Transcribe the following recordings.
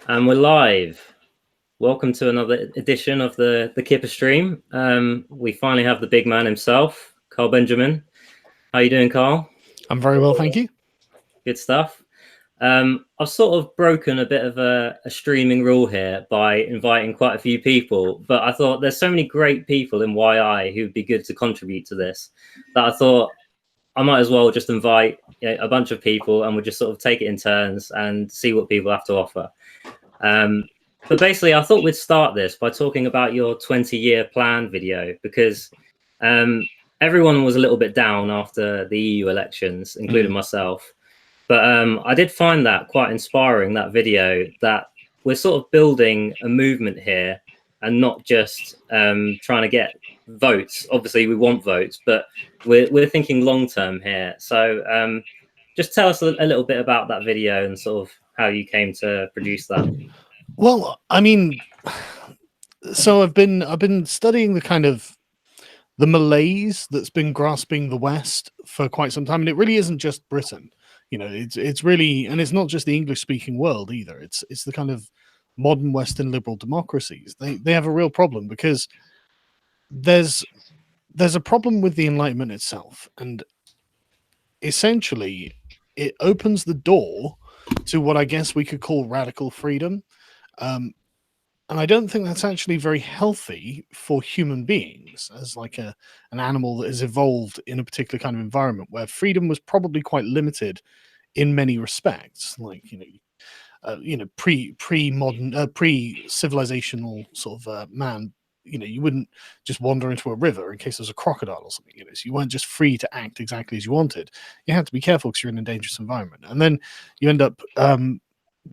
And we're live. Welcome to another edition of the Kipper stream. We finally have the big man himself, Carl Benjamin. How you doing, Carl? I'm very well, thank you. Good stuff. I've sort of broken a bit of a streaming rule here by inviting quite a few people, but I thought there's so many great people in YI who'd be good to contribute to this that I thought I might as well just invite a bunch of people and we'll just sort of take it in turns and see what people have to offer. But basically, I thought we'd start this by talking about your 20-year plan video, because everyone was a little bit down after the EU elections, including myself. But I did find that quite inspiring, that video, that we're sort of building a movement here and not just trying to get votes. Obviously, we want votes, but we're thinking long term here. So just tell us a little bit about that video and sort of how you came to produce that. Well, I mean, so I've been studying the kind of the malaise that's been grasping the West for quite some time, and it really isn't just Britain. You know, it's really, and it's not just the English-speaking world either. It's the kind of modern Western liberal democracies. They have a real problem because there's a problem with the Enlightenment itself, and essentially it opens the door to what I guess we could call radical freedom. And I don't think that's actually very healthy for human beings as like an animal that has evolved in a particular kind of environment where freedom was probably quite limited in many respects, like pre-modern pre-civilizational sort of man. You wouldn't just wander into a river in case there's a crocodile or something. So you weren't just free to act exactly as you wanted. You had to be careful because you're in a dangerous environment, and then you end up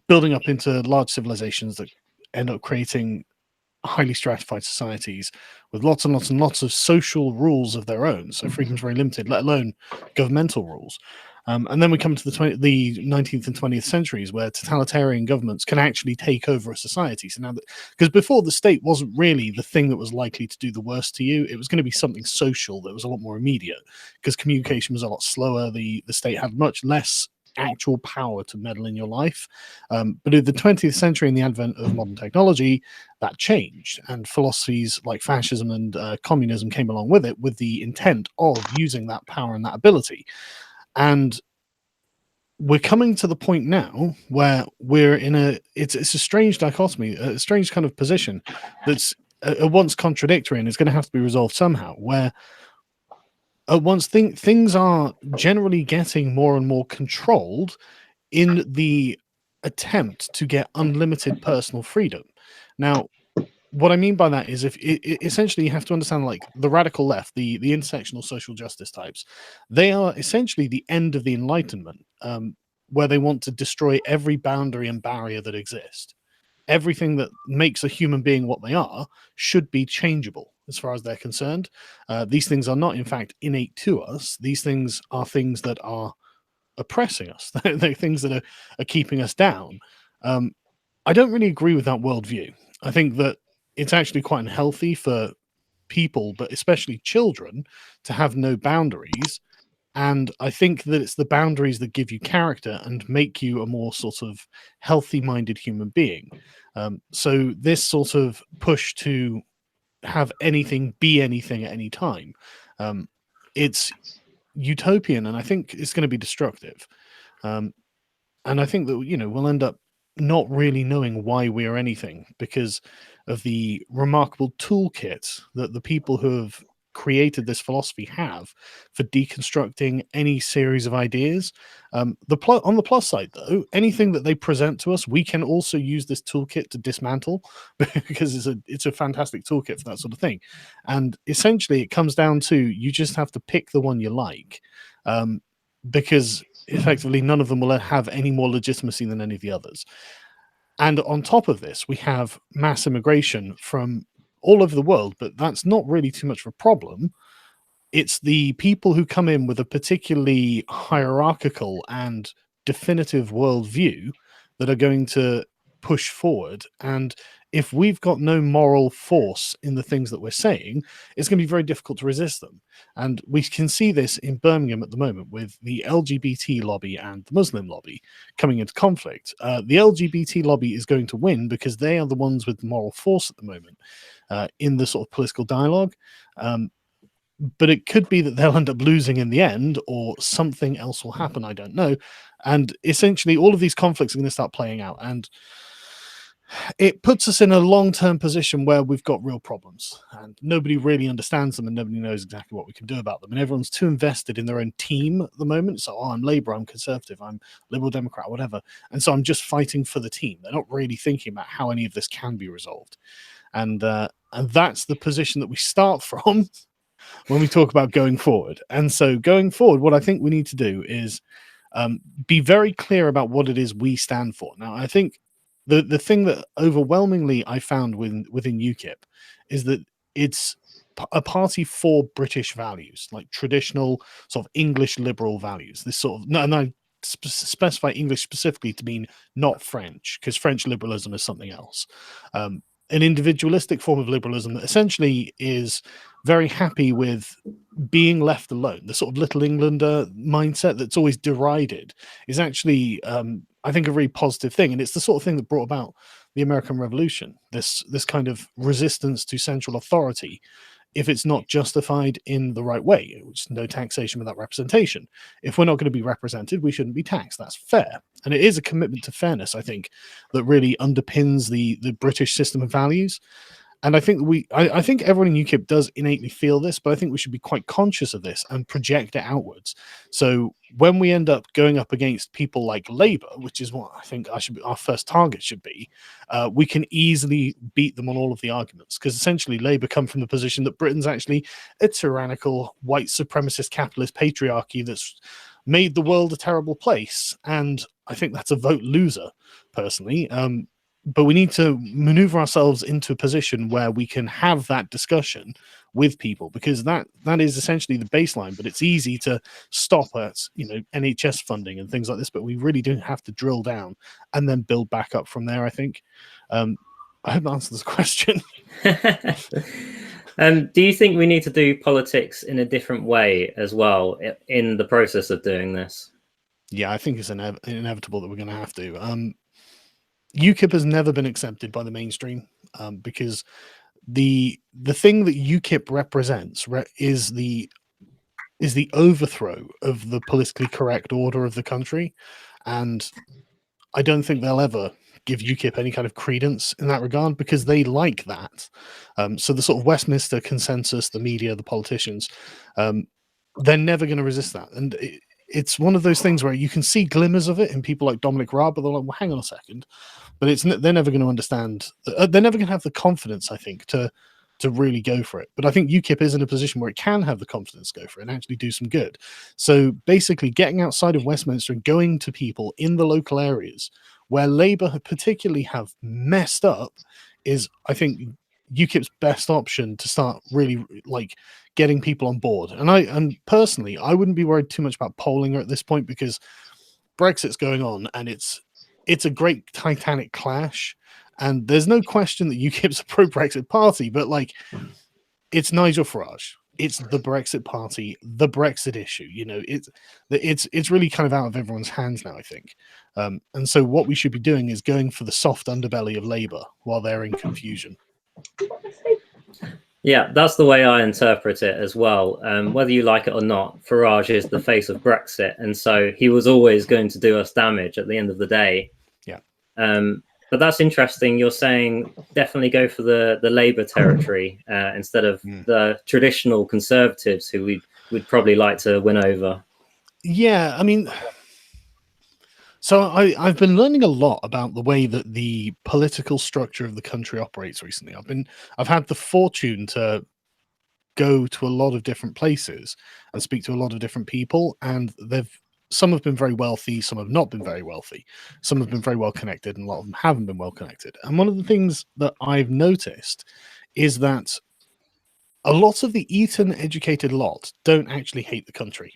building up into large civilizations that end up creating highly stratified societies with lots and lots and lots of social rules of their own. So freedom's very limited, let alone governmental rules. And then we come to the 19th and 20th centuries where totalitarian governments can actually take over a society. So now, because before the state wasn't really the thing that was likely to do the worst to you, it was going to be something social that was a lot more immediate because communication was a lot slower. The state had much less actual power to meddle in your life. But in the 20th century and the advent of modern technology, that changed, and philosophies like fascism and communism came along with it with the intent of using that power and that ability. And we're coming to the point now where we're in it's a strange dichotomy, a strange kind of position that's at once contradictory and is going to have to be resolved somehow, where at once things are generally getting more and more controlled in the attempt to get unlimited personal freedom. Now, what I mean by that is essentially you have to understand, like, the radical left, the intersectional social justice types, they are essentially the end of the Enlightenment, where they want to destroy every boundary and barrier that exist. Everything that makes a human being what they are should be changeable as far as they're concerned. These things are not, in fact, innate to us. These things are things that are oppressing us. They're things that are keeping us down. I don't really agree with that worldview. I think that it's actually quite unhealthy for people, but especially children, to have no boundaries. And I think that it's the boundaries that give you character and make you a more sort of healthy-minded human being. So this sort of push to have anything be anything at any time, it's utopian, and I think it's going to be destructive. And I think that we'll end up not really knowing why we are anything because of the remarkable toolkit that the people who have created this philosophy have for deconstructing any series of ideas. On the plus side, though, anything that they present to us, we can also use this toolkit to dismantle because it's a fantastic toolkit for that sort of thing. And essentially, it comes down to you just have to pick the one you like, because effectively none of them will have any more legitimacy than any of the others. And on top of this, we have mass immigration from all over the world, but that's not really too much of a problem. It's the people who come in with a particularly hierarchical and definitive worldview that are going to push forward. And if we've got no moral force in the things that we're saying, it's going to be very difficult to resist them. And we can see this in Birmingham at the moment with the LGBT lobby and the Muslim lobby coming into conflict. The LGBT lobby is going to win because they are the ones with moral force at the moment in the sort of political dialogue. But it could be that they'll end up losing in the end, or something else will happen. I don't know. And essentially, all of these conflicts are going to start playing out. And it puts us in a long-term position where we've got real problems and nobody really understands them and nobody knows exactly what we can do about them. And everyone's too invested in their own team at the moment. So, I'm Labour, I'm Conservative, I'm Liberal Democrat, whatever. And so I'm just fighting for the team. They're not really thinking about how any of this can be resolved. And that's the position that we start from when we talk about going forward. And so going forward, what I think we need to do is be very clear about what it is we stand for. Now, I think the thing that overwhelmingly I found within UKIP is that it's a party for British values, like traditional sort of English liberal values. This sort of, and I specify English specifically to mean not French, because French liberalism is something else. An individualistic form of liberalism that essentially is very happy with being left alone. The sort of Little Englander mindset that's always derided is actually, I think, a very positive thing. And it's the sort of thing that brought about the American Revolution, this kind of resistance to central authority if it's not justified in the right way. Which is no taxation without representation. If we're not going to be represented, we shouldn't be taxed. That's fair. And it is a commitment to fairness, I think, that really underpins the British system of values. And I think I think everyone in UKIP does innately feel this, but I think we should be quite conscious of this and project it outwards. So when we end up going up against people like Labour, which is what I think our first target should be, we can easily beat them on all of the arguments, because essentially Labour come from the position that Britain's actually a tyrannical, white supremacist capitalist patriarchy that's made the world a terrible place. And I think that's a vote loser, personally. But we need to maneuver ourselves into a position where we can have that discussion with people, because that is essentially the baseline. But it's easy to stop at NHS funding and things like this, but we really do have to drill down and then build back up from there, I think. I hope that answers the question. Do you think we need to do politics in a different way as well in the process of doing this? Yeah, I think it's inevitable that we're going to have to. UKIP has never been accepted by the mainstream because the thing that UKIP represents is the overthrow of the politically correct order of the country, and I don't think they'll ever give UKIP any kind of credence in that regard, because they like that. So the sort of Westminster consensus, the media, the politicians, they're never going to resist that. And it's one of those things where you can see glimmers of it in people like Dominic Raab, but they're like, well, hang on a second. But they're never going to understand. They're never going to have the confidence, I think, to really go for it. But I think UKIP is in a position where it can have the confidence to go for it and actually do some good. So basically getting outside of Westminster and going to people in the local areas where Labour particularly have messed up is, I think, UKIP's best option to start really like getting people on board. And personally, I wouldn't be worried too much about polling her at this point, because Brexit's going on and it's a great titanic clash. And there's no question that UKIP's a pro-Brexit party, but like, it's Nigel Farage. It's the Brexit party, the Brexit issue. It's really kind of out of everyone's hands now, I think. And so what we should be doing is going for the soft underbelly of Labour while they're in confusion. Yeah, that's the way I interpret it as well. Whether you like it or not, Farage is the face of Brexit, and so he was always going to do us damage at the end of the day. Yeah. But that's interesting. You're saying definitely go for the Labour territory instead of the traditional Conservatives who we'd probably like to win over. Yeah, I mean, so I've been learning a lot about the way that the political structure of the country operates recently. I've had the fortune to go to a lot of different places and speak to a lot of different people, and some have been very wealthy, some have not been very wealthy, some have been very well connected, and a lot of them haven't been well connected. And one of the things that I've noticed is that a lot of the Eton educated lot don't actually hate the country.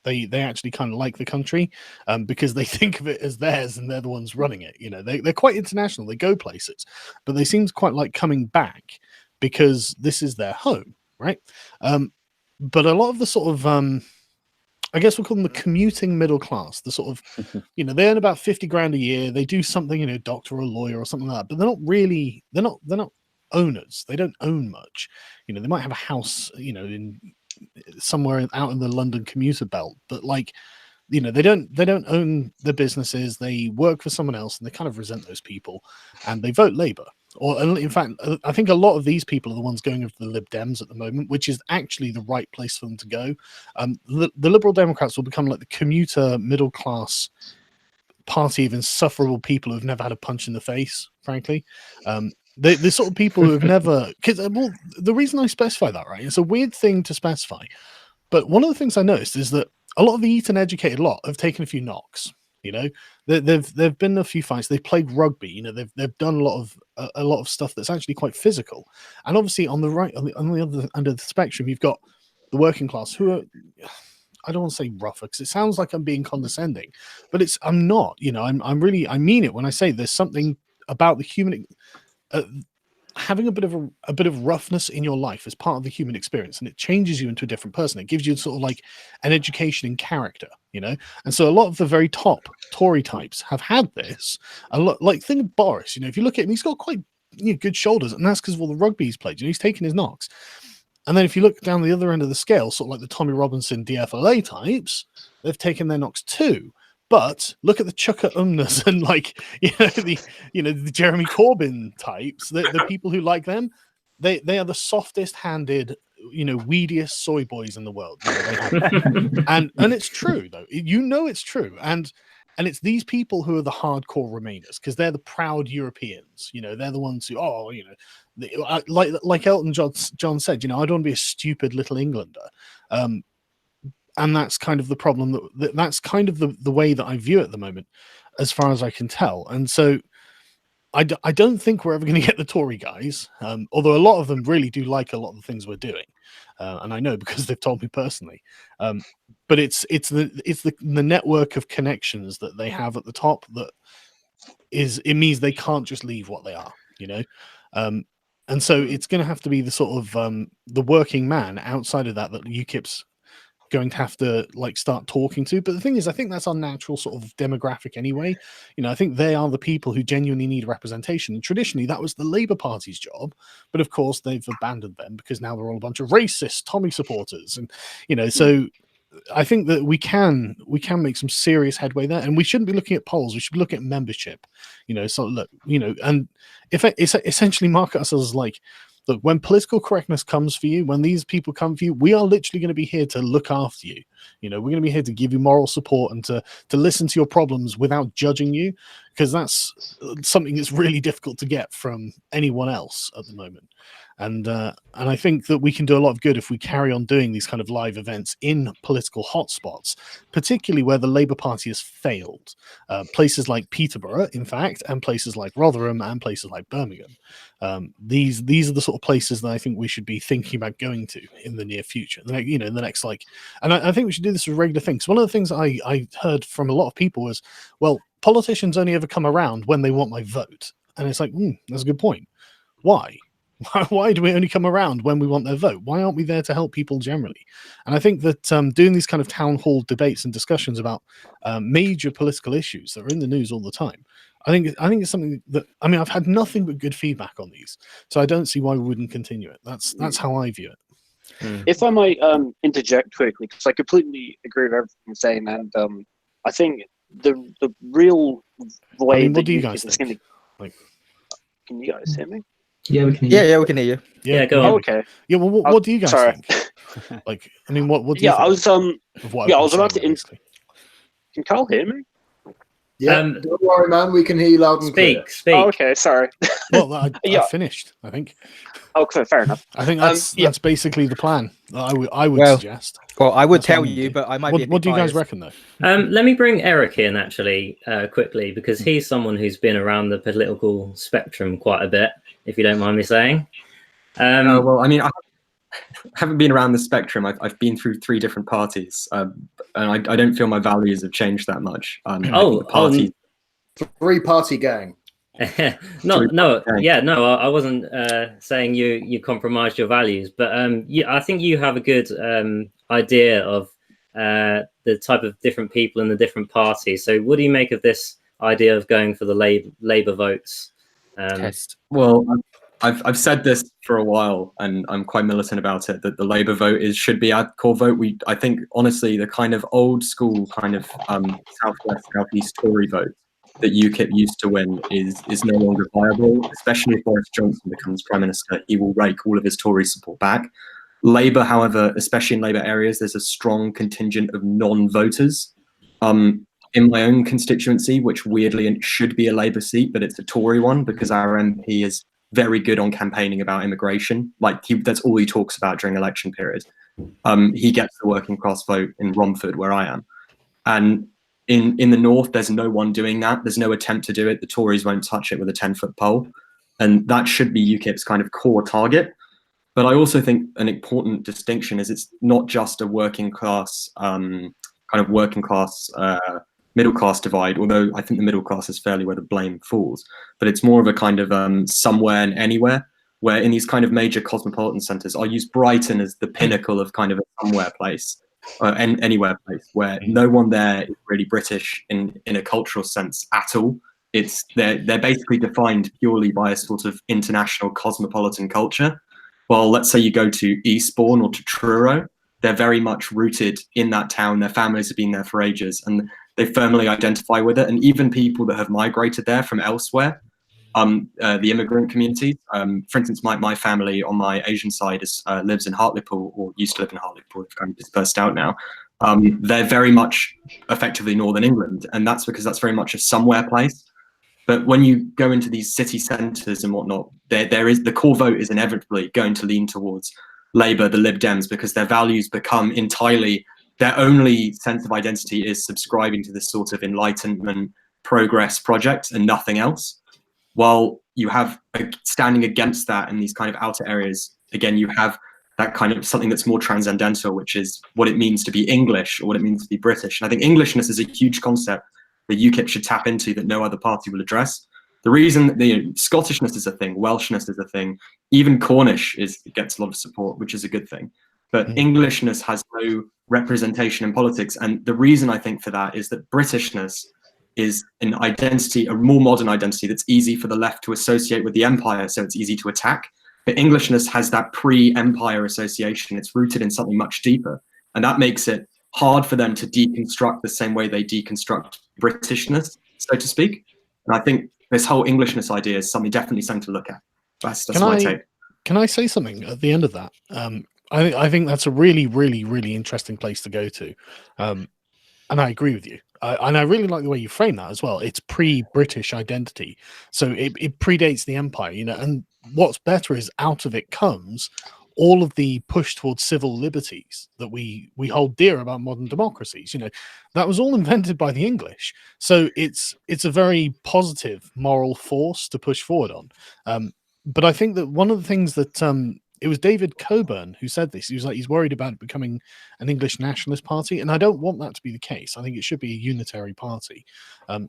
They actually kind of like the country because they think of it as theirs and they're the ones running it. You know, they're quite international. They go places, but they seem to quite like coming back because this is their home, right? But a lot of the sort of I guess we'll call them the commuting middle class, the sort of, you know, they earn about 50 grand a year. They do something, you know, doctor or lawyer or something like that, but they're not really, they're not owners. They don't own much. You know, they might have a house, you know, in somewhere out in the London commuter belt, but like, you know, they don't own the businesses. They work for someone else and they kind of resent those people and they vote Labour. Or in fact, I think a lot of these people are the ones going over to the Lib Dems at the moment, which is actually the right place for them to go. The Liberal Democrats will become like the commuter middle class party of insufferable people who've never had a punch in the face, frankly. The sort of people who have never, because well, the reason I specify that, right, it's a weird thing to specify, but one of the things I noticed is that a lot of the Eton educated lot have taken a few knocks. You know, there've been a few fights. They've played rugby. You know, they've done a lot of stuff that's actually quite physical. And obviously, on the right, on the other end of the spectrum, you've got the working class who are, I don't want to say rougher because it sounds like I'm being condescending, but I'm not. You know, I'm really, I mean it when I say there's something about the human. Having a bit of roughness in your life is part of the human experience, and it changes you into a different person. It gives you sort of like an education in character, you know. And so a lot of the very top Tory types have had this. A lot, like think of Boris. You know, if you look at him, he's got quite good shoulders, and that's because of all the rugby he's played. You know, he's taken his knocks. And then if you look down the other end of the scale, sort of like the Tommy Robinson DFLA types, they've taken their knocks too. But look at the Chuka Umnas and like the Jeremy Corbyn types, the people who like them, they are the softest handed, you know, weediest soy boys in the world. You know, they have and it's true though. You know it's true. And it's these people who are the hardcore Remainers because they're the proud Europeans. You know, they're the ones who, like Elton John said, you know, I don't want to be a stupid little Englander. And that's kind of the problem. That's kind of the way that I view it at the moment, as far as I can tell. And so I don't think we're ever going to get the Tory guys, although a lot of them really do like a lot of the things we're doing. And I know because they've told me personally. But it's the network of connections that they have at the top it means they can't just leave what they are, you know? And so it's going to have to be the sort of the working man outside of that UKIP's going to have to like start talking to. But the thing is, I think that's our natural sort of demographic anyway. You know, I think they are the people who genuinely need representation. And traditionally that was the Labour Party's job, but of course they've abandoned them because now they're all a bunch of racist Tommy supporters. And you know, so I think that we can make some serious headway there, and we shouldn't be looking at polls. We should be looking at membership. You know, so look, you know, and if it's essentially market ourselves as like, look, when political correctness comes for you, when these people come for you, we are literally going to be here to look after you. You know, we're going to be here to give you moral support and to listen to your problems without judging you, because that's something that's really difficult to get from anyone else at the moment. And I think that we can do a lot of good if we carry on doing these kind of live events in political hotspots, particularly where the Labour Party has failed. Places like Peterborough, in fact, and places like Rotherham and places like Birmingham. These are the sort of places that I think we should be thinking about going to in the near future. You know, in the next and I think we should do this as a regular thing. So one of the things I heard from a lot of people was, well, politicians only ever come around when they want my vote, and it's like, that's a good point. Why? Why do we only come around when we want their vote? Why aren't we there to help people generally? And I think that doing these kind of town hall debates and discussions about major political issues that are in the news all the time, I think it's something that, I mean, I've had nothing but good feedback on these, so I don't see why we wouldn't continue it. That's how I view it. If I might interject quickly, because I completely agree with everything you're saying, and I think the real way, I mean, what do you guys think? Can you guys hear me? Yeah, we can hear you. Yeah, we can hear you. Yeah, go on. Oh, okay. Yeah, well, what do you guys think? Like, I mean, what do you think? I was about to. Can Carl hear me? Yeah, don't worry, man. We can hear you loud and clear. Speak. Oh, okay, sorry. Well, I finished, I think. Okay, fair enough. I think that's basically the plan. I would suggest. Well, I would tell you, but I might be a bit What do you guys biased. reckon, though? Let me bring Eric in, actually, quickly, because he's someone who's been around the political spectrum quite a bit, if you don't mind me saying. Well, I mean, I haven't been around the spectrum. I've been through 3 different parties, and I don't feel my values have changed that much. The party, 3-party gang. I wasn't saying you compromised your values, but I think you have a good idea of the type of different people in the different parties. So what do you make of this idea of going for the Labour votes? Well, I've said this for a while, and I'm quite militant about it, that the Labour vote should be our core vote. I think, honestly, the kind of old school kind of southwest, southeast Tory vote that UKIP used to win is no longer viable, especially if Boris Johnson becomes Prime Minister. He will rake all of his Tory support back. Labour, however, especially in Labour areas, there's a strong contingent of non-voters. In my own constituency, which weirdly should be a Labour seat, but it's a Tory one because our MP is very good on campaigning about immigration. Like that's all he talks about during election period. He gets the working class vote in Romford, where I am. And in the north, there's no one doing that. There's no attempt to do it. The Tories won't touch it with a 10-foot pole. And that should be UKIP's kind of core target. But I also think an important distinction is it's not just a working class, middle class divide, although I think the middle class is fairly where the blame falls. But it's more of a kind of somewhere and anywhere, where in these kind of major cosmopolitan centres, I'll use Brighton as the pinnacle of kind of a somewhere place, and anywhere place, where no one there is really British in a cultural sense at all. They're basically defined purely by a sort of international cosmopolitan culture. Well, let's say you go to Eastbourne or to Truro, they're very much rooted in that town. Their families have been there for ages, and they firmly identify with it. And even people that have migrated there from elsewhere, the immigrant community, for instance, my family on my Asian side lives in Hartlepool, or used to live in Hartlepool, it's kind of dispersed out now. They're very much effectively Northern England, and that's because that's very much a somewhere place. But when you go into these city centres and whatnot, there is the core vote is inevitably going to lean towards Labour, the Lib Dems, because their values become entirely, their only sense of identity is subscribing to this sort of Enlightenment progress project and nothing else. While you have standing against that in these kind of outer areas, again, you have that kind of something that's more transcendental, which is what it means to be English or what it means to be British. And I think Englishness is a huge concept that UKIP should tap into that no other party will address. The reason that Scottishness is a thing, Welshness is a thing, even Cornish gets a lot of support, which is a good thing. But Englishness has no representation in politics. And the reason I think for that is that Britishness is an identity, a more modern identity that's easy for the left to associate with the empire, so it's easy to attack. But Englishness has that pre-empire association. It's rooted in something much deeper. And that makes it hard for them to deconstruct the same way they deconstruct Britishness, so to speak. And I think this whole Englishness idea is definitely something to look at. That's my take. Can I say something at the end of that? I think that's a really, really, really interesting place to go to. And I agree with you. And I really like the way you frame that as well. It's pre-British identity. So it predates the empire, and what's better is out of it comes all of the push towards civil liberties that we hold dear about modern democracies. That was all invented by the English. So it's a very positive moral force to push forward on. But I think that one of the things that it was David Coburn who said this. He was like, he's worried about it becoming an English nationalist party. And I don't want that to be the case. I think it should be a unitary party.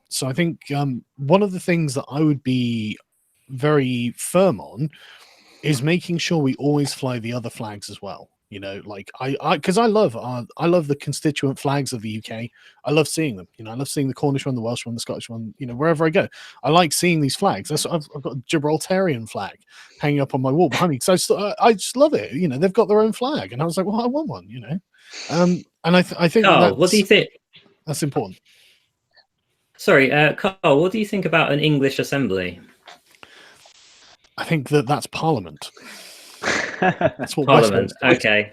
So I think one of the things that I would be very firm on is making sure we always fly the other flags as well. Because I love the constituent flags of the UK. I love seeing them. I love seeing the Cornish one, the Welsh one, the Scottish one. Wherever I go, I like seeing these flags. I've got a Gibraltarian flag hanging up on my wall behind me because I just love it. They've got their own flag, and I was like, well, I want one. And I think. Carl, what do you think? That's important. Sorry, Carl, what do you think about an English assembly? I think that's Parliament. That's what Parliament. Okay.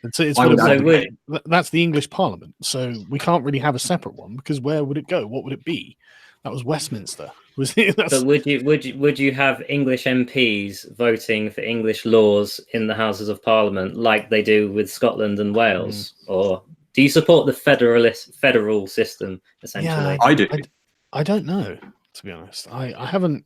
That's the English Parliament. So we can't really have a separate one because where would it go? What would it be? That was Westminster. But would you have English MPs voting for English laws in the Houses of Parliament like they do with Scotland and Wales, or do you support the federal system essentially? Yeah, I do. I don't know, to be honest. I haven't.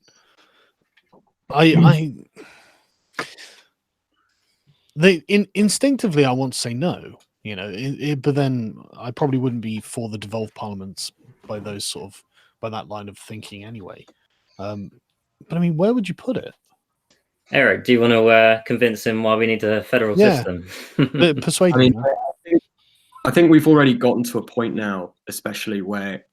Instinctively, I want to say no. You know, but then I probably wouldn't be for the devolved parliaments by that line of thinking anyway. But I mean, where would you put it? Eric, do you want to convince him why we need a federal system? Persuade I him. mean, I think we've already gotten to a point now, especially where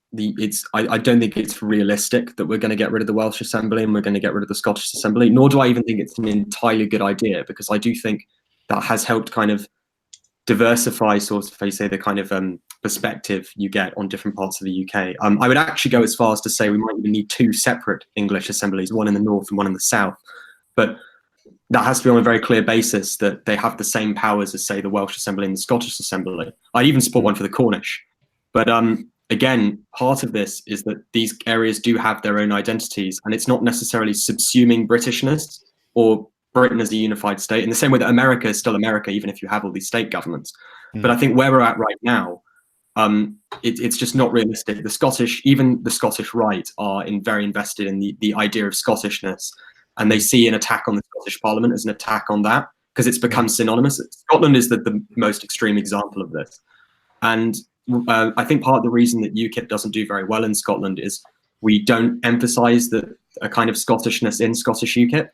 I don't think it's realistic that we're going to get rid of the Welsh Assembly and we're going to get rid of the Scottish Assembly, nor do I even think it's an entirely good idea, because I do think that has helped kind of diversify sort of, say, the kind of perspective you get on different parts of the UK. I would actually go as far as to say we might even need two separate English assemblies, one in the north and one in the south. But that has to be on a very clear basis that they have the same powers as, say, the Welsh Assembly and the Scottish Assembly. I'd even support one for the Cornish. But again, part of this is that these areas do have their own identities, and it's not necessarily subsuming Britishness or Britain as a unified state, in the same way that America is still America, even if you have all these state governments. But I think where we're at right now, it's just not realistic. Even the Scottish right are very invested in the idea of Scottishness, and they see an attack on the Scottish Parliament as an attack on that, because it's become synonymous. Scotland is the most extreme example of this. And I think part of the reason that UKIP doesn't do very well in Scotland is we don't emphasise a kind of Scottishness in Scottish UKIP.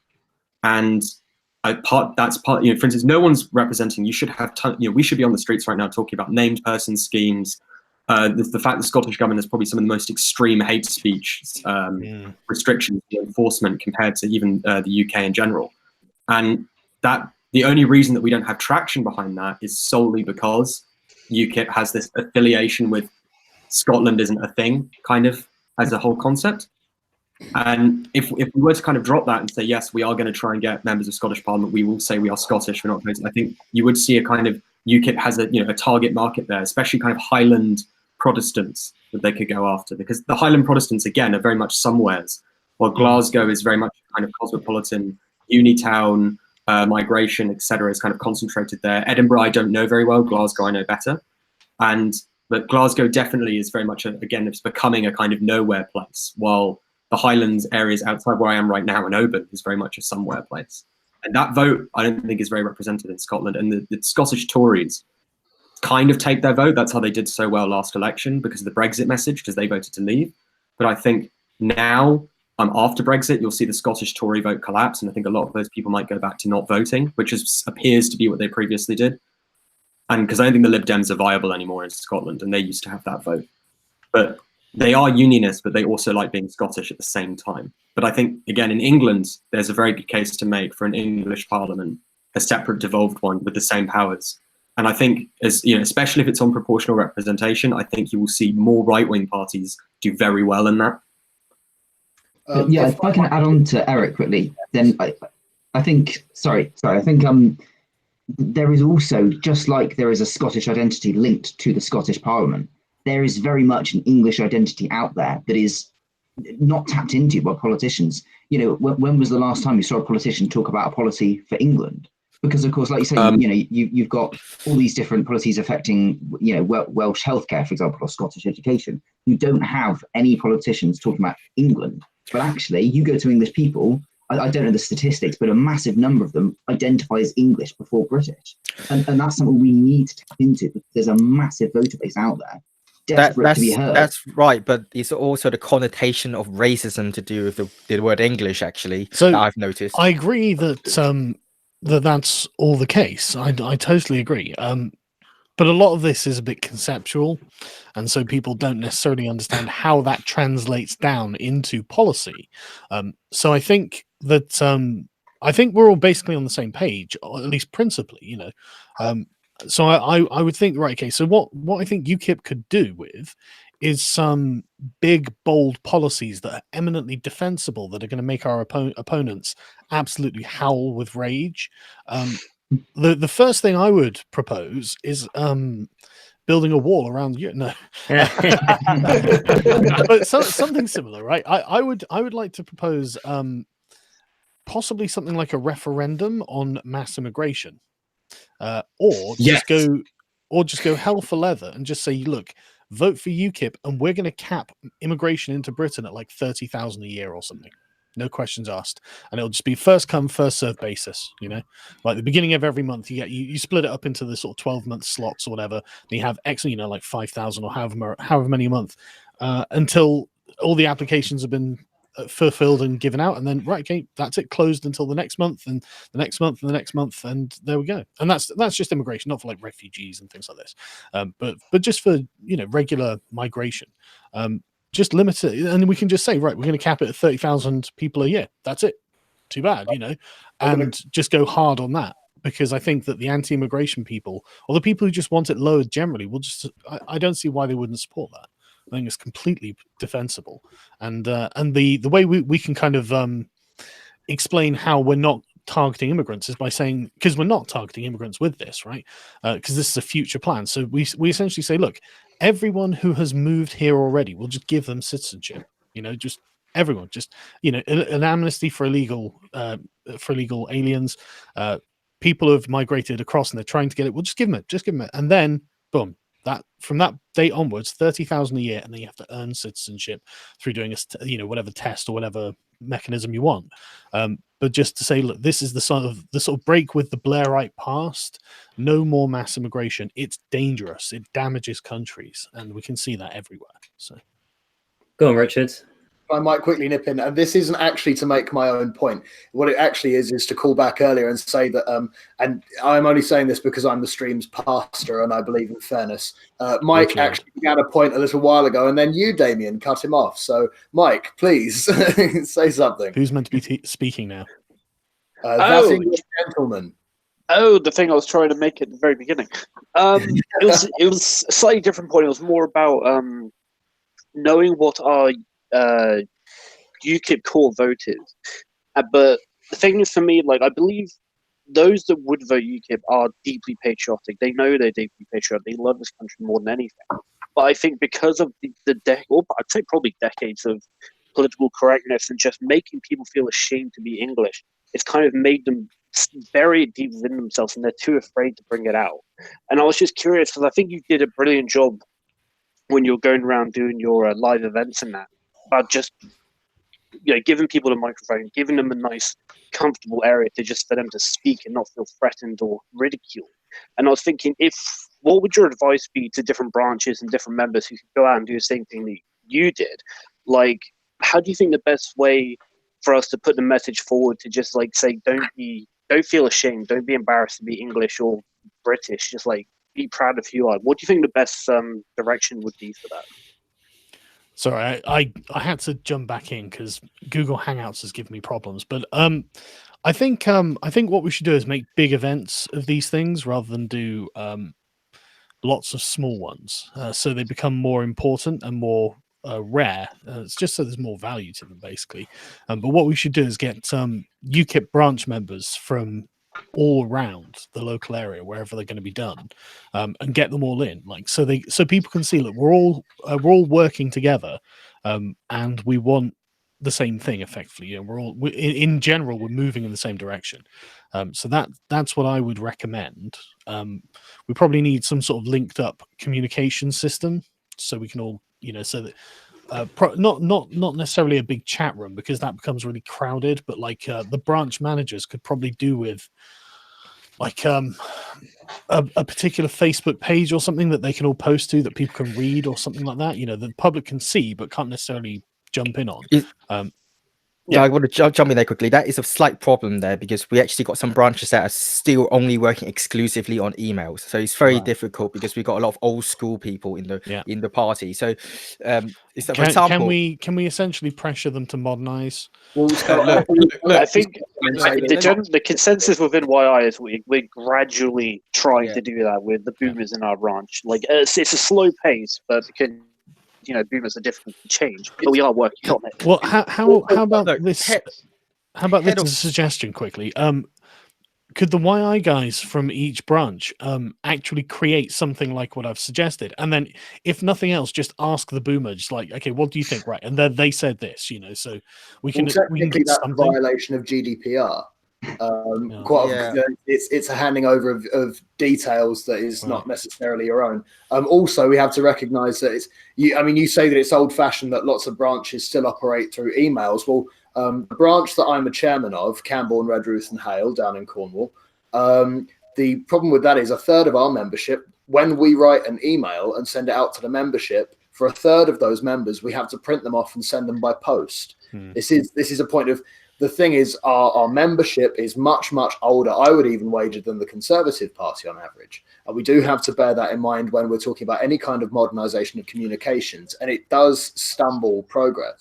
And that's part, you know, for instance, no one's representing, we should be on the streets right now talking about named person schemes. The fact the Scottish government has probably some of the most extreme hate speech restrictions and enforcement compared to even the UK in general. And that the only reason that we don't have traction behind that is solely because UKIP has this affiliation with Scotland isn't a thing, kind of, as a whole concept. And if we were to kind of drop that and say, yes, we are going to try and get members of Scottish Parliament, we will say we are Scottish, we're not. I think you would see a kind of UKIP has a target market there, especially kind of Highland Protestants that they could go after, because the Highland Protestants, again, are very much somewheres, while Glasgow is very much kind of cosmopolitan, uni-town, migration, etc., is kind of concentrated there. Edinburgh, I don't know very well. Glasgow, I know better. But Glasgow definitely is very much, again, it's becoming a kind of nowhere place, while the Highlands areas outside where I am right now in Oban is very much a somewhere place. And that vote, I don't think, is very represented in Scotland. And the Scottish Tories kind of take their vote. That's how they did so well last election, because of the Brexit message, because they voted to leave. But I think now, after Brexit, you'll see the Scottish Tory vote collapse. And I think a lot of those people might go back to not voting, which appears to be what they previously did. And because I don't think the Lib Dems are viable anymore in Scotland, and they used to have that vote. But they are unionists, but they also like being Scottish at the same time. But I think, again, in England, there's a very good case to make for an English Parliament, a separate devolved one with the same powers. And I think, especially if it's on proportional representation, I think you will see more right-wing parties do very well in that. If I can add on to Eric quickly, then I think there is also, just like there is a Scottish identity linked to the Scottish Parliament, there is very much an English identity out there that is not tapped into by politicians. You know, when was the last time you saw a politician talk about a policy for England? Because, of course, like you say, you've got all these different policies affecting, Welsh healthcare, for example, or Scottish education. You don't have any politicians talking about England. But actually, you go to English people, I don't know the statistics, but a massive number of them identify as English before British. And that's something we need to tap into, because there's a massive voter base out there. That's right, but it's also the connotation of racism to do with the word English, actually, that I've noticed. I agree that that's all the case. I totally agree. But a lot of this is a bit conceptual, and so people don't necessarily understand how that translates down into policy. So I think that we're all basically on the same page, or at least principally, So I would think, right, okay, so what I think UKIP could do with is some big, bold policies that are eminently defensible, that are going to make our opponents absolutely howl with rage. The first thing I would propose is building a wall around you. No, but something similar, right? I would like to propose possibly something like a referendum on mass immigration. Or just go hell for leather and just say, look, vote for UKIP and we're going to cap immigration into Britain at like 30,000 a year or something. no questions asked, and it'll just be first come, first served basis. You know, like the beginning of every month, you split it up into the sort of 12-month slots or whatever. And you have X, you know, like 5,000 or however many a month, until all the applications have been fulfilled and given out, and then right, okay, that's it, closed until the next month and the next month and the next month, and there we go. And that's just immigration, not for like refugees and things like this, but just for, you know, regular migration. Just limit it, and we can just say, right, we're going to cap it at 30,000 people a year. That's it. Too bad, you know, and just go hard on that, because I think that the anti-immigration people, or the people who just want it lowered generally, will just, I don't see why they wouldn't support that. I think it's completely defensible, and the way we can kind of explain how we're not targeting immigrants is by saying, because we're not targeting immigrants with this, right? Because this is a future plan. So we essentially say, look, everyone who has moved here already, we'll just give them citizenship. You know, just everyone, just, you know, an amnesty for illegal aliens, people who have migrated across and they're trying to get it. We'll just give them it, and then boom. That from that date onwards, 30,000 a year, and then you have to earn citizenship through doing whatever test or whatever mechanism you want. But just to say, look, this is the sort of break with the Blairite past. No more mass immigration. It's dangerous. It damages countries, and we can see that everywhere. So, go on, Richard. I might quickly nip in, and this isn't actually to make my own point. What it actually is to call back earlier and say that, and I'm only saying this because I'm the stream's pastor and I believe in fairness. Mike actually began a point a little while ago, and then you, Damien, cut him off. So, Mike, please say something. Who's meant to be speaking now? That English gentleman. Oh, the thing I was trying to make at the very beginning. It was a slightly different point. It was more about knowing what our UKIP core vote is. But the thing is, for me, like, I believe those that would vote UKIP are deeply patriotic. They know they're deeply patriotic. They love this country more than anything. But I think because of I'd say probably decades of political correctness and just making people feel ashamed to be English, it's kind of made them bury it deep within themselves, and they're too afraid to bring it out. And I was just curious, because I think you did a brilliant job when you're going around doing your live events and that, about just, you know, giving people a microphone, giving them a nice, comfortable area to just for them to speak and not feel threatened or ridiculed. And I was thinking, what would your advice be to different branches and different members who could go out and do the same thing that you did? Like, how do you think the best way for us to put the message forward to just like say, don't feel ashamed, don't be embarrassed to be English or British, just like be proud of who you are? What do you think the best direction would be for that? Sorry, I had to jump back in because Google Hangouts has given me problems. But I think what we should do is make big events of these things rather than do lots of small ones, so they become more important and more rare. It's just so there's more value to them, basically. But what we should do is get UKIP branch members from all around the local area, wherever they're going to be done, and get them all in, like so people can see, look, we're all working together, and we want the same thing effectively. You know, in general, we're moving in the same direction. So that's what I would recommend. We probably need some sort of linked up communication system so we can all, you know, so that not necessarily a big chat room, because that becomes really crowded, but like the branch managers could probably do with like a particular Facebook page or something that they can all post to, that people can read, or something like that, you know, the public can see but can't necessarily jump in on. Yeah, I want to jump in there quickly. That is a slight problem there, because we actually got some branches that are still only working exclusively on emails. So it's very difficult, because we've got a lot of old school people in the party. So, for example, can we essentially pressure them to modernize? Well, I think the consensus within YI is we're gradually trying to do that with the boomers in our branch. Like it's a slow pace, but because, you know, boomers are difficult to change, but we are working on it. Well, how about this? How about this as a suggestion quickly? Could the YI guys from each branch actually create something like what I've suggested, and then, if nothing else, just ask the boomer, just like, okay, what do you think? Right, and then they said this, you know, so we can get that's something. a violation of GDPR. It's a handing over of details that is not necessarily your own. Also, we have to recognise that you say that it's old-fashioned that lots of branches still operate through emails. Well, The branch that I'm a chairman of, Camborne, Redruth and Hale down in Cornwall, the problem with that is a third of our membership, when we write an email and send it out to the membership, for a third of those members, we have to print them off and send them by post. This is a point of, the thing is, our membership is much, much older, I would even wager, than the Conservative Party on average. And we do have to bear that in mind when we're talking about any kind of modernisation of communications, and it does stumble progress.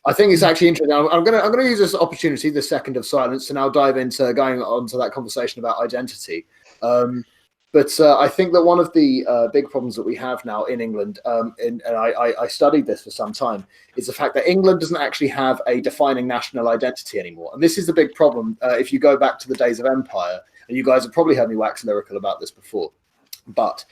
I think it's actually interesting. I'm going to use this opportunity, the second of silence, to now dive into going on to that conversation about identity. But I think that one of the big problems that we have now in England, and I studied this for some time, is the fact that England doesn't actually have a defining national identity anymore. And this is the big problem if you go back to the days of empire, and you guys have probably heard me wax lyrical about this before. But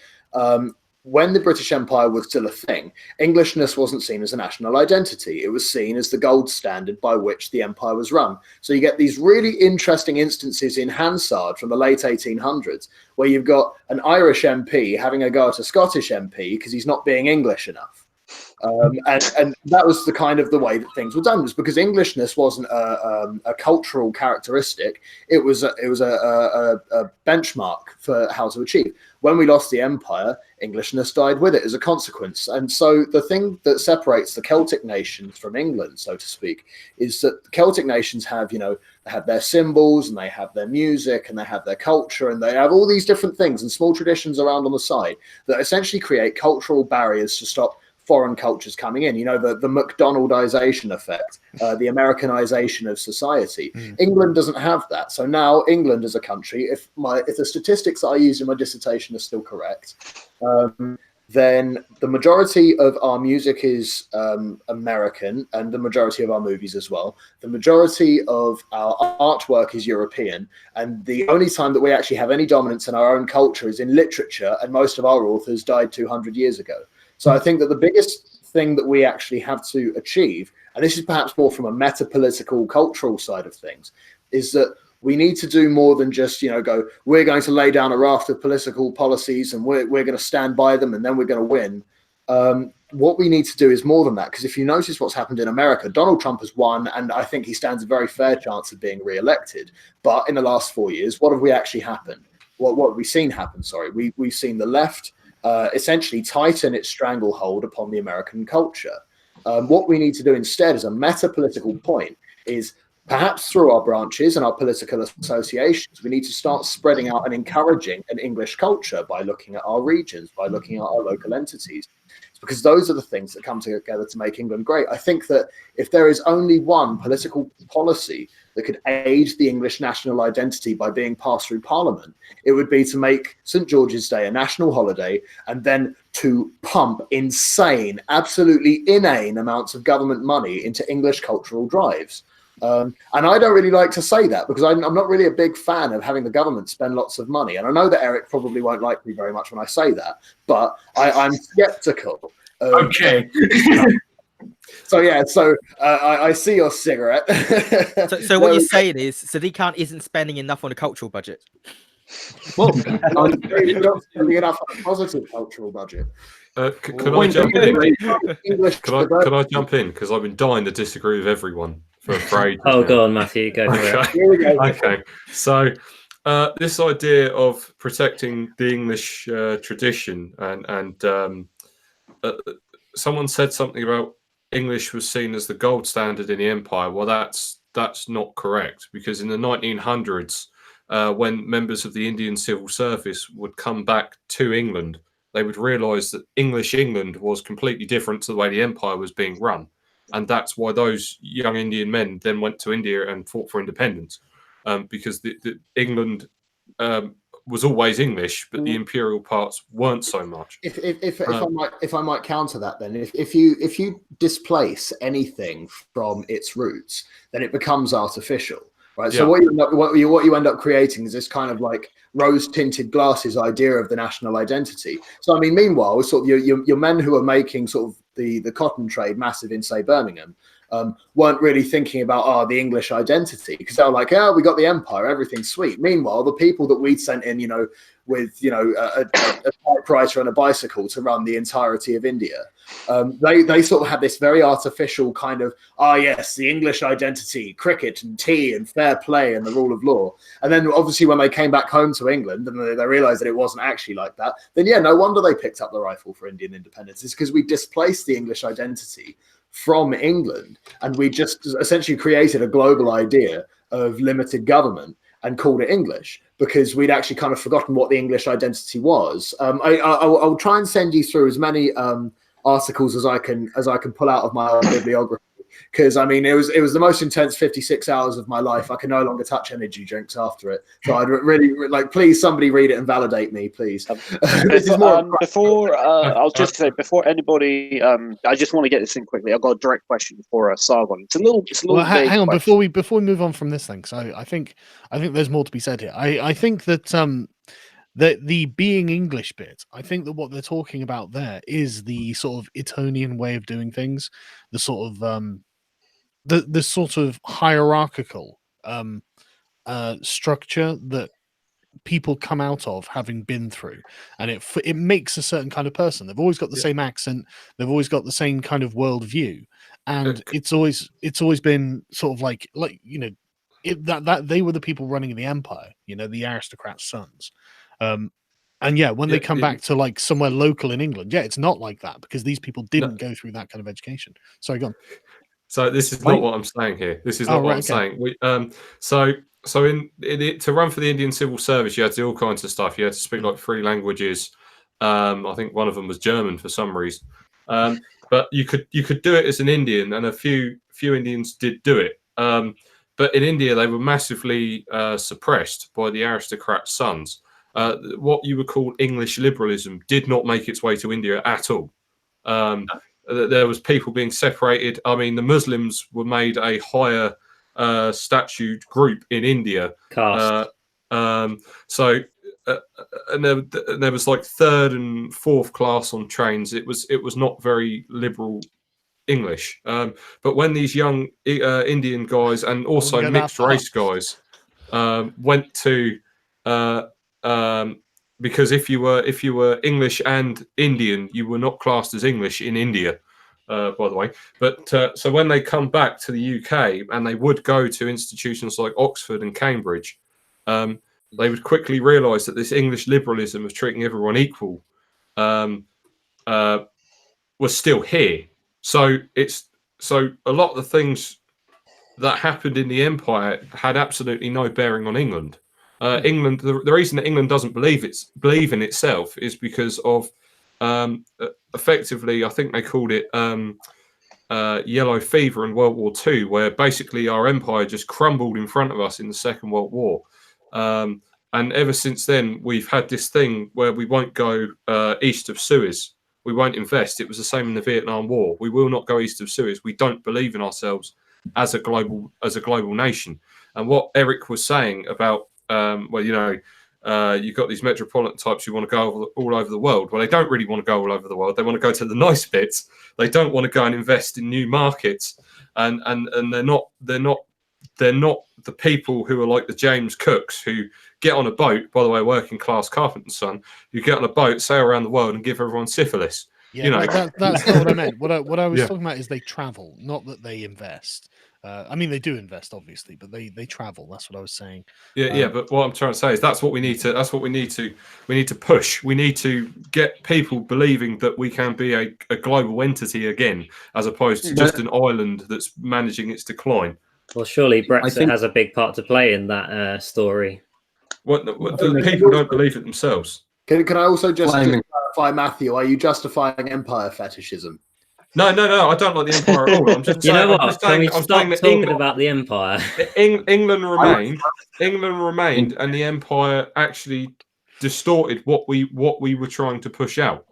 when the British Empire was still a thing, Englishness wasn't seen as a national identity. It was seen as the gold standard by which the empire was run. So you get these really interesting instances in Hansard from the late 1800s, where you've got an Irish MP having a go at a Scottish MP because he's not being English enough. And that was the kind of the way that things were done, was because Englishness wasn't a cultural characteristic. It was a benchmark for how to achieve. When we lost the empire, Englishness died with it as a consequence. And so the thing that separates the Celtic nations from England, so to speak, is that the Celtic nations have, they have their symbols and they have their music and they have their culture and they have all these different things and small traditions around on the side that essentially create cultural barriers to stop foreign cultures coming in, the McDonaldization effect, the Americanization of society. England doesn't have that. So now England as a country, if the statistics that I used in my dissertation are still correct, then the majority of our music is American and the majority of our movies as well. The majority of our artwork is European. And the only time that we actually have any dominance in our own culture is in literature. And most of our authors died 200 years ago. So I think that the biggest thing that we actually have to achieve, and this is perhaps more from a meta-political cultural side of things, is that we need to do more than just, go, we're going to lay down a raft of political policies and we're going to stand by them and then we're going to win. What we need to do is more than that, because if you notice what's happened in America, Donald Trump has won, and I think he stands a very fair chance of being re-elected. But in the last 4 years, what have we actually happened? What have we seen happen? Sorry, we've seen the left essentially tighten its stranglehold upon the American culture. What we need to do instead as a meta-political point is, perhaps through our branches and our political associations, we need to start spreading out and encouraging an English culture by looking at our regions, by looking at our local entities. It's because those are the things that come together to make England great. I think that if there is only one political policy that could aid the English national identity by being passed through Parliament, it would be to make St. George's Day a national holiday and then to pump insane, absolutely inane amounts of government money into English cultural drives. And I don't really like to say that because I'm not really a big fan of having the government spend lots of money. And I know that Eric probably won't like me very much when I say that, but I'm skeptical. Okay. So I see your cigarette. So what you're saying is Sadiq Khan isn't spending enough on the cultural budget. Well, I'm not spending enough on a positive cultural budget. Can I jump in? Can I jump in? Because I've been dying to disagree with everyone for ages. Oh, go on, Matthew. Go for it. Here we go. Okay. So this idea of protecting the English tradition and someone said something about English was seen as the gold standard in the empire. Well, that's not correct, because in the 1900s, when members of the Indian Civil Service would come back to England, they would realise that English England was completely different to the way the empire was being run. And that's why those young Indian men then went to India and fought for independence, because the England was always English, but the imperial parts weren't so much. If I might counter that, then if you displace anything from its roots, then it becomes artificial. Right. So what you end up creating is this kind of like rose-tinted glasses idea of the national identity. So I mean, meanwhile, sort of your men who are making sort of the cotton trade massive in, say, Birmingham, weren't really thinking about the English identity, because they were like, we got the empire, everything's sweet. Meanwhile, the people that we'd sent in, with a typewriter and a bicycle to run the entirety of India, They sort of had this very artificial kind of, yes, the English identity, cricket and tea and fair play and the rule of law. And then obviously when they came back home to England and they realized that it wasn't actually like that, then yeah, no wonder they picked up the rifle for Indian independence. It's because we displaced the English identity from England and we just essentially created a global idea of limited government and called it English because we'd actually kind of forgotten what the English identity was. I'll try and send you through as many articles as I can pull out of my own bibliography, because I mean it was the most intense 56 hours of my life. I can no longer touch energy drinks after it, so I'd really like, please somebody read it and validate me, please. Before I'll just say, before anybody, I just want to get this in quickly. I've got a direct question for Sargon. It's a little well, hang on question. before we move on from this thing. So I think there's more to be said here. I think that the being English bit, I think that what they're talking about there is the sort of Etonian way of doing things, the sort of the sort of hierarchical structure that people come out of having been through, and it makes a certain kind of person. They've always got the same accent, they've always got the same kind of worldview, and it's always been sort of like you know, that they were the people running the empire, you know, the aristocrats' sons. And yeah, when they come back to like somewhere local in England, it's not like that because these people didn't go through that kind of education. Sorry, go on. So this is not what I'm saying here. This is not what I'm saying. So to run for the Indian civil service, you had to do all kinds of stuff. You had to speak like 3 languages. I think one of them was German for some reason. But you could do it as an Indian, and a few Indians did do it. But in India, they were massively suppressed by the aristocrats' sons. What you would call English liberalism did not make its way to India at all. There was people being separated. I mean, the Muslims were made a higher statute group in India. Caste. And there was like 3rd and 4th class on trains. It was not very liberal English. But when these young Indian guys and also mixed race guys went to because if you were English and Indian, you were not classed as English in India, by the way. But so when they come back to the UK and they would go to institutions like Oxford and Cambridge, they would quickly realise that this English liberalism of treating everyone equal was still here. So a lot of the things that happened in the empire had absolutely no bearing on England. England, the reason that England doesn't believe in itself is because of effectively, I think they called it yellow fever in World War II, where basically our empire just crumbled in front of us in the Second World War. And ever since then, we've had this thing where we won't go east of Suez. We won't invest. It was the same in the Vietnam War. We will not go east of Suez. We don't believe in ourselves as a global nation. And what Eric was saying about you've got these metropolitan types who want to go all over the world. Well, they don't really want to go all over the world. They want to go to the nice bits. They don't want to go and invest in new markets. And they're not the people who are like the James Cooks who get on a boat, by the way, working class carpenter's son, who get on a boat, sail around the world and give everyone syphilis. Yeah, you know, that's not what I meant. What I was talking about is they travel, not that they invest. I mean, they do invest, obviously, but they travel. That's what I was saying. Yeah. But what I'm trying to say is that's what we need to push. We need to get people believing that we can be a global entity again, as opposed to just an island that's managing its decline. Well, surely Brexit has a big part to play in that story. The people don't believe it themselves. Can I also just clarify, Matthew? Are you justifying empire fetishism? No, I don't like the empire at all. I'm just saying, Can we stop talking about the empire? England remained, and the empire actually distorted what we were trying to push out.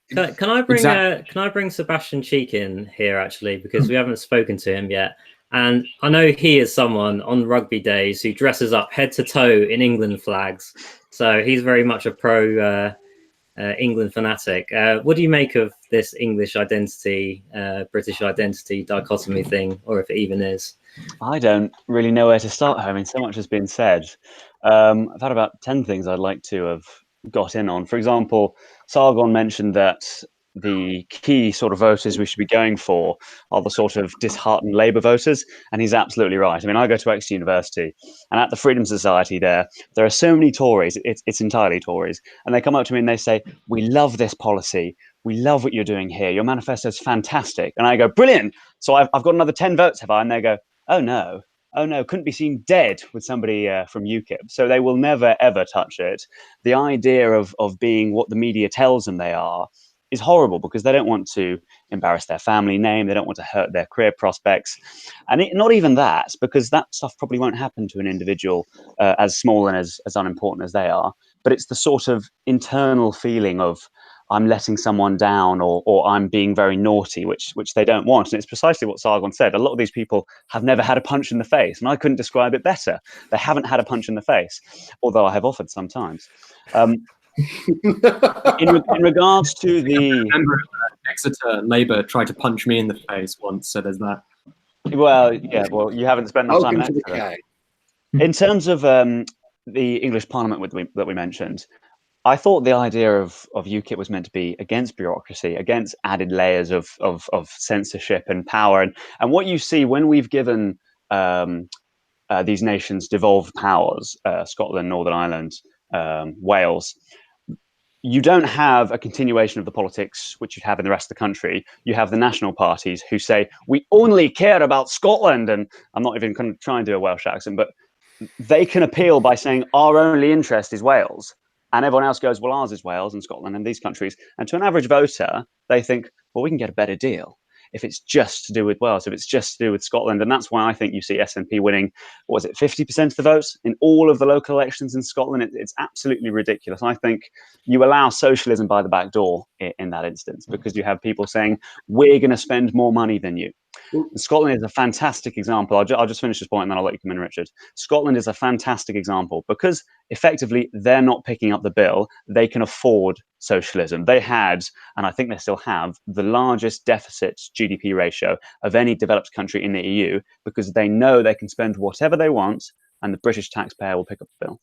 Can I bring Sebastian Cheek in here actually, because we haven't spoken to him yet, and I know he is someone on rugby days who dresses up head to toe in England flags, so he's very much a pro England fanatic. What do you make of this English identity, British identity dichotomy thing, or if it even is? I don't really know where to start. I mean, so much has been said. I've had about 10 things I'd like to have got in on. For example, Sargon mentioned that the key sort of voters we should be going for are the sort of disheartened Labour voters, and he's absolutely right. I mean, I go to Exeter University, and at the Freedom Society there are so many Tories, it's entirely Tories, and they come up to me and they say, we love this policy, we love what you're doing here, your manifesto's fantastic. And I go, brilliant, so I've got another 10 votes, have I? And they go, oh no, couldn't be seen dead with somebody from UKIP. So they will never, ever touch it. The idea of being what the media tells them they are is horrible, because they don't want to embarrass their family name. They don't want to hurt their career prospects. And not even that, because that stuff probably won't happen to an individual as small and as unimportant as they are. But it's the sort of internal feeling of, I'm letting someone down, or I'm being very naughty, which they don't want. And it's precisely what Sargon said. A lot of these people have never had a punch in the face, and I couldn't describe it better. They haven't had a punch in the face, although I have offered sometimes. In regards to the... I remember Exeter Labour tried to punch me in the face once, so there's that. Well, yeah, well, you haven't spent enough time in Exeter. In terms of the English Parliament that we mentioned, I thought the idea of UKIP was meant to be against bureaucracy, against added layers of censorship and power. And what you see when we've given these nations devolved powers, Scotland, Northern Ireland, Wales, you don't have a continuation of the politics which you have in the rest of the country. You have the national parties who say, we only care about Scotland. And I'm not even going to try and do a Welsh accent, but they can appeal by saying our only interest is Wales. And everyone else goes, well, ours is Wales and Scotland and these countries. And to an average voter, they think, well, we can get a better deal if it's just to do with Wales, if it's just to do with Scotland. And that's why I think you see SNP winning, what was it, 50% of the votes in all of the local elections in Scotland. It's absolutely ridiculous. I think you allow socialism by the back door in that instance, because you have people saying, we're going to spend more money than you. Scotland is a fantastic example. I'll just finish this point and then I'll let you come in, Richard. Scotland is a fantastic example because effectively they're not picking up the bill. They can afford socialism. They had, and I think they still have, the largest deficit GDP ratio of any developed country in the EU, because they know they can spend whatever they want and the British taxpayer will pick up the bill.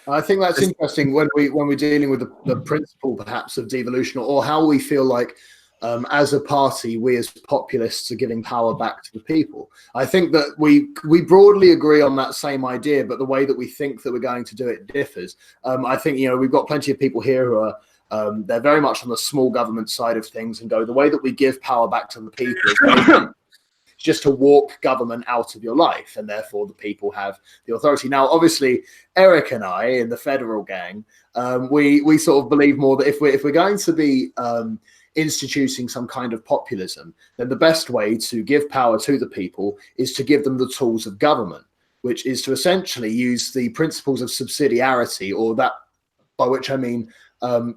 I think that's interesting when we're dealing with the principle perhaps of devolution, or how we feel like as a party, we as populists are giving power back to the people. I think that we broadly agree on that same idea, but the way that we think that we're going to do it differs. I think, we've got plenty of people here who are they're very much on the small government side of things and go, the way that we give power back to the people is just to walk government out of your life, and therefore the people have the authority. Now, obviously, Eric and I in the federal gang, we sort of believe more that if we're going to be instituting some kind of populism, then the best way to give power to the people is to give them the tools of government, which is to essentially use the principles of subsidiarity, or that, by which I mean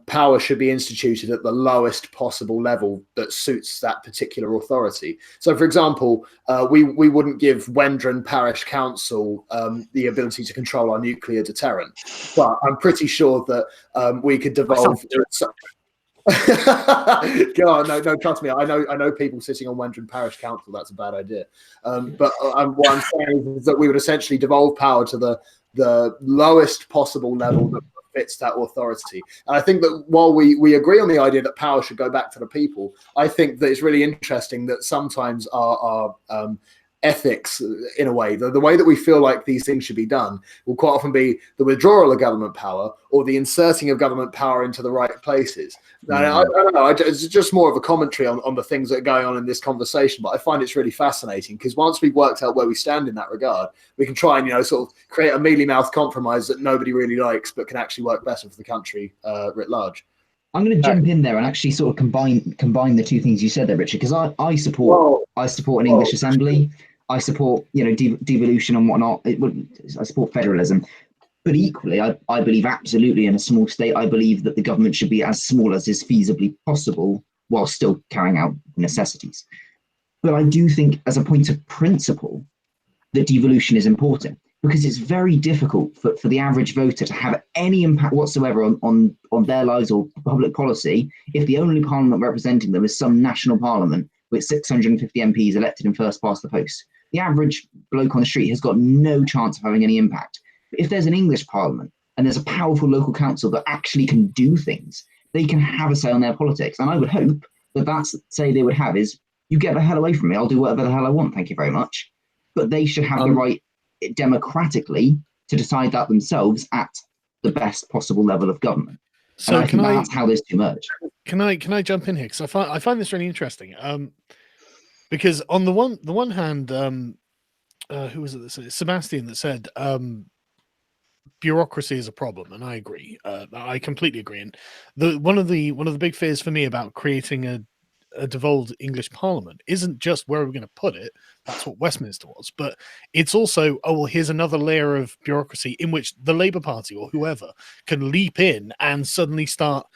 power should be instituted at the lowest possible level that suits that particular authority. So, for example, we wouldn't give Wendron Parish Council the ability to control our nuclear deterrent, but I'm pretty sure that we could devolve. God, no, trust me. I know people sitting on Wendron Parish Council. That's a bad idea. But what I'm saying is that we would essentially devolve power to the lowest possible level that fits that authority. And I think that while we agree on the idea that power should go back to the people, I think that it's really interesting that sometimes our ethics, in a way, the way that we feel like these things should be done will quite often be the withdrawal of government power or the inserting of government power into the right places. I don't know, it's just more of a commentary on the things that are going on in this conversation, but I find it's really fascinating because once we've worked out where we stand in that regard, we can try and sort of create a mealy-mouthed compromise that nobody really likes but can actually work better for the country writ large. I'm going to jump in there and actually sort of combine the two things you said there, Richard, because I support an English assembly. I support devolution and whatnot. I support federalism, but equally, I believe absolutely in a small state. I believe that the government should be as small as is feasibly possible while still carrying out necessities. But I do think, as a point of principle, that devolution is important, because it's very difficult for the average voter to have any impact whatsoever on their lives or public policy if the only parliament representing them is some national parliament with 650 MPs elected in first past the post. The average bloke on the street has got no chance of having any impact. But if there's an English parliament and there's a powerful local council that actually can do things, they can have a say on their politics. And I would hope that that's say they would have is, you get the hell away from me, I'll do whatever the hell I want, thank you very much. But they should have the right democratically to decide that themselves at the best possible level of government. So and I think that's how those two merge. Can I jump in here? Because I find this really interesting. Because on the one hand, who was it that said, Sebastian, that said bureaucracy is a problem, and I agree. I completely agree. And one of the big fears for me about creating a devolved English Parliament isn't just where we're going to put it. That's what Westminster was, but it's also, oh well, here's another layer of bureaucracy in which the Labour Party or whoever can leap in and suddenly start,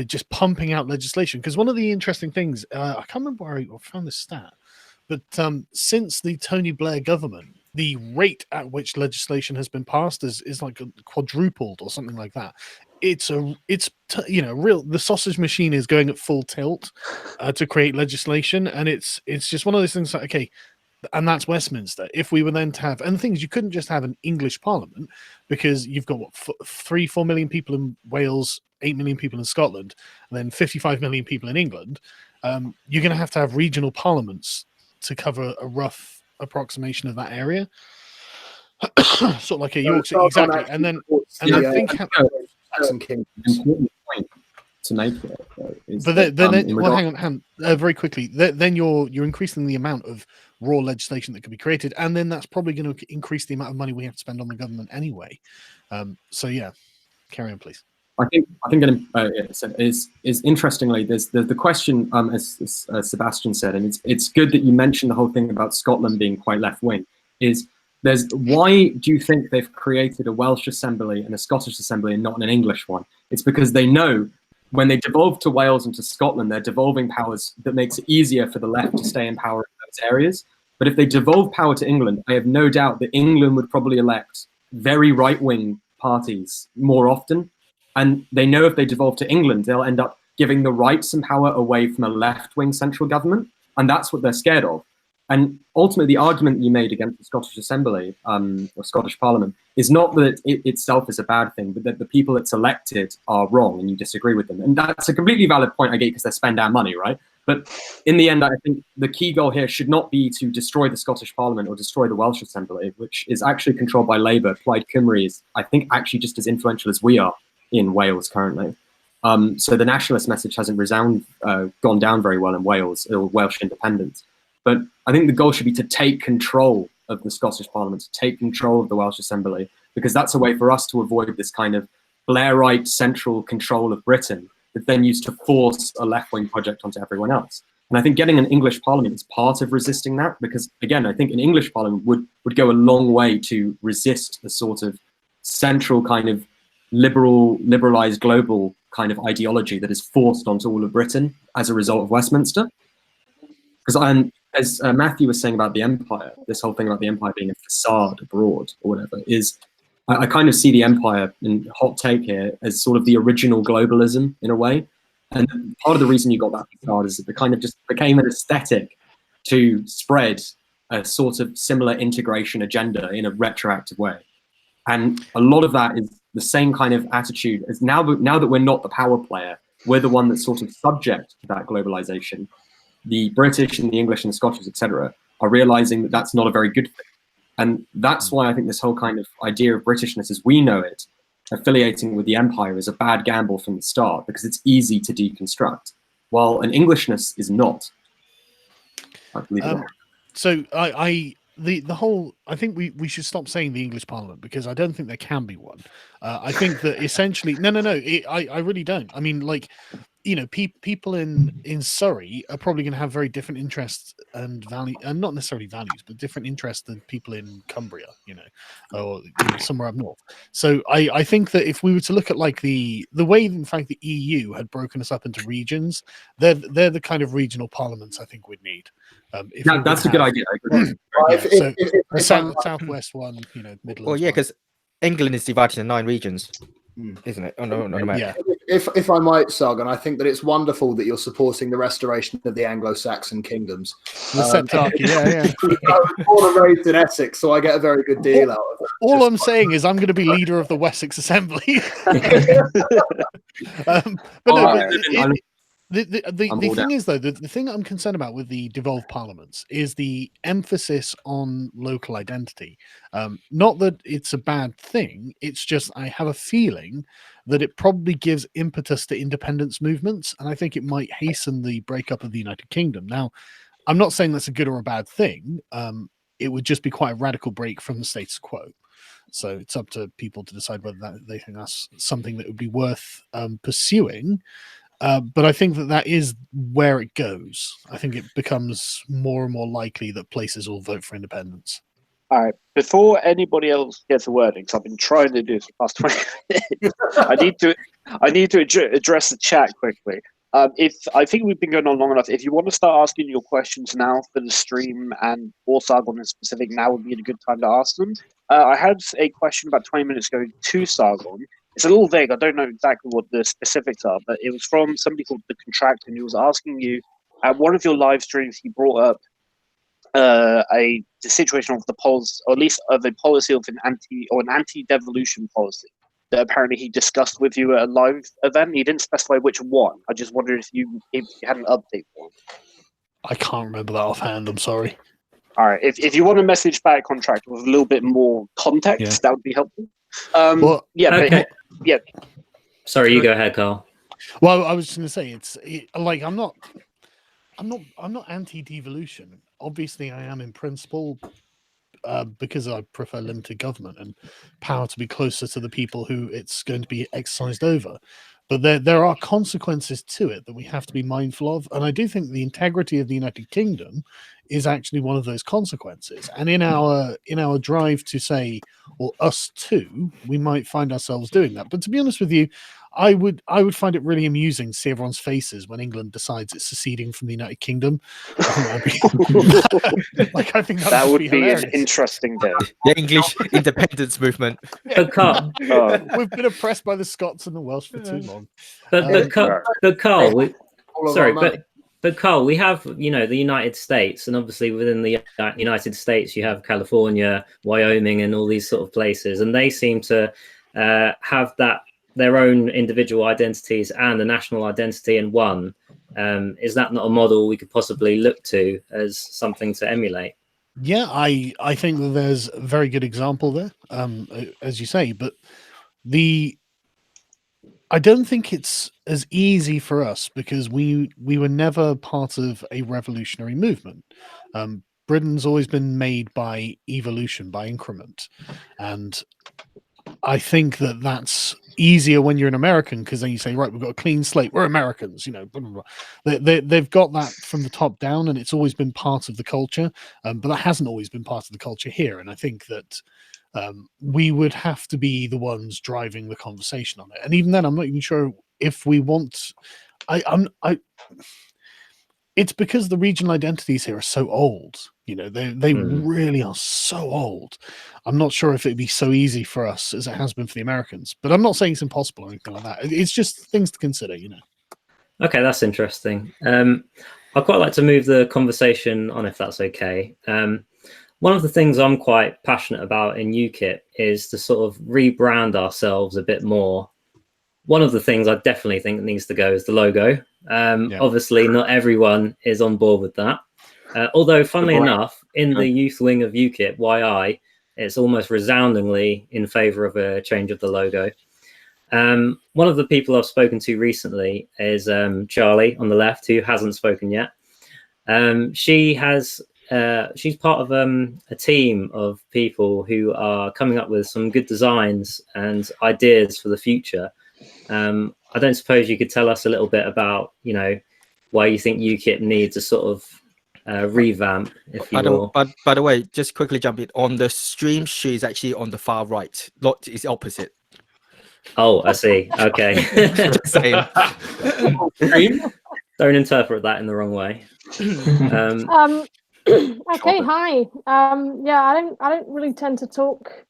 just pumping out legislation. Because one of the interesting things, I can't remember where I found this stat, but since the Tony Blair government, the rate at which legislation has been passed is like quadrupled or something like that. The sausage machine is going at full tilt to create legislation, and it's just one of those things like, okay, and that's Westminster. If we were then to have, and the thing is, you couldn't just have an English Parliament, because you've got 3-4 million people in Wales, 8 million people in Scotland, and then 55 million people in England. You're going to have regional parliaments to cover a rough approximation of that area. Sort of like a Yorkshire, exactly. And I think important point to make it, but hang on, very quickly. Then you're increasing the amount of raw legislation that could be created, and then that's probably going to increase the amount of money we have to spend on the government anyway. So yeah, carry on, please. I think is interestingly, there's the question, as Sebastian said, and it's good that you mentioned the whole thing about Scotland being quite left wing. Why do you think they've created a Welsh Assembly and a Scottish Assembly and not an English one? It's because they know when they devolve to Wales and to Scotland, they're devolving powers that makes it easier for the left to stay in power in those areas. But if they devolve power to England, I have no doubt that England would probably elect very right-wing parties more often. And they know if they devolve to England, they'll end up giving the right some power away from a left-wing central government. And that's what they're scared of. And ultimately, the argument that you made against the Scottish Assembly or Scottish Parliament is not that it itself is a bad thing, but that the people it's elected are wrong and you disagree with them. And that's a completely valid point, I get, because they spend our money, right? But in the end, I think the key goal here should not be to destroy the Scottish Parliament or destroy the Welsh Assembly, which is actually controlled by Labour. Plaid Cymru is, I think, actually just as influential as we are in Wales currently. So the nationalist message hasn't gone down very well in Wales, or Welsh independence. But I think the goal should be to take control of the Scottish Parliament, to take control of the Welsh Assembly, because that's a way for us to avoid this kind of Blairite central control of Britain that then used to force a left-wing project onto everyone else. And I think getting an English Parliament is part of resisting that, because, again, I think an English Parliament would go a long way to resist the sort of central kind of liberalized global kind of ideology that is forced onto all of Britain as a result of Westminster. Because as Matthew was saying about the empire, this whole thing about the empire being a facade abroad or whatever, is I kind of see the empire, in hot take here, as sort of the original globalism in a way. And part of the reason you got that facade is it kind of just became an aesthetic to spread a sort of similar integration agenda in a retroactive way. And a lot of that is the same kind of attitude as now that we're not the power player, we're the one that's sort of subject to that globalization. The British and the English and the Scottish, etc., are realizing that that's not a very good thing. And that's why I think this whole kind of idea of Britishness as we know it, affiliating with the empire, is a bad gamble from the start, because it's easy to deconstruct, while an Englishness is not. I believe so the whole, I think we should stop saying the English Parliament, because I don't think there can be one. I think that essentially, I really don't. I mean, like, people in Surrey are probably going to have very different interests and value, and not necessarily values, but different interests than people in Cumbria, or somewhere up north. So I think that if we were to look at like the way, in fact, the EU had broken us up into regions, they're the kind of regional parliaments I think we'd need. That's a good idea. So southwest one, Midlands. Well, yeah, because England is divided into 9 regions. isn't it? On the map. Yeah. If I might, Sargon, I think that it's wonderful that you're supporting the restoration of the Anglo-Saxon kingdoms. The Septarchy, yeah. I was born and raised in Essex, so I get a very good deal out of it. All I'm saying is I'm going to be leader of the Wessex Assembly. The thing is, though, the thing I'm concerned about with the devolved parliaments is the emphasis on local identity. Not that it's a bad thing, it's just I have a feeling that it probably gives impetus to independence movements, and I think it might hasten the breakup of the United Kingdom. Now, I'm not saying that's a good or a bad thing. It would just be quite a radical break from the status quo. So it's up to people to decide whether they think that's something that would be worth pursuing. But I think that is where it goes. I think it becomes more and more likely that places will vote for independence. All right. Before anybody else gets a word, because I've been trying to do this for the past 20 minutes, I need to address the chat quickly. If I think we've been going on long enough, if you want to start asking your questions now for the stream and or Sargon in specific, now would be a good time to ask them. I had a question about 20 minutes ago to Sargon. It's a little vague. I don't know exactly what the specifics are, but it was from somebody called The Contractor, and he was asking you, at one of your live streams, he brought up the situation of the policy, or at least of a policy of an anti-devolution policy that apparently he discussed with you at a live event. He didn't specify which one. I just wondered if you had an update for him. I can't remember that offhand. I'm sorry. All right. If you want to message back Contractor with a little bit more context, that would be helpful. Sorry, you go ahead, Carl. Well, I was just going to say I'm not anti-devolution. Obviously, I am in principle because I prefer limited government and power to be closer to the people who it's going to be exercised over. But there are consequences to it that we have to be mindful of, and I do think the integrity of the United Kingdom is actually one of those consequences. And in our drive to say, well, us too, we might find ourselves doing that. But to be honest with you, I would find it really amusing to see everyone's faces when England decides it's seceding from the United Kingdom. I think that would be an interesting day. The English independence movement. But Carl, we've been oppressed by the Scots and the Welsh for too long. But Carl, we have, the United States, and obviously within the United States, you have California, Wyoming, and all these sort of places, and they seem to have their own individual identities and a national identity in one. Is that not a model we could possibly look to as something to emulate? Yeah, I think that there's a very good example there, as you say, but I don't think it's as easy for us because we were never part of a revolutionary movement. Britain's always been made by evolution, by increment. And I think that that's easier when you're an American because then you say, right, we've got a clean slate. We're Americans, blah, blah, blah. They've got that from the top down and it's always been part of the culture. But that hasn't always been part of the culture here. And I think that we would have to be the ones driving the conversation on it. And even then, I'm not even sure if we want. It's because the regional identities here are so old. They really are so old. I'm not sure if it'd be so easy for us as it has been for the Americans. But I'm not saying it's impossible or anything like that. It's just things to consider. Okay, that's interesting. I'd quite like to move the conversation on, if that's okay. One of the things I'm quite passionate about in UKIP is to sort of rebrand ourselves a bit more. One of the things I definitely think needs to go is the logo. Obviously, not everyone is on board with that. Although, funnily enough, in the youth wing of UKIP, YI, it's almost resoundingly in favour of a change of the logo. One of the people I've spoken to recently is Charlie on the left, who hasn't spoken yet. She's part of a team of people who are coming up with some good designs and ideas for the future. I don't suppose you could tell us a little bit about, why you think UKIP needs a sort of revamp, if you will. By the way, just quickly jump in. On the stream, she's actually on the far right. Lot is opposite. Oh, I see. Okay. Just saying. Don't interpret that in the wrong way. Okay, hi. I don't really tend to talk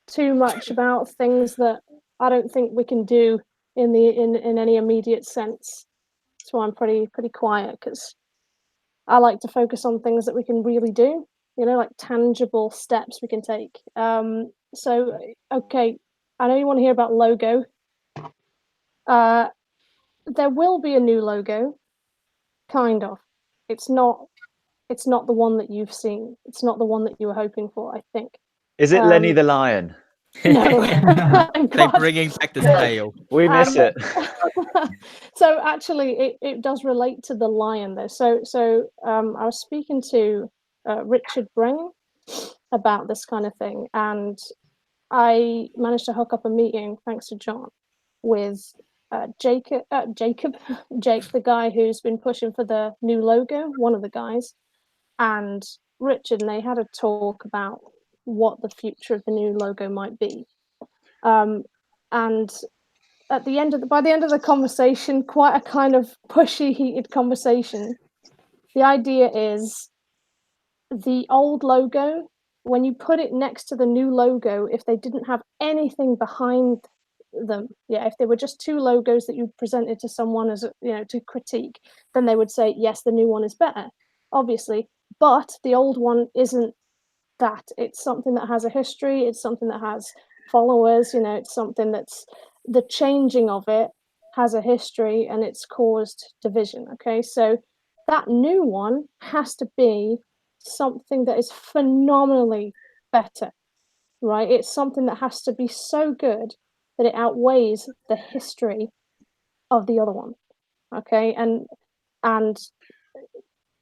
too much about things that I don't think we can do in any immediate sense. That's why I'm pretty quiet, because I like to focus on things that we can really do, you know, like tangible steps we can take. So, okay, I know you want to hear about logo. There will be a new logo, kind of. It's not the one that you've seen. It's not the one that you were hoping for, I think. Is it Lenny the Lion? No. They're bringing back the tail. We miss it. So actually, it does relate to the lion, though. So I was speaking to Richard Bring about this kind of thing, and I managed to hook up a meeting, thanks to John, with Jake, the guy who's been pushing for the new logo, one of the guys, and Richard, and they had a talk about what the future of the new logo might be. And at the end of by the end of the conversation, quite a kind of pushy, heated conversation. The idea is the old logo, when you put it next to the new logo, if they didn't have anything behind them, if they were just two logos that you presented to someone as to critique, then they would say, yes, the new one is better, obviously, but the old one isn't that. It's something that has a history, it's something that has followers, it's something that's, the changing of it has a history and it's caused division. Okay, so that new one has to be something that is phenomenally better, right? It's something that has to be so good that it outweighs the history of the other one. Okay, and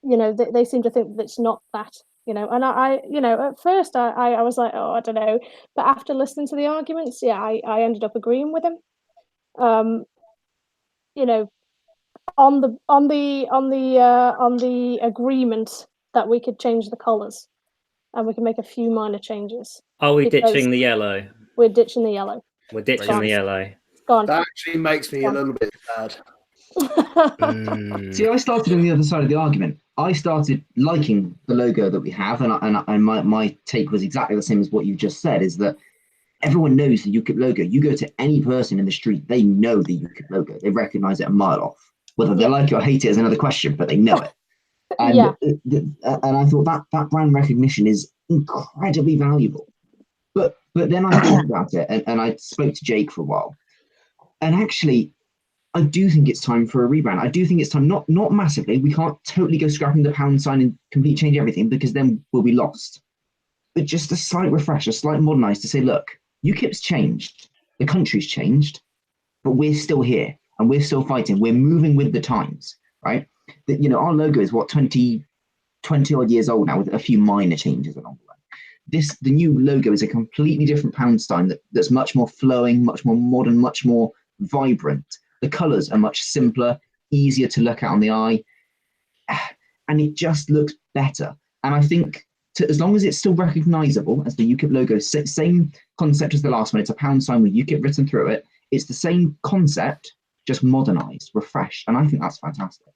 they seem to think that it's not that, and I at first I was like, oh, I don't know, but after listening to the arguments, I ended up agreeing with him. On the agreement that we could change the colours and we can make a few minor changes. Are we ditching the yellow? We're ditching the yellow. We're ditching the yellow. It's gone. That actually makes me a little bit sad. See, I started on the other side of the argument. I started liking the logo that we have, and my take was exactly the same as what you just said, is that everyone knows the UKIP logo. You go to any person in the street, they know the UKIP logo. They recognise it a mile off. Whether they like it or hate it is another question, but they know it. And, and I thought that brand recognition is incredibly valuable. But then I thought about it, and I spoke to Jake for a while. And actually, I do think it's time for a rebrand. I do think it's time, not massively. We can't totally go scrapping the pound sign and completely change everything, because then we'll be lost. But just a slight refresh, a slight modernise to say, look, UKIP's changed, the country's changed, but we're still here and we're still fighting. We're moving with the times, right? Our logo is 20 odd years old now, with a few minor changes along the way. The new logo is a completely different pound sign that's much more flowing, much more modern, much more vibrant. The colours are much simpler, easier to look at on the eye, and it just looks better. And I think as long as it's still recognisable as the UKIP logo, same concept as the last one, it's a pound sign with UKIP written through it, it's the same concept, just modernised, refreshed, and I think that's fantastic.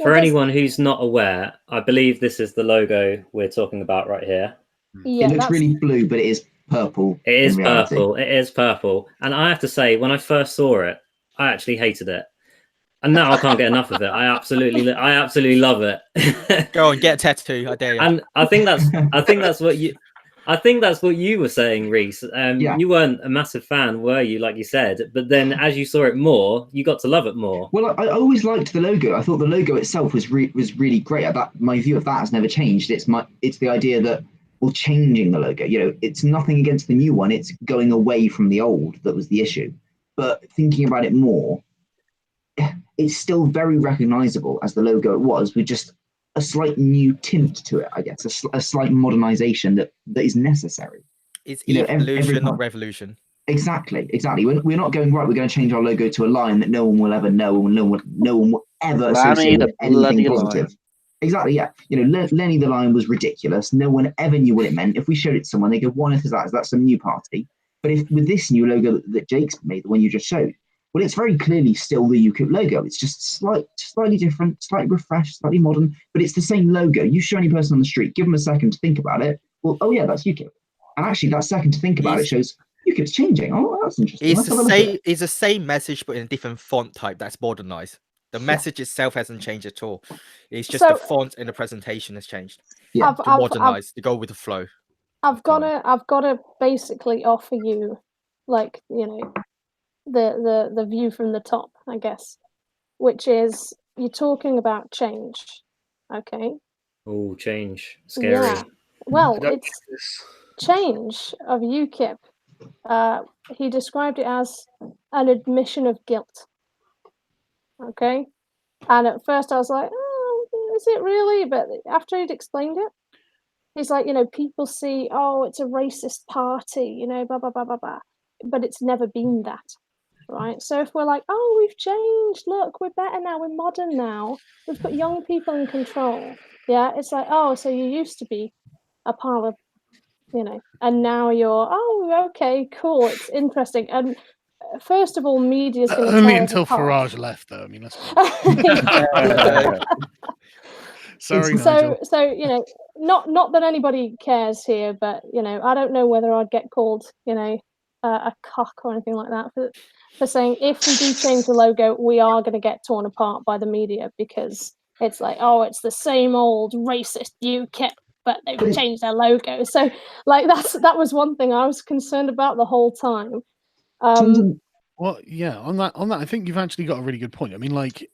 For anyone who's not aware, I believe this is the logo we're talking about right here. Yeah, it looks really blue, but it is purple. It is purple. It is purple. And I have to say, when I first saw it, I actually hated it. And now I can't get enough of it. I absolutely love it. Go on, get a tattoo. I dare you. And I think that's what you were saying, Reese. You weren't a massive fan, were you? Like you said, but then as you saw it more, you got to love it more. Well, I always liked the logo. I thought the logo itself was really great. My view of that has never changed. It's the idea that we're changing the logo. It's nothing against the new one. It's going away from the old that was the issue. But thinking about it more, it's still very recognizable as the logo it was, with just a slight new tint to it, I guess, a slight modernization that is necessary. It's evolution, not revolution. Exactly. We're not going, right, we're going to change our logo to a line that no one will ever know, and no one will ever associate with anything positive. Line. Exactly, yeah. Lenny the Lion was ridiculous. No one ever knew what it meant. If we showed it to someone, they go, what is that? Is that some new party? But if with this new logo that Jake's made, the one you just showed, well, it's very clearly still the UKIP logo. It's just slightly different, slightly refreshed, slightly modern, but it's the same logo. You show any person on the street, give them a second to think about it. Well, oh yeah, that's UKIP. And actually, that second to think about it shows UKIP's changing. Oh, that's interesting. It's Let's have a the look at same. it. It's the same message, but in a different font type that's modernized. The message itself hasn't changed at all. It's just the font and the presentation has changed. Yeah. To modernize, to go with the flow. I've gotta basically offer you, like, you know, the view from the top, I guess, which is you're talking about change, okay? Oh, change, scary. Yeah. Well, it's change of UKIP. He described it as an admission of guilt. Okay, and at first I was like, oh, is it really? But after he'd explained it, he's like, you know, people see, oh, it's a racist party, you know, blah blah blah blah blah, but it's never been that, right? So if we're like, oh, we've changed, look, we're better now, we're modern now, we've put young people in control. Yeah, it's like, oh, so you used to be a pile of, you know, and now you're, oh, okay, cool, it's interesting. And first of all, media's going to only until Farage left, though. I mean, that's sorry, Nigel. So you know, not that anybody cares here, but you know, I don't know whether I'd get called, you know, a cock or anything like that for saying if we do change the logo, we are going to get torn apart by the media because it's like, oh, it's the same old racist UKIP, but they've changed their logo. So like that was one thing I was concerned about the whole time. Well, yeah, on that, I think you've actually got a really good point. I mean, like,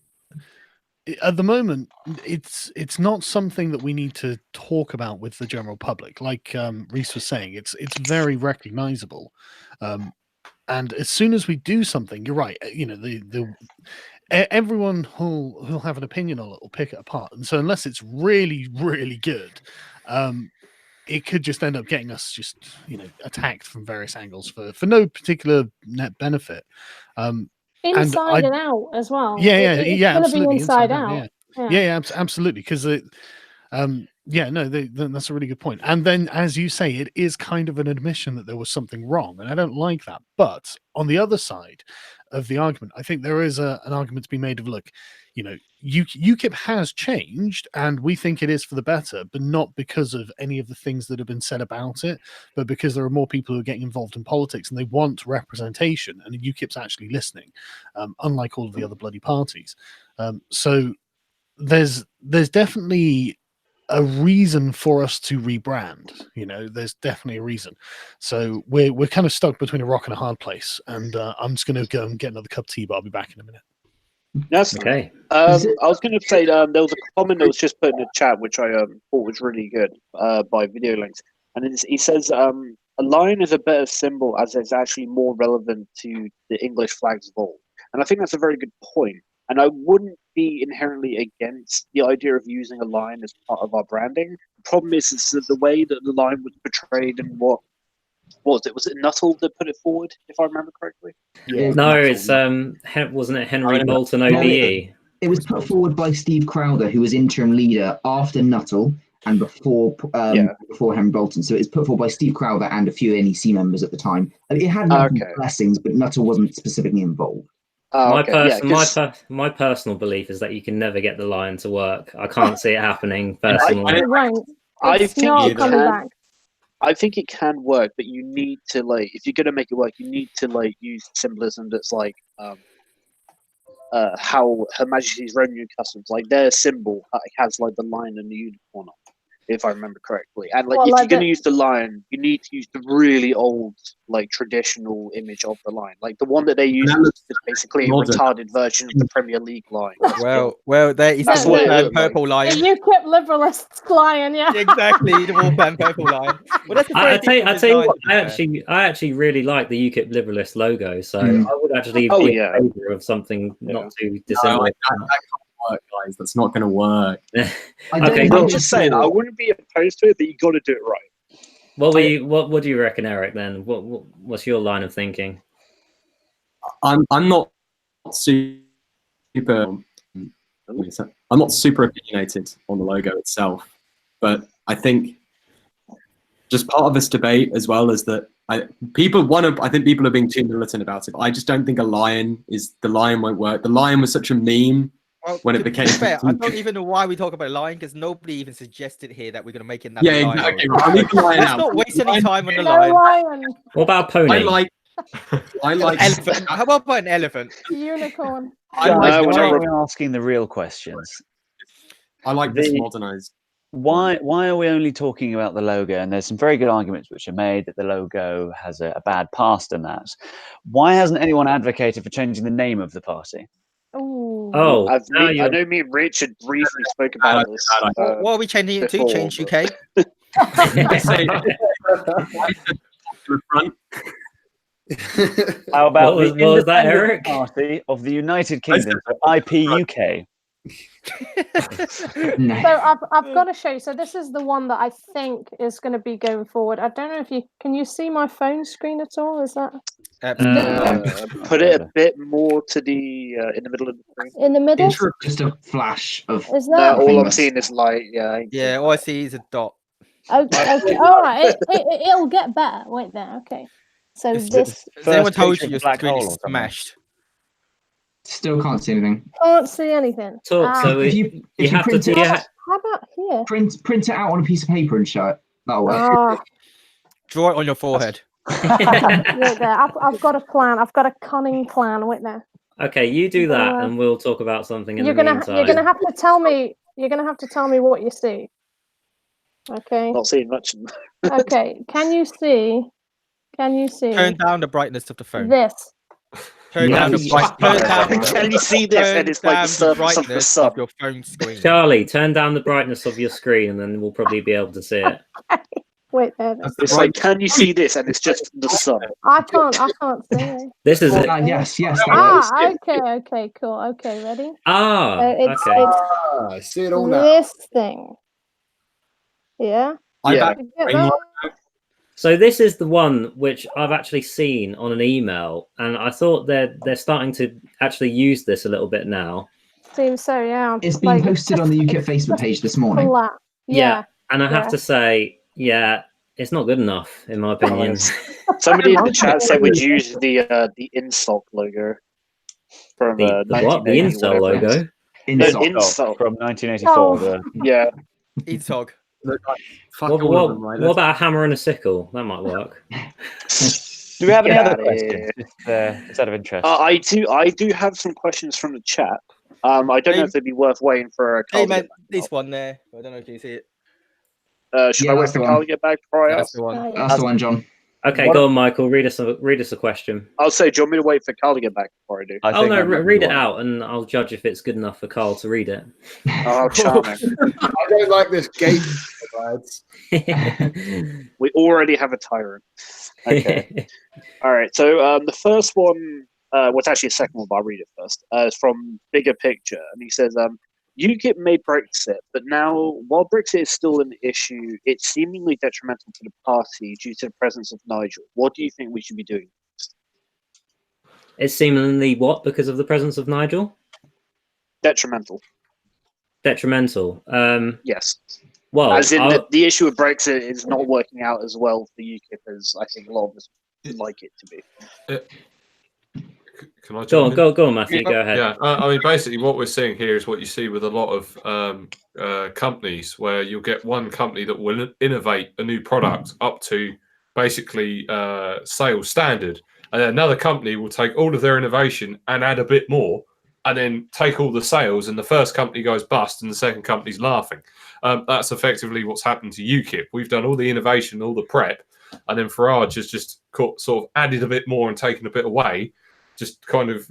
at the moment, it's not something that we need to talk about with the general public. Like Reese was saying, it's very recognizable, and as soon as we do something, you're right. You know, everyone who'll have an opinion on it will pick it apart, and so unless it's really, really good, it could just end up getting us just, you know, attacked from various angles for no particular net benefit. Inside and out as well. Yeah, it's absolutely. Be inside out. Yeah, absolutely. Because that's a really good point. And then, as you say, it is kind of an admission that there was something wrong, and I don't like that. But on the other side of the argument, I think there is an argument to be made of, look, you know, UKIP has changed, and we think it is for the better, but not because of any of the things that have been said about it, but because there are more people who are getting involved in politics and they want representation, and UKIP's actually listening, unlike all of the other bloody parties. So there's definitely a reason for us to rebrand. You know, there's definitely a reason. So we're kind of stuck between a rock and a hard place, and I'm just going to go and get another cup of tea, but I'll be back in a minute. That's okay. I was going to say there was a comment that was just put in the chat, which I thought was really good by Video Links, and he says a lion is a better symbol as it's actually more relevant to the English flags of old, and I think that's a very good point. And I wouldn't be inherently against the idea of using a lion as part of our branding. The problem is the way that the lion was portrayed and what was it? Was it Nuttall that put it forward, if I remember correctly? Yeah. No, it's wasn't it Henry Bolton OBE? It was put forward by Steve Crowther, who was interim leader after Nuttall and before Henry Bolton. So it's put forward by Steve Crowther and a few NEC members at the time. It had blessings, but Nuttall wasn't specifically involved. My personal belief is that you can never get the lion to work. I can't see it happening personally. I think it can work, but you need to, like, if you're going to make it work, you need to, like, use symbolism that's like how Her Majesty's Revenue Customs, like, their symbol has like the lion and the unicorn on it, if I remember correctly. And like, if you're going to use the lion, you need to use the really old, like, traditional image of the lion, like the one that they use is basically a retarded version of the Premier League lion. Well, there is the warp purple lion. The UKIP liberalist lion, yeah. Exactly, the warp purple lion. Well, that's I tell you what, I actually really like the UKIP liberalist logo, so I would actually be in favour of something not too dissimilar. Work, guys. That's not going to work. Okay, I'm just saying, I wouldn't be opposed to it, but you got to do it right. What do you reckon, Eric? Then what's your line of thinking? I'm not super opinionated on the logo itself, but I think just part of this debate as well is that I think people are being too militant about it. I just don't think the lion won't work. The lion was such a meme when it became. Fair, I don't even know why we talk about lying, because nobody even suggested here that we're going to make it. Yeah, exactly. Right. Let's not waste any time on the No lion. lion. What about pony? I like Elephant. How about an elephant? Unicorn. I like Why are we asking the real questions? I like this modernized. Why are we only talking about the logo? And there's some very good arguments which are made that the logo has a bad past and that. Why hasn't anyone advocated for changing the name of the party? Ooh. Oh, I know me and Richard briefly spoke about this. What are we changing it to? before, Change UK? I say front. How about What the was that, Independent Eric? Party of the United Kingdom, so IP UK? No. So I've got to show you. So this is the one that I think is going to be going forward. I don't know if can you see my phone screen at all? Is that Put it a bit more to the in the middle of the screen. in the middle? Just a flash of. Is No, that? all I'm seeing is light. Yeah. Yeah, all I see is a dot. Okay. All right. It'll get better. Wait there. Okay. So Is this Has anyone told picture you of your a black screen hole is or something? smashed? Still can't see anything. can't see anything. Talk. So If you you have to. print it, How about here? print it out on a piece of paper and show it. That'll work. Ah, Draw it on your forehead. wait there. I've got a plan. I've got a cunning plan. Wait there. Okay, you do that, and we'll talk about something in You're the gonna meantime. you're gonna have to tell me. You're gonna have to tell me what you see. Okay. Not seeing much. Okay. Can you see? Can you see Turn down the brightness of the phone. this? Turn down the brightness. Can you see this? And it's like the surface of the sun. of your phone screen. Charlie, turn down the brightness of your screen, and then we'll probably be able to see it. Wait there. It's like, can you see this? And it's just the sun. I can't see it. This is it. Yes. Okay, cool. Okay, ready? Ah, It's okay. I see it all now. this thing. Yeah. Yeah. You get that? So this is the one which I've actually seen on an email, and I thought they're starting to actually use this a little bit now. Seems so, yeah. It's been posted on the UKIP Facebook page this morning. Flat. Yeah. And I have to say, yeah, it's not good enough in my opinion. Somebody in the chat said we'd use the INSOC logo from The what? The 1980, Incel whatever it is. logo? INSOC. From 1984. Yeah. Eatog. What about a hammer and a sickle? That might work. Do we have any Get other outta questions? Just out of interest. I do have some questions from the chat. I don't know if they'd be worth waiting for a Hey Carl man, to get back. this one there. I don't know if you can see it. Should Yeah, I wait that's for the Carl one. to get back before I That's ask? the one. That's the one, John. Okay, go on, Michael. Read us a question. I'll say, do you want me to wait for Carl to get back before I do? I Oh think no, that might be read it one. out, and I'll judge if it's good enough for Carl to read it. Oh, charming. I don't like this gate, lads. We already have a tyrant. Okay. All right. So the first one, what's actually a second one, but I'll read it first. Is from Bigger Picture, and he says, UKIP made Brexit, but now, while Brexit is still an issue, it's seemingly detrimental to the party due to the presence of Nigel. What do you think we should be doing next? It's seemingly what because of the presence of Nigel? Detrimental. Detrimental. Yes. Well, as in the issue of Brexit is not working out as well for UKIP as I think a lot of us would like it to be. Can I go on, Matthew. Go ahead. Yeah, I mean, basically, what we're seeing here is what you see with a lot of companies, where you'll get one company that will innovate a new product up to basically sales standard, and then another company will take all of their innovation and add a bit more, and then take all the sales, and the first company goes bust, and the second company's laughing. That's effectively what's happened to UKIP. We've done all the innovation, all the prep, and then Farage has just sort of added a bit more and taken a bit away. Just kind of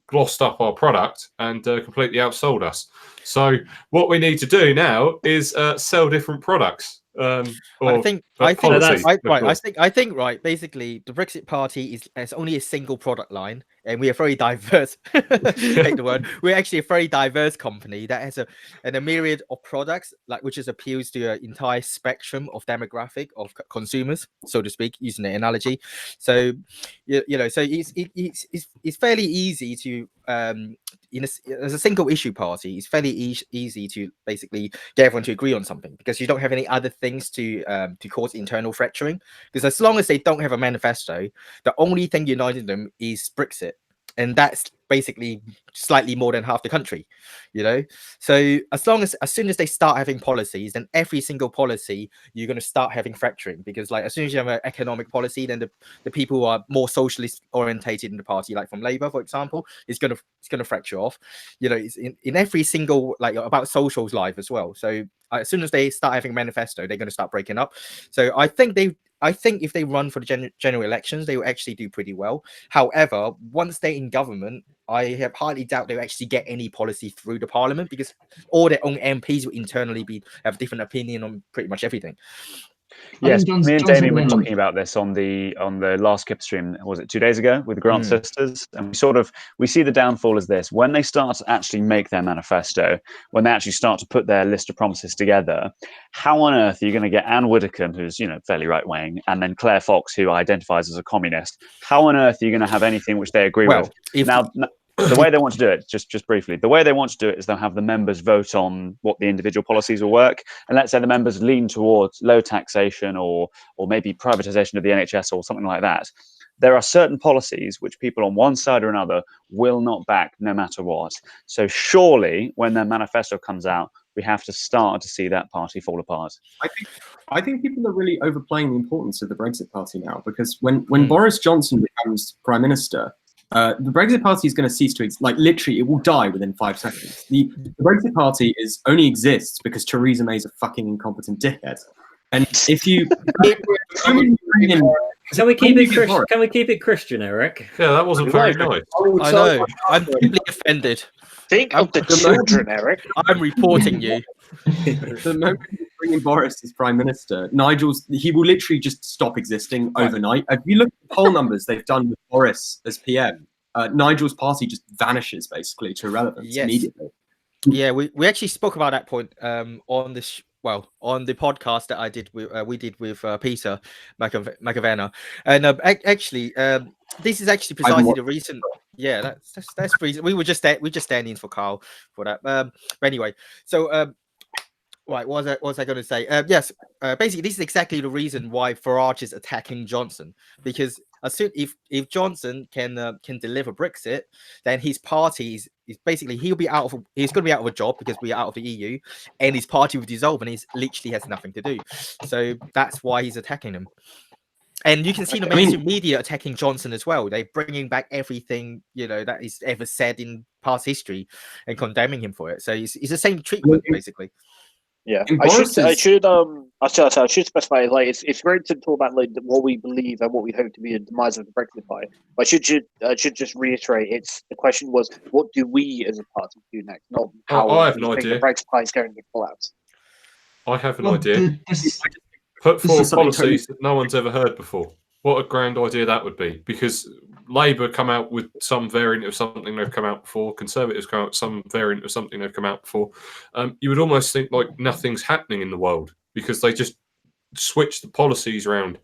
glossed up our product and completely outsold us. So what we need to do now is sell different products. I think basically the Brexit Party is only a single product line, and we are very diverse. Take the word. We're actually a very diverse company that has a myriad of products, like which appeals to an entire spectrum of demographic of consumers, so to speak, using the analogy. So so it's fairly easy to as a single issue party, it's fairly easy to basically get everyone to agree on something because you don't have any other things to cause internal fracturing. Because as long as they don't have a manifesto, the only thing uniting them is Brexit. and that's basically slightly more than half the country, you know. So as soon as they start having policies, then every single policy you're going to start having fracturing, because like as soon as you have an economic policy, then the people who are more socialist orientated in the party, like from Labour, for example, it's going to fracture off, you know. It's in every single, like, about social's life as well. So as soon as they start having a manifesto, they're going to start breaking up. So I think if they run for the general elections, they will actually do pretty well. However, once they're in government, I have highly doubt they'll actually get any policy through the parliament, because all their own MPs will internally have different opinion on pretty much everything. Yes, me and Damien were talking about this on the last Kipper stream. Was it 2 days ago with the Grant sisters? And we see the downfall as this: when they start to actually make their manifesto, when they actually start to put their list of promises together, how on earth are you going to get Anne Widdecombe, who's fairly right wing, and then Claire Fox, who identifies as a communist? How on earth are you going to have anything which they agree with? Now, the way they want to do it, just briefly, the way they want to do it is they'll have the members vote on what the individual policies will work. And let's say the members lean towards low taxation or maybe privatization of the NHS or something like that. There are certain policies which people on one side or another will not back no matter what. So surely when their manifesto comes out, we have to start to see that party fall apart. I think people are really overplaying the importance of the Brexit Party now, because when Boris Johnson becomes Prime Minister, the Brexit Party is going to cease to exist. Like, literally, it will die within 5 seconds. The Brexit Party only exists because Theresa May's a fucking incompetent dickhead. And if you can we keep it Christian, Eric? Yeah, that wasn't very nice. I know. I'm deeply offended. Think of the children, Eric. I'm reporting you. The moment you bring in Boris as Prime Minister, he will literally just stop existing overnight. If you look at the poll numbers they've done with Boris as PM, Nigel's party just vanishes basically to irrelevance immediately. Yeah, we actually spoke about that point on this. On the podcast that we did with Peter McAvenna, and actually, this is actually precisely the reason. Yeah, that's the reason. We're just standing for Carl for that. But anyway, so right, what was I going to say? Yes, basically, this is exactly the reason why Farage is attacking Johnson, because as soon if Johnson can deliver Brexit, then his party is basically he's going to be out of a job because we're out of the EU, and his party will dissolve, and he literally has nothing to do. So that's why he's attacking him. And you can see the mainstream media attacking Johnson as well. They're bringing back everything that he's ever said in past history and condemning him for it. So it's the same treatment basically. Yeah, I should specify, like, it's great to talk about like what we believe and what we hope to be a demise of the Brexit Party. But I should just reiterate, the question was, what do we as a party do next, not how I have an idea. The Brexit Party is going to collapse. I have an idea. Put forward policies that no one's ever heard before. What a grand idea that would be, because Labour come out with some variant of something they've come out before. Conservatives come out with some variant of something they've come out before. You would almost think like nothing's happening in the world because they just switch the policies around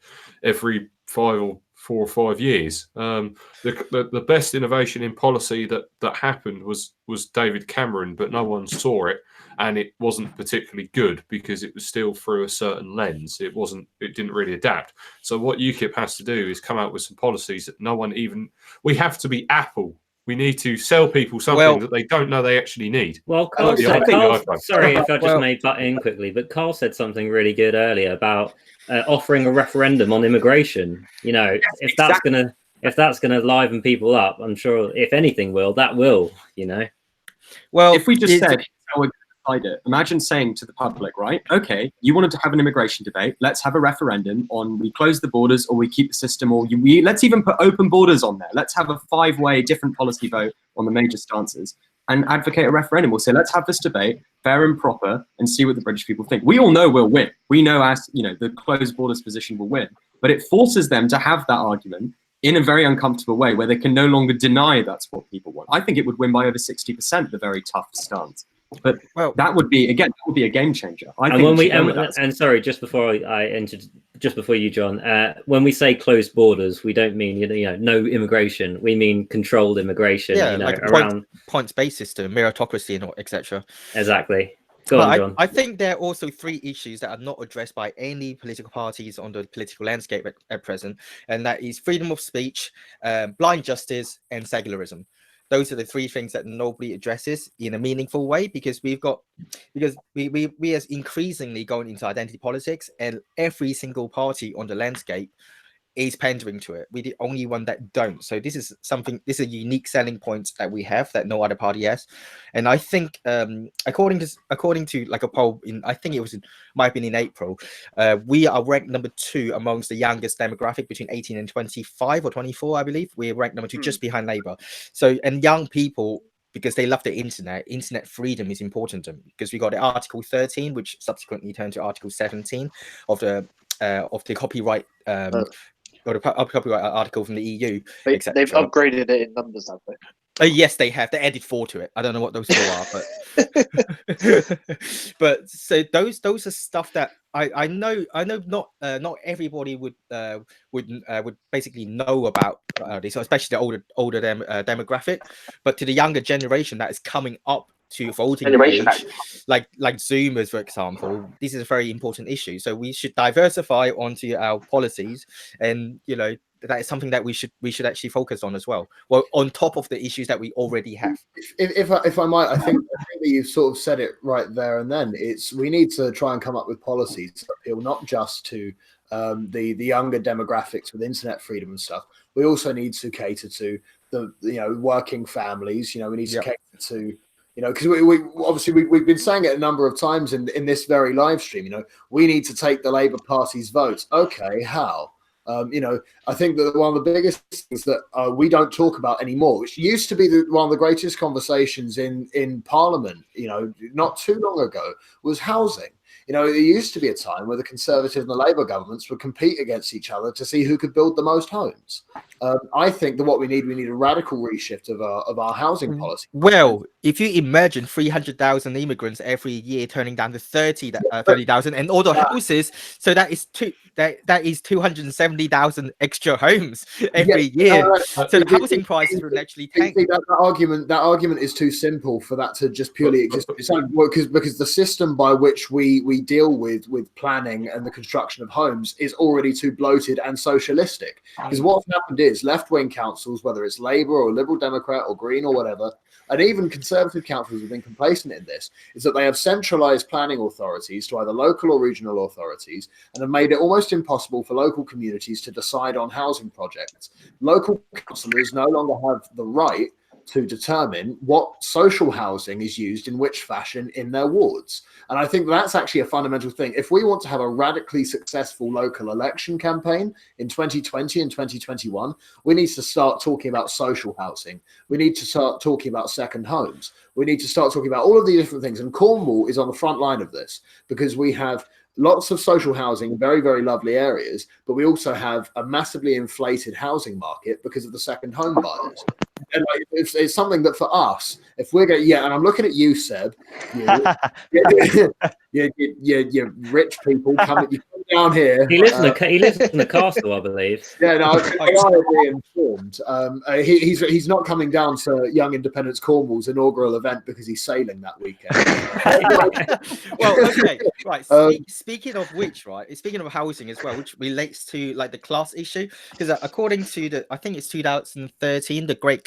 every 4 or 5 years. The best innovation in policy that happened was David Cameron, but no one saw it, and it wasn't particularly good because it was still through a certain lens. It didn't really adapt. So what UKIP has to do is come out with some policies that no one even. We have to be Apple. We need to sell people something that they don't know they actually need. Well, Carl sorry if I just may butt in quickly, but Carl said something really good earlier about offering a referendum on immigration. If that's gonna liven people up, I'm sure if anything that will. Well, if we just said how we're going to decide it, imagine saying to the public, right? Okay, you wanted to have an immigration debate. Let's have a referendum on we close the borders or we keep the system, or let's even put open borders on there. Let's have a 5-way different policy vote on the major stances and advocate a referendum. We'll say, let's have this debate, fair and proper, and see what the British people think. We all know we'll win. We know the closed borders position will win, but it forces them to have that argument in a very uncomfortable way where they can no longer deny that's what people want. I think it would win by over 60%, the very tough stance. But that would be a game changer. Sorry, just before I entered, just before you, John, when we say closed borders, we don't mean no immigration. We mean controlled immigration. Yeah, like around points-based system, meritocracy, and etc. Exactly. Go on, John. I think there are also three issues that are not addressed by any political parties on the political landscape at present, and that is freedom of speech, blind justice, and secularism. Those are the three things that nobody addresses in a meaningful way, because we as increasingly going into identity politics, and every single party on the landscape is pandering to it. We're the only one that don't. So this is a unique selling point that we have that no other party has. And I think according to like a poll might have been in April, we are ranked number 2 amongst the youngest demographic between 18 and 25 or 24, I believe. We're ranked number 2 just behind Labour. So, and young people, because they love the internet freedom is important to them, because we got the Article 13, which subsequently turned to Article 17 of the copyright or the copyright article from the EU. They've upgraded it in numbers, have they? Yes, they have. They added 4 to it. I don't know what those 4 are, but so those are stuff that I know not everybody would basically know about this, especially the older demographic, but to the younger generation that is coming up to voting age, like Zoomers, for example, this is a very important issue. So we should diversify onto our policies, and that is something that we should actually focus on as well. Well, on top of the issues that we already have. If I might, I think that you've sort of said it right there and then. We need to try and come up with policies that appeal not just to the younger demographics with internet freedom and stuff. We also need to cater to the working families. We need to cater to because we obviously we've been saying it a number of times in this very live stream. We need to take the Labour Party's votes. Okay, how? I think that one of the biggest things that we don't talk about anymore, which used to be one of the greatest conversations in Parliament, not too long ago, was housing. There used to be a time where the Conservative and the Labour governments would compete against each other to see who could build the most homes. I think that what we need a radical reshift of our housing policy. Well, if you imagine 300,000 immigrants every year turning down to 30,000 and all the houses, so that is 270,000 extra homes every year. So the housing prices would actually tank. That argument is too simple for that to just purely exist. Because the system by which we deal with planning and the construction of homes is already too bloated and socialistic. Because what's happened is left-wing councils, whether it's Labour or Liberal Democrat or Green or whatever, and even Conservative councils have been complacent in this, is that they have centralised planning authorities to either local or regional authorities and have made it almost impossible for local communities to decide on housing projects. Local councillors no longer have the right to determine what social housing is used in which fashion in their wards. And I think that's actually a fundamental thing. If we want to have a radically successful local election campaign in 2020 and 2021, we need to start talking about social housing. We need to start talking about second homes. We need to start talking about all of these different things. And Cornwall is on the front line of this, because we have lots of social housing in very, very lovely areas, but we also have a massively inflated housing market because of the second home buyers. And it's something that for us, if we're going, and I'm looking at you, Seb, you rich people come down here. He lives in the castle, I believe. Yeah, no, I'm informed. He's not coming down to Young Independence Cornwall's inaugural event because he's sailing that weekend. Well, okay, right. Speaking of which, speaking of housing as well, which relates to like the class issue, because according to I think it's 2013, the Great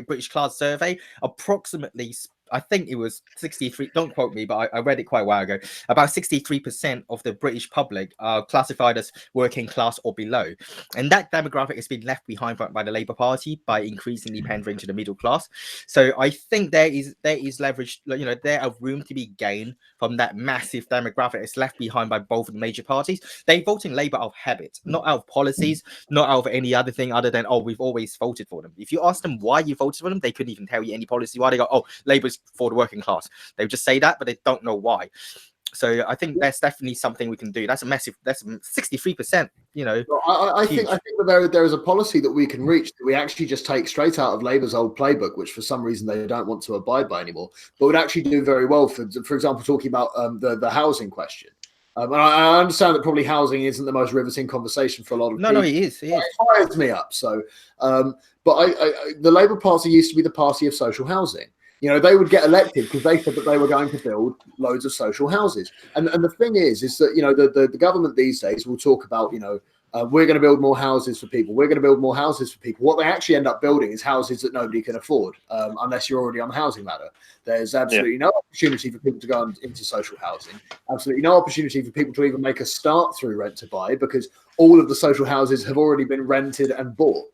British Class Survey, approximately, I think it was 63, don't quote me, but I read it quite a while ago, about 63% of the British public are classified as working class or below. And that demographic has been left behind by the Labour Party by increasingly pandering to the middle class. So I think there is leverage, there are room to be gained from that massive demographic that's left behind by both of the major parties. They vote in Labour out of habit, not out of policies, not out of any other thing other than, we've always voted for them. If you ask them why you voted for them, they couldn't even tell you any policy why. They go, Labour's for the working class. They would just say that, but they don't know why. So I think that's definitely something we can do. That's 63%. I think that there is a policy that we can reach that we actually just take straight out of Labour's old playbook, which for some reason they don't want to abide by anymore, but would actually do very well. For example, talking about the housing question. And I understand that probably housing isn't the most riveting conversation for a lot of people. No, it is. It fires me up. So, but the Labour Party used to be the party of social housing. You know, they would get elected because they said that they were going to build loads of social houses. And the thing is that, you know, the government these days will talk about, you know, we're going to build more houses for people. We're going to build more houses for people. What they actually end up building is houses that nobody can afford, unless you're already on the housing ladder. There's absolutely no opportunity for people to go into social housing. Absolutely no opportunity for people to even make a start through rent to buy, because all of the social houses have already been rented and bought.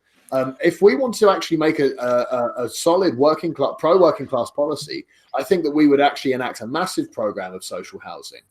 If we want to actually make a solid pro-working class policy, I think that we would actually enact a massive program of social housing.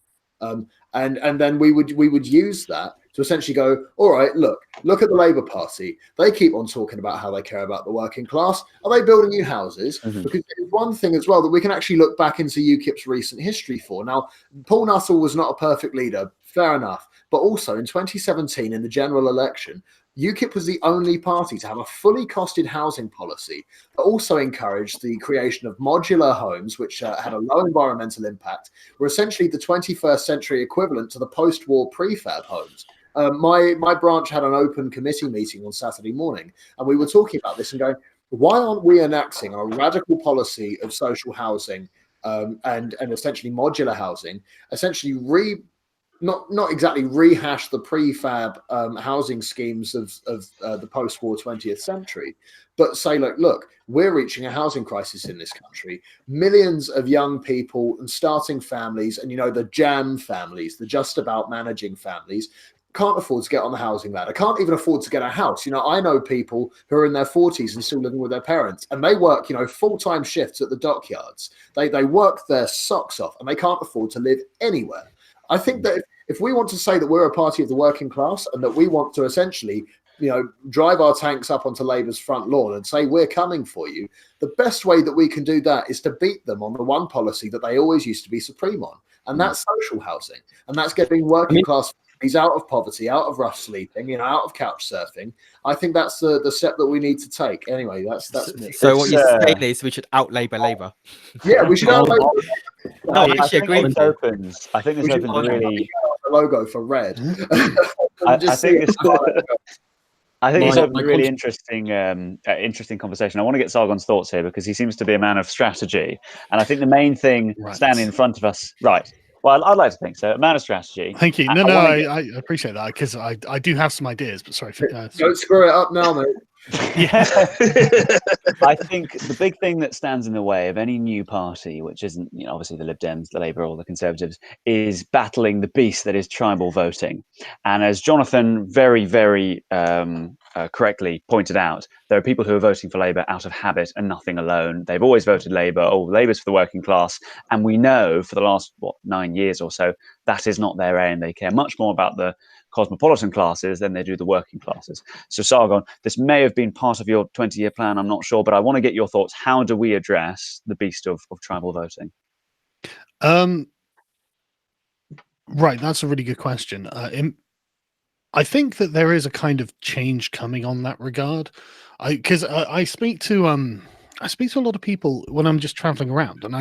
And then we would use that to essentially go, all right, look at the Labour Party. They keep on talking about how they care about the working class. Are they building new houses? Mm-hmm. Because there's one thing as well that we can actually look back into UKIP's recent history for. Now, Paul Nuttall was not a perfect leader, fair enough. But also in 2017, in the general election, UKIP was the only party to have a fully costed housing policy that also encouraged the creation of modular homes, which had a low environmental impact, were essentially the 21st century equivalent to the post-war prefab homes. My branch had an open committee meeting on Saturday morning, and we were talking about this and going, why aren't we enacting a radical policy of social housing and essentially modular housing, essentially not exactly rehash the prefab housing schemes of the post-war 20th century, but say, look, we're reaching a housing crisis in this country. Millions of young people and starting families, and, you know, the jam families, the just about managing families, can't afford to get on the housing ladder, can't even afford to get a house. You know, I know people who are in their 40s and still living with their parents, and they work, you know, full-time shifts at the dockyards. They work their socks off, and they can't afford to live anywhere. I think that if we want to say that we're a party of the working class and that we want to essentially, you know, drive our tanks up onto Labour's front lawn and say we're coming for you, the best way that we can do that is to beat them on the one policy that they always used to be supreme on, and that's social housing, and that's getting working class families out of poverty, out of rough sleeping, you know, out of couch surfing. I think that's the step that we need to take. Anyway, that's me. So what you're saying is we should out-Labour Labour. Yeah, we should out-Labour. No, I actually agree with you. I think this opens really logo for red. I think this opens a really interesting conversation. I want to get Sargon's thoughts here because he seems to be a man of strategy, and I think the main thing standing in front of us, right? Well, I'd like to think so. A man of strategy. Thank you. I appreciate that because I do have some ideas, but sorry. Don't screw it up now, mate. Yeah. I think the big thing that stands in the way of any new party, which isn't, you know, obviously the Lib Dems, the Labour, or the Conservatives, is battling the beast that is tribal voting. And as Jonathan very, very correctly pointed out, there are people who are voting for Labour out of habit and nothing alone. They've always voted Labour. Oh, Labour's for the working class. And we know for the last, 9 years or so, that is not their aim. They care much more about the cosmopolitan classes than they do the working classes. So Sargon, this may have been part of your 20-year plan, I'm not sure, but I want to get your thoughts. How do we address the beast of tribal voting? Right, that's a really good question. I think that there is a kind of change coming on that regard. Because I speak to a lot of people when I'm just traveling around, and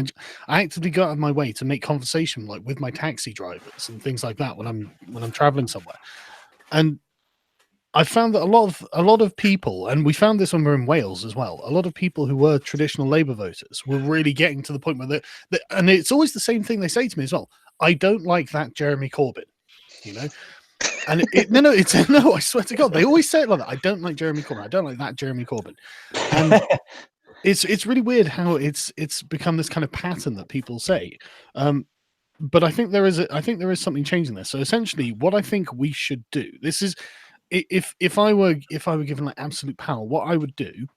I actively go out of my way to make conversation, like with my taxi drivers and things like that when I'm traveling somewhere. And I found that a lot of people, and we found this when we were in Wales as well, a lot of people who were traditional Labour voters were really getting to the point where and it's always the same thing they say to me as well. I don't like that Jeremy Corbyn, you know. And no, I swear to God, they always say it like that. I don't like Jeremy Corbyn. I don't like that Jeremy Corbyn. And it's really weird how it's become this kind of pattern that people say. But I think there is something changing there. So essentially, what I think we should do, this is, if I were given like absolute power, what I would do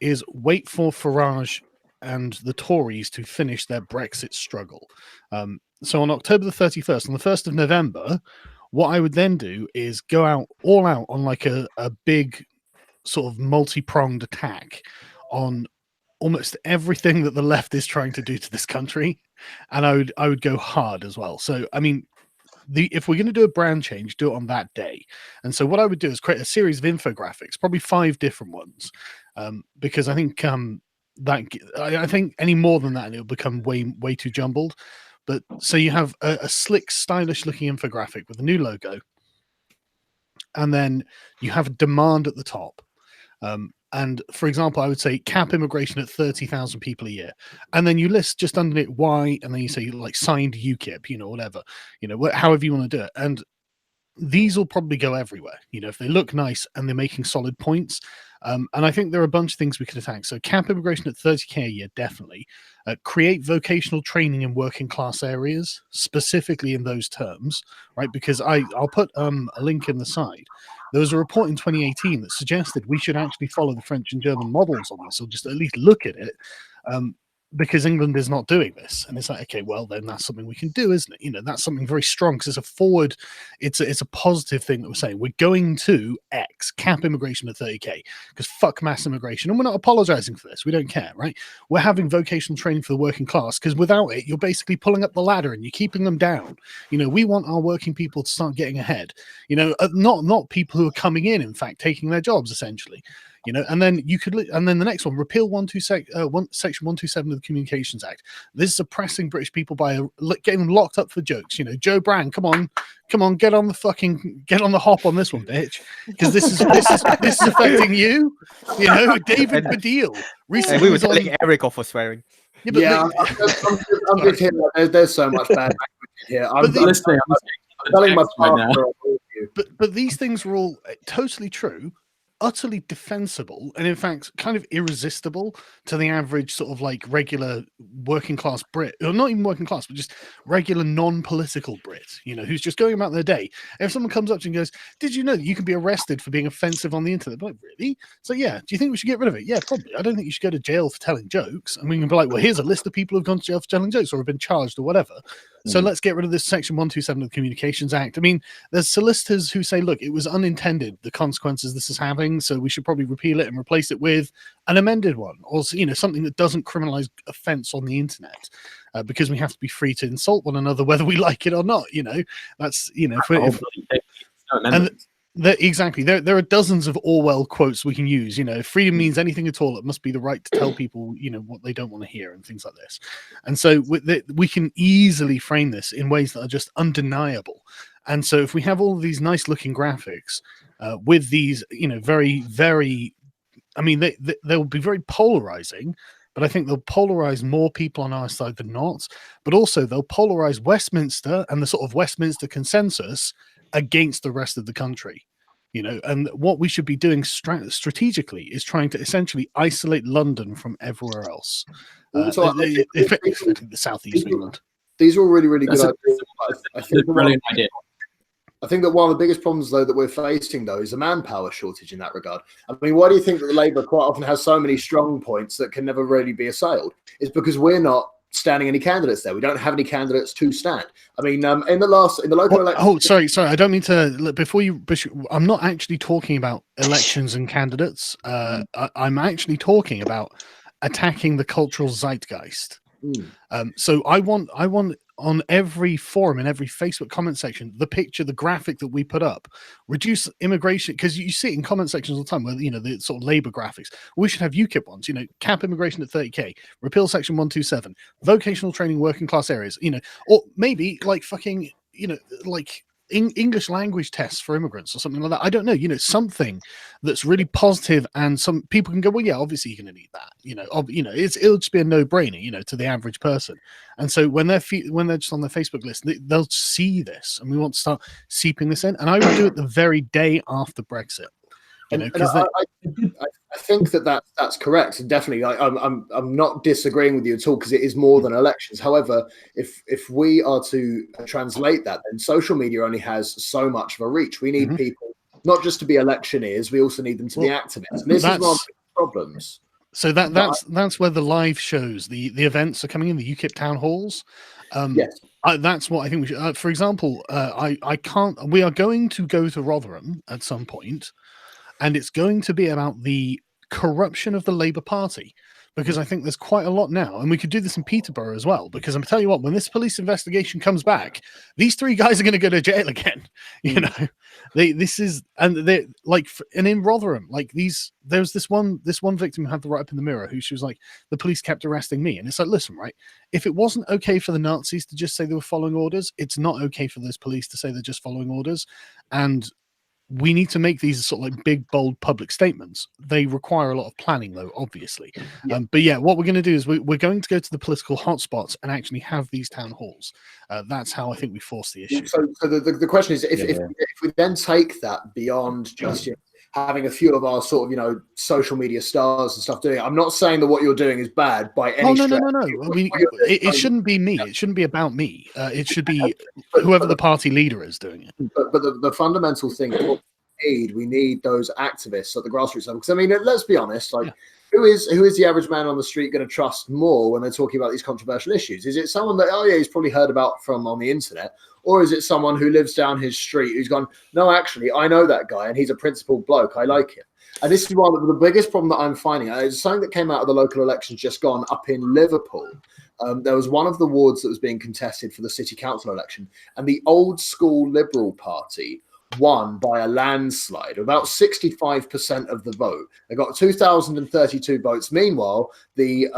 is wait for Farage and the Tories to finish their Brexit struggle. So on October the 31st, on the 1st of November, what I would then do is go all out on like a big sort of multi-pronged attack on almost everything that the left is trying to do to this country, and I would go hard as well. So I mean, if we're going to do a brand change, do it on that day. And so what I would do is create a series of infographics, probably 5 different ones, because I think I think any more than that, and it'll become way too jumbled. But so you have a slick, stylish-looking infographic with a new logo, and then you have a demand at the top. And for example, I would say cap immigration at 30,000 people a year. And then you list just underneath why, and then you say like signed UKIP, whatever, however you want to do it. And these will probably go everywhere, if they look nice and they're making solid points. And I think there are a bunch of things we could attack. So cap immigration at 30K a year, definitely. Create vocational training in working class areas, specifically in those terms, right? Because I'll put a link in the side. There was a report in 2018 that suggested we should actually follow the French and German models on this, or just at least look at it. Because England is not doing this, and it's like, okay, well, then that's something we can do, isn't it? That's something very strong because it's a positive thing that we're saying we're going to X cap immigration at 30K because fuck mass immigration, and we're not apologizing for this. We don't care, right? We're having vocational training for the working class because without it, you're basically pulling up the ladder and you're keeping them down. We want our working people to start getting ahead. Not people who are coming in fact, taking their jobs essentially. And then and then the next one, repeal section 127 of the Communications Act. This is oppressing British people by getting them locked up for jokes. Joe Brand, come on, get on the hop on this one, bitch, because this is affecting you. David Baddiel recently. We were telling Eric off for swearing. Yeah, I'm just here. There's so much bad language here. I'm telling my partner. But these things were all totally true, utterly defensible, and in fact kind of irresistible to the average sort of like regular working class Brit, or not even working class, but just regular non-political Brit, who's just going about their day. And if someone comes up to you and goes, did you know that you can be arrested for being offensive on the internet? I'm like, really? So yeah, do you think we should get rid of it? Yeah, probably. I don't think you should go to jail for telling jokes. And we can be like, well, here's a list of people who've gone to jail for telling jokes or have been charged or whatever. So let's get rid of this section 127 of the Communications Act. I mean, there's solicitors who say, look, it was unintended, the consequences this is having, so we should probably repeal it and replace it with an amended one, or something that doesn't criminalize offense on the internet, because we have to be free to insult one another whether we like it or not. That's exactly. There are dozens of Orwell quotes we can use. If freedom means anything at all, it must be the right to tell people, what they don't want to hear and things like this. And so we can easily frame this in ways that are just undeniable. And so if we have all of these nice looking graphics with these, very, very, I mean, they'll be very polarizing, but I think they'll polarize more people on our side than not. But also they'll polarize Westminster and the sort of Westminster consensus against the rest of the country, and what we should be doing strategically is trying to essentially isolate London from everywhere else, the southeast of England. These are all really, really good ideas. I think brilliant idea. I think that one of the biggest problems, though, that we're facing, though, is a manpower shortage in that regard. I mean, why do you think that the Labour quite often has so many strong points that can never really be assailed? It's because we're not standing any candidates there. We don't have any candidates to stand. I mean, in the local election. Oh, sorry. I don't mean to. I'm not actually talking about elections and candidates. I'm actually talking about attacking the cultural zeitgeist. So I want on every forum, in every Facebook comment section, the picture, the graphic that we put up, reduce immigration, because you see it in comment sections all the time where, the sort of Labour graphics. We should have UKIP ones, cap immigration at 30K, repeal section 127, vocational training, working class areas, or maybe like fucking, like English language tests for immigrants or something like that. I don't know, something that's really positive, and some people can go, well, yeah, obviously you're going to need that. It'll just be a no-brainer, to the average person. And so when they're just on their Facebook list, they'll see this, and we want to start seeping this in. And I would do it the very day after Brexit. I think that's correct, and definitely I'm not disagreeing with you at all, because it is more than elections. However, if we are to translate that, then social media only has so much of a reach. We need people not just to be electioneers, we also need them to be activists, and this is one of the problems. So that's where the live shows, the events are coming in, the UKIP town halls. Yes. That's what I think we should. For example, we are going to go to Rotherham at some point, and it's going to be about the corruption of the Labour Party, because I think there's quite a lot now, and we could do this in Peterborough as well, because I'm telling you what, when this police investigation comes back, these three guys are going to go to jail again. And in Rotherham, like there was this one victim who had the right up in the mirror, who she was like, the police kept arresting me, and it's like, listen, right, if it wasn't okay for the Nazis to just say they were following orders, it's not okay for those police to say they're just following orders. And we need to make these sort of like big, bold public statements. They require a lot of planning, though, obviously. Yeah. But yeah, what we're going to do is we're going to go to the political hotspots and actually have these town halls. That's how I think we force the issue. So the question is, if we then take that beyond just having a few of our sort of, social media stars and stuff doing it. I'm not saying that what you're doing is bad by any stretch. No. I mean, it shouldn't be me. It shouldn't be about me. It should be whoever the party leader is doing it. But the fundamental thing we need those activists at the grassroots level. Because I mean, let's be honest, who is the average man on the street going to trust more when they're talking about these controversial issues? Is it someone that he's probably heard about from on the internet, or is it someone who lives down his street who's gone, no, actually, I know that guy and he's a principled bloke, I like him? And this is one of the biggest problem that I'm finding. It's something that came out of the local elections just gone up in Liverpool. There was one of the wards that was being contested for the city council election, and the old school Liberal Party won by a landslide, about 65% of the vote. They got 2,032 votes. Meanwhile, the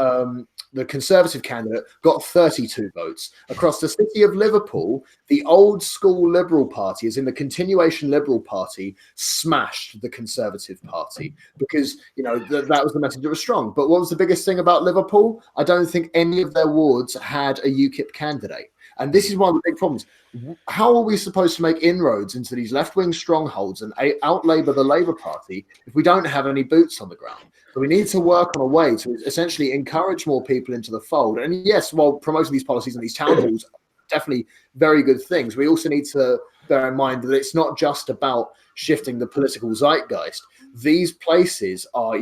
Conservative candidate got 32 votes. Across the city of Liverpool, the old school Liberal Party, as in the continuation Liberal Party, smashed the Conservative Party because, that was the message that was strong. But what was the biggest thing about Liverpool? I don't think any of their wards had a UKIP candidate. And this is one of the big problems. How are we supposed to make inroads into these left-wing strongholds and out-Labour the Labour Party if we don't have any boots on the ground? So we need to work on a way to essentially encourage more people into the fold. And yes, while promoting these policies and these town halls are definitely very good things, we also need to bear in mind that it's not just about shifting the political zeitgeist. These places are,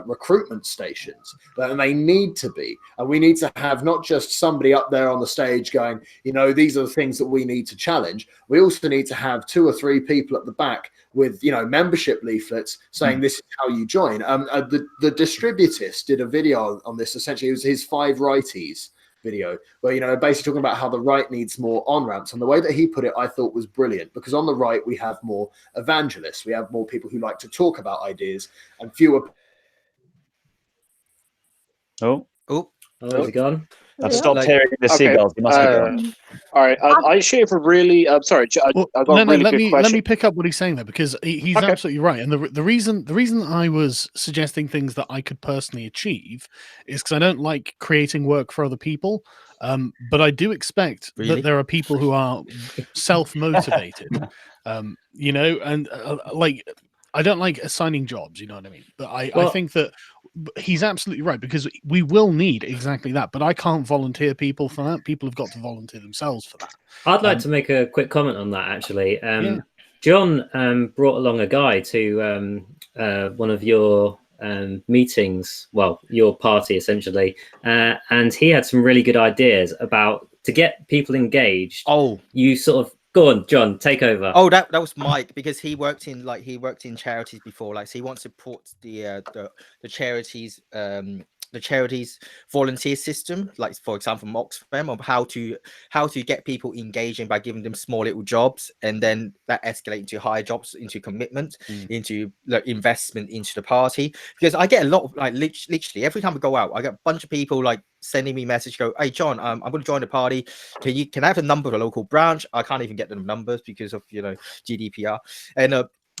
recruitment stations, and they need to be. And we need to have not just somebody up there on the stage going, these are the things that we need to challenge. We also need to have 2 or 3 people at the back with, membership leaflets saying this is how you join. The distributist did a video on this. Essentially, it was his 5 righties video where, basically talking about how the right needs more on-ramps. And the way that he put it, I thought was brilliant, because on the right, we have more evangelists. We have more people who like to talk about ideas and fewer. Oh, is it gone? I've stopped hearing the seagulls. You must be going. All right. I actually have a really. I'm sorry. I got a really good question. Let me pick up what he's saying there, because he's absolutely right. And the reason I was suggesting things that I could personally achieve is because I don't like creating work for other people. But I do expect that there are people who are self-motivated. And I don't like assigning jobs, you know what I mean? But I think that he's absolutely right, because we will need exactly that. But I can't volunteer people for that. People have got to volunteer themselves for that. I'd like to make a quick comment on that, actually. John brought along a guy to one of your meetings, well, your party, essentially. And he had some really good ideas about to get people engaged. Oh, you sort of... Go on, John, take over. Oh, that was Mike, because he worked in charities before, so he wants to support the charities volunteer system, like for example Oxfam, of how to get people engaging by giving them small little jobs, and then that escalate into higher jobs, into commitment, into investment into the party. Because I get a lot of literally every time I go out, I get a bunch of people sending me message, go, hey John, I'm going to join the party. Can I have a number of a local branch? I can't even get the numbers because of GDPR.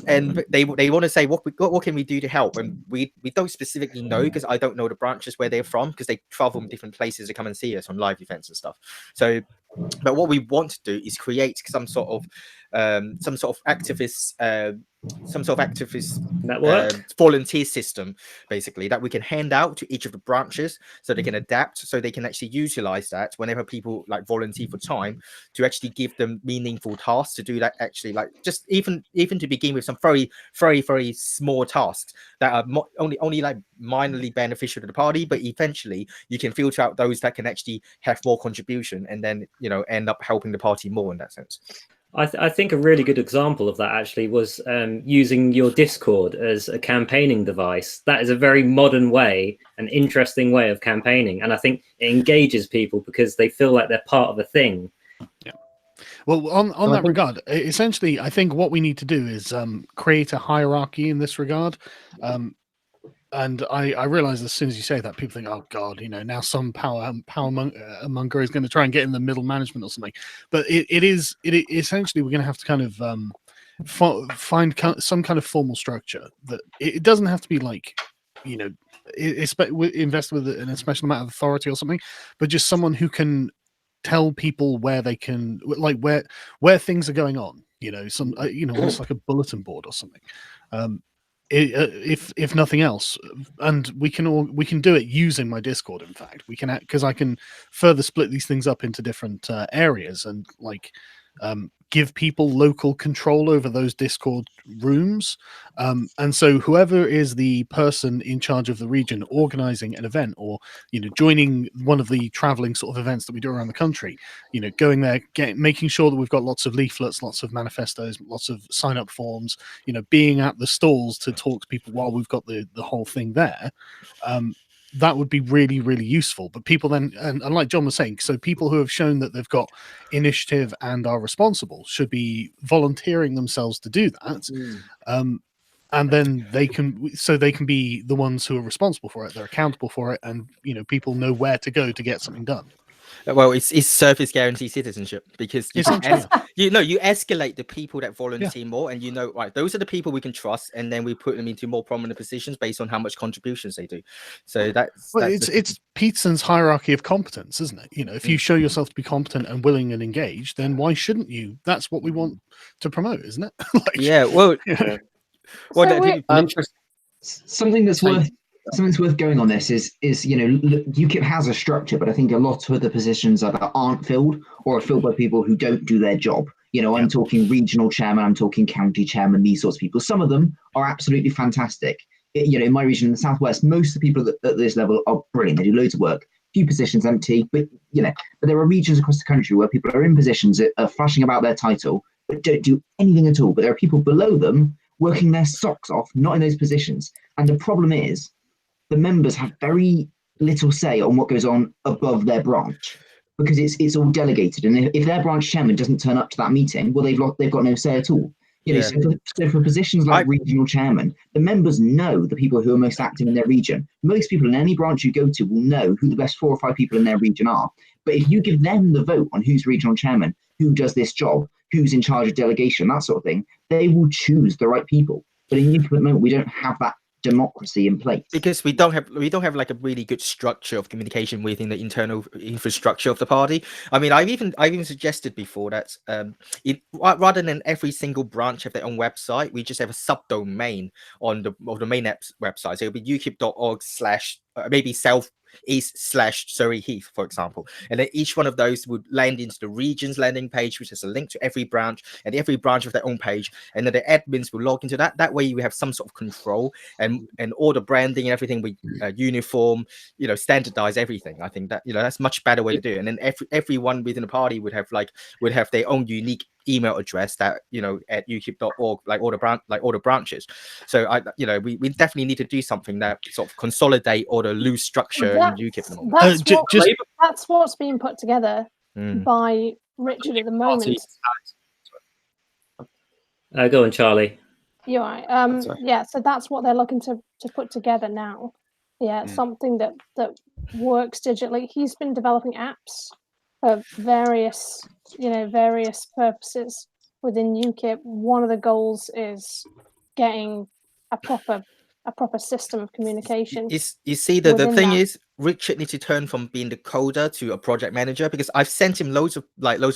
And they want to say what can we do to help, and we don't specifically know, because I don't know the branches where they're from, because they travel from different places to come and see us on live events and stuff. So, but what we want to do is create some sort of activist network, volunteer system, basically, that we can hand out to each of the branches, so they can adapt, so they can actually utilize that whenever people volunteer for time, to actually give them meaningful tasks to do that. Actually, just even to begin with, some very, very, very small tasks that are only minorly beneficial to the party, but eventually you can filter out those that can actually have more contribution, and then end up helping the party more in that sense. I think a really good example of that actually was using your Discord as a campaigning device. That is a very modern way, an interesting way of campaigning. And I think it engages people because they feel like they're part of a thing. Yeah. Well, on that regard, essentially, I think what we need to do is create a hierarchy in this regard. And I realize as soon as you say that, people think, oh God, now some power monger is going to try and get in the middle management or something. But it essentially, we're going to have to kind of find some kind of formal structure that it doesn't have to be like, you know, invest with an special amount of authority or something, but just someone who can tell people where they can, like where things are going on, you know, some you know, almost like a bulletin board or something, if nothing else. And we can do it using my Discord. In fact, we can, because I can further split these things up into different areas and like give people local control over those Discord rooms. And so whoever is the person in charge of the region organizing an event, or, you know, joining one of the traveling sort of events that we do around the country, you know, going there, making sure that we've got lots of leaflets, lots of manifestos, lots of sign up forms, you know, being at the stalls to talk to people while we've got the whole thing there. That would be really, really useful. But people then, and like John was saying, so people who have shown that they've got initiative and are responsible should be volunteering themselves to do that. And then they can be the ones who are responsible for it. They're accountable for it, and, you know, people know where to go to get something done. Well, it's service guarantee citizenship, because you escalate the people that volunteer more, and, you know, right, those are the people we can trust, and then we put them into more prominent positions based on how much contributions they do. So it's Peterson's hierarchy of competence, isn't it? You know, if you show yourself to be competent and willing and engaged, then why shouldn't you? That's what we want to promote, isn't it? Something that's worth going on this is, you know, UKIP has a structure, but I think a lot of the positions that aren't filled, or are filled by people who don't do their job. You know, I'm talking regional chairman, I'm talking county chairman, these sorts of people. Some of them are absolutely fantastic. You know, in my region in the southwest, most of the people at this level are brilliant. They do loads of work. Few positions empty, but, you know, but there are regions across the country where people are in positions that are flashing about their title, but don't do anything at all. But there are people below them working their socks off, not in those positions. And the problem is, the members have very little say on what goes on above their branch, because it's all delegated. And if their branch chairman doesn't turn up to that meeting, well, they've got no say at all. You know, so for positions like regional chairman, the members know the people who are most active in their region. Most people in any branch you go to will know who the best 4 or 5 people in their region are. But if you give them the vote on who's regional chairman, who does this job, who's in charge of delegation, that sort of thing, they will choose the right people. But in UKIP at the moment, we don't have that democracy in place, because we don't have like a really good structure of communication within the internal infrastructure of the party. I mean, I've even suggested before that rather than every single branch have their own website, we just have a subdomain on the main website. So it'll be ukip.org/ maybe Southeast/Surrey Heath, for example, and then each one of those would land into the region's landing page, which is a link to every branch, and every branch of their own page, and then the admins will log into that. That way you have some sort of control, and all the branding and everything we uniform, you know, standardize everything. I think that, you know, that's much better way to do it. And then everyone within the party would have their own unique email address that, you know, at ukip.org, like all the branches. So we definitely need to do something that sort of consolidate all the loose structure in UKIP at the moment. That's what's being put together by Richard at the moment. Go on, Charlie. You're right. Yeah, so that's what they're looking to put together now. Yeah, something that works digitally. He's been developing apps for various purposes within UKIP. One of the goals is getting a proper system of communication. You see, the thing is, Richard needs to turn from being the coder to a project manager, because I've sent him loads of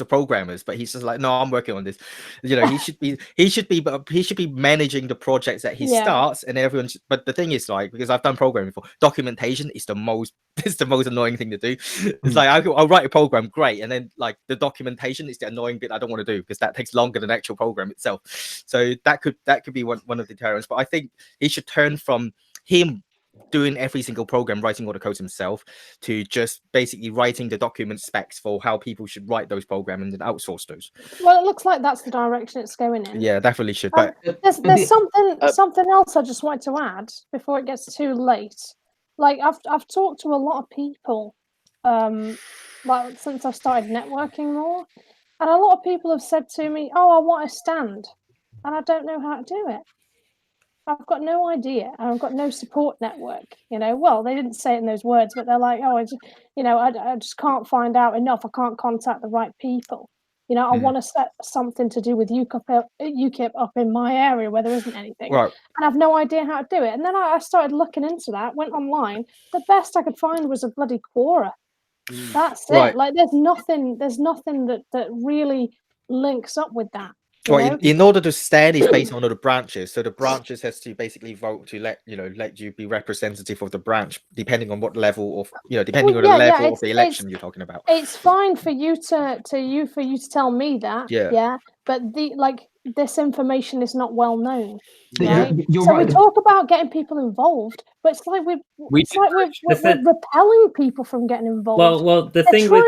programmers, but he's just like, no, I'm working on this. You know, he should be managing the projects that he starts, and everyone. But the thing is, like, because I've done programming before, documentation is the most annoying thing to do. It's like I'll write a program, great, and then like the documentation is the annoying bit I don't want to do, because that takes longer than the actual program itself. So that could be one of the deterrents. But I think he should turn from him doing every single program, writing all the code himself, to just basically writing the document specs for how people should write those programs and then outsource those. Well, it looks like that's the direction it's going in. Yeah, definitely should. But there's something else I just wanted to add before it gets too late. Like I've talked to a lot of people, like since I've started networking more, and a lot of people have said to me, "Oh, I want a stand," and I don't know how to do it. I've got no idea, and I've got no support network. You know, well, they didn't say it in those words, but they're like, "Oh, I just can't find out enough. I can't contact the right people." You know, I want to set something to do with UKIP up in my area where there isn't anything, Right. and I've no idea how to do it. And then I started looking into that, went online. The best I could find was a bloody Quora. That's Right. it. Like, there's nothing that really links up with that. Well, in order to stand, it's based on the branches. So the branches has to basically vote to let you be representative of the branch, depending on what level of depending on the level of the election you're talking about. It's fine for you to tell me that, yeah. But this information is not well known. Right? You're so right. we talk about getting people involved, but it's like we're repelling people from getting involved. Well, the thing with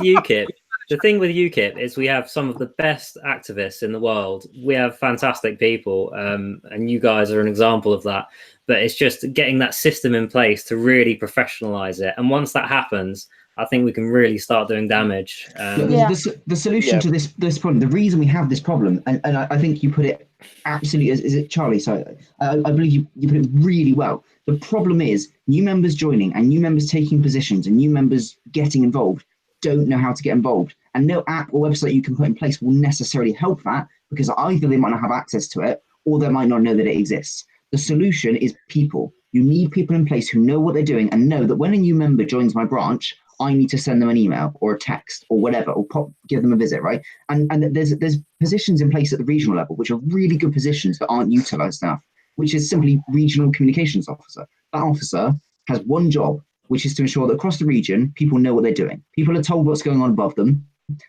UKIP. The thing with UKIP is we have some of the best activists in the world. We have fantastic people, and you guys are an example of that. But it's just getting that system in place to really professionalize it. And once that happens, I think we can really start doing damage. The solution to this problem, the reason we have this problem, and I think you put it absolutely, is it Charlie? So I believe you put it really well. The problem is new members joining and new members taking positions and new members getting involved don't know how to get involved, and no app or website you can put in place will necessarily help that, because either they might not have access to it or they might not know that it exists. The solution is people. You need people in place who know what they're doing and know that when a new member joins my branch, I need to send them an email or a text or whatever, or give them a visit, right? And there's positions in place at the regional level which are really good positions that aren't utilized enough, which is simply regional communications officer. That officer has one job, which is to ensure that across the region, people know what they're doing. People are told what's going on above them,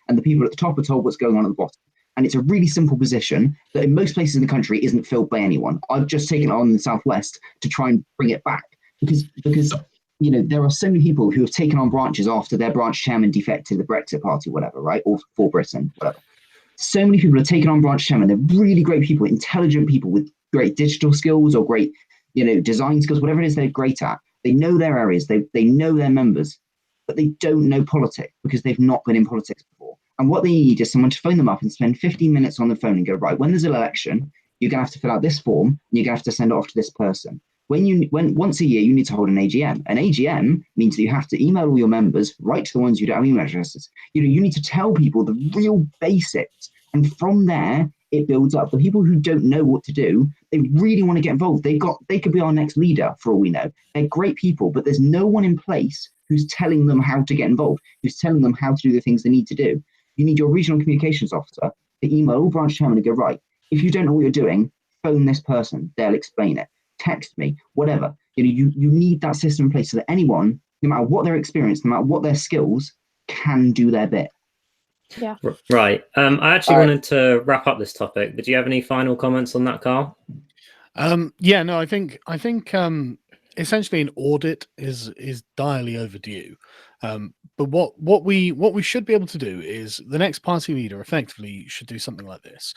and the people at the top are told what's going on at the bottom. And it's a really simple position that in most places in the country isn't filled by anyone. I've just taken it on in the Southwest to try and bring it back, because there are so many people who have taken on branches after their branch chairman defected the Brexit party, whatever, right? Or for Britain, whatever. So many people have taken on branch chairman. They're really great people, intelligent people with great digital skills or great, design skills, whatever it is they're great at. They know their areas, they know their members, but they don't know politics because they've not been in politics before. And what they need is someone to phone them up and spend 15 minutes on the phone and go, right, when there's an election, you're going to have to fill out this form and you're going to have to send it off to this person. When once a year, you need to hold an AGM. An AGM means that you have to email all your members, write to the ones who don't have email addresses. You need to tell people the real basics. And from there, it builds up. The people who don't know what to do, they really want to get involved. They could be our next leader for all we know. They're great people, but there's no one in place who's telling them how to get involved, who's telling them how to do the things they need to do. You need your regional communications officer to email all branch chairman and go, right, if you don't know what you're doing, phone this person, they'll explain it. Text me, whatever. You need that system in place so that anyone, no matter what their experience, no matter what their skills, can do their bit. Yeah. Right. I actually wanted to wrap up this topic, but do you have any final comments on that, Carl? I think essentially an audit is direly overdue. But what we should be able to do is the next party leader effectively should do something like this.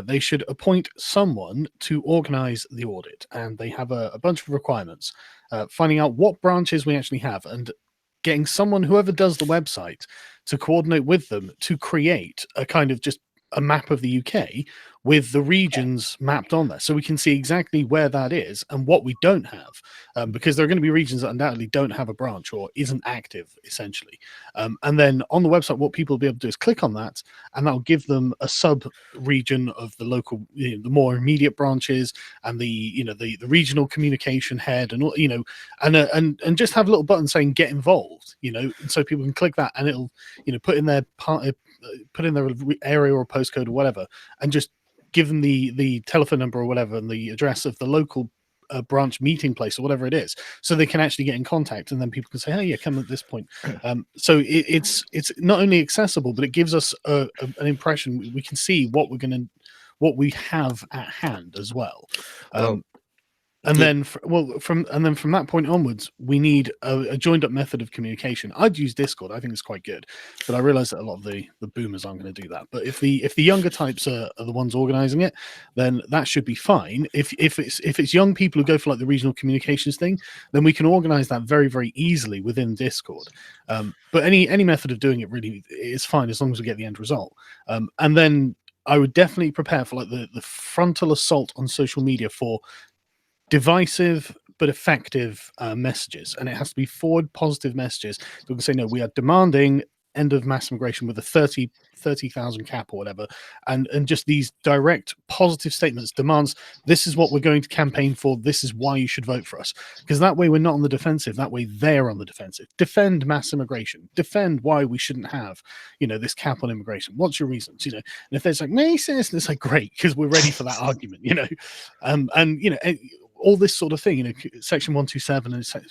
They should appoint someone to organize the audit, and they have a bunch of requirements, finding out what branches we actually have and getting someone, whoever does the website, to coordinate with them to create a kind of just a map of the UK with the regions mapped on there, so we can see exactly where that is and what we don't have, because there are going to be regions that undoubtedly don't have a branch or isn't active, essentially. And then on the website, what people will be able to do is click on that, and that'll give them a sub region of the local, the more immediate branches, and the regional communication head, and all, and just have a little button saying "Get involved," and so people can click that, and it'll put in their area or postcode or whatever, and just give them the telephone number or whatever and the address of the local branch meeting place or whatever it is, so they can actually get in contact, and then people can say, "Hey, yeah, come at this point." So it's not only accessible, but it gives us an impression. We can see what we have at hand as well. And then, from that point onwards, we need a joined up method of communication. I'd use Discord. I think it's quite good, but I realise that a lot of the boomers aren't going to do that. But if the younger types are the ones organising it, then that should be fine. If it's young people who go for like the regional communications thing, then we can organise that very, very easily within Discord. But any method of doing it really is fine as long as we get the end result. And then I would definitely prepare for like the frontal assault on social media for divisive but effective messages, and it has to be forward positive messages. So we can say, no, we are demanding end of mass immigration with a 30,000 cap or whatever, and just these direct positive statements, demands, this is what we're going to campaign for, this is why you should vote for us. Because that way we're not on the defensive, that way they're on the defensive. Defend mass immigration, defend why we shouldn't have, this cap on immigration. What's your reasons? And if there's like, racist, it's like, great, because we're ready for that argument, all this sort of thing, Section 127, etc.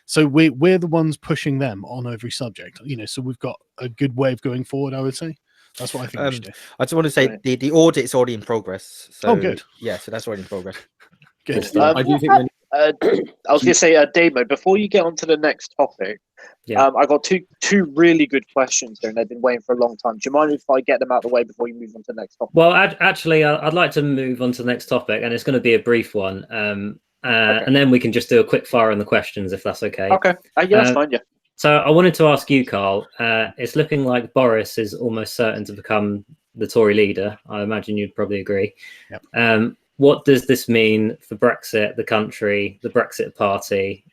So we're the ones pushing them on every subject, so we've got a good way of going forward, I would say. That's what I think we should do. I just want to say the audit's already in progress. So, good. Yeah, so that's already in progress. Good. I do think I was going to say, Damo, before you get on to the next topic, I got two really good questions here, and they've been waiting for a long time. Do you mind if I get them out of the way before you move on to the next topic? Well, actually, I'd like to move on to the next topic, and it's going to be a brief one. And then we can just do a quick fire on the questions, if that's okay. Okay. Yeah, that's fine, yeah. So I wanted to ask you, Carl, it's looking like Boris is almost certain to become the Tory leader. I imagine you'd probably agree. Yep. What does this mean for Brexit, the country, the Brexit party?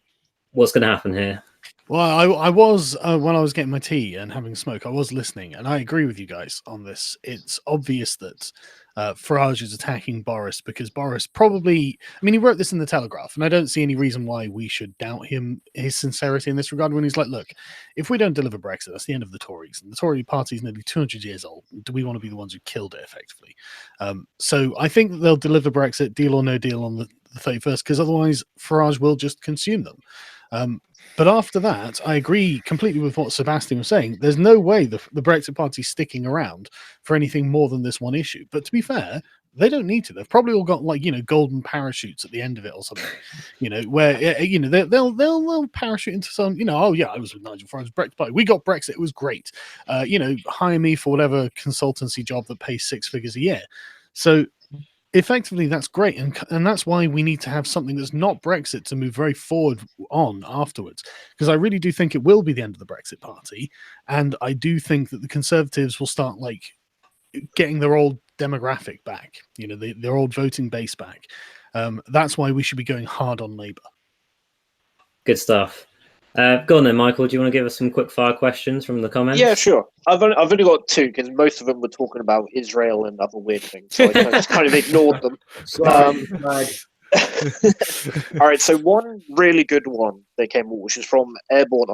What's going to happen here? Well, I was, when I was getting my tea and having a smoke, I was listening, and I agree with you guys on this. It's obvious that Farage is attacking Boris because Boris probably, he wrote this in the Telegraph, and I don't see any reason why we should doubt his sincerity in this regard when he's like, look, if we don't deliver Brexit, that's the end of the Tories, and the Tory party is nearly 200 years old. Do we want to be the ones who killed it effectively? So I think that they'll deliver Brexit, deal or no deal, on the 31st, because otherwise Farage will just consume them. But after that, I agree completely with what Sebastian was saying. There's no way the Brexit party's sticking around for anything more than this one issue. But to be fair, they don't need to. They've probably all got golden parachutes at the end of it or something. Where they'll parachute into some. Oh yeah, I was with Nigel Farage's Brexit party. We got Brexit. It was great. Hire me for whatever consultancy job that pays 6 figures a year. So effectively, that's great, and that's why we need to have something that's not Brexit to move very forward on afterwards, because I really do think it will be the end of the Brexit party, and I do think that the Conservatives will start getting their old demographic back, their old voting base back. That's why we should be going hard on Labour. Good stuff. Go on then, Michael. Do you want to give us some quick fire questions from the comments? Yeah, sure. I've only got two because most of them were talking about Israel and other weird things, so I just kind of ignored them. All right, so one really good one that came up, which is from Airborne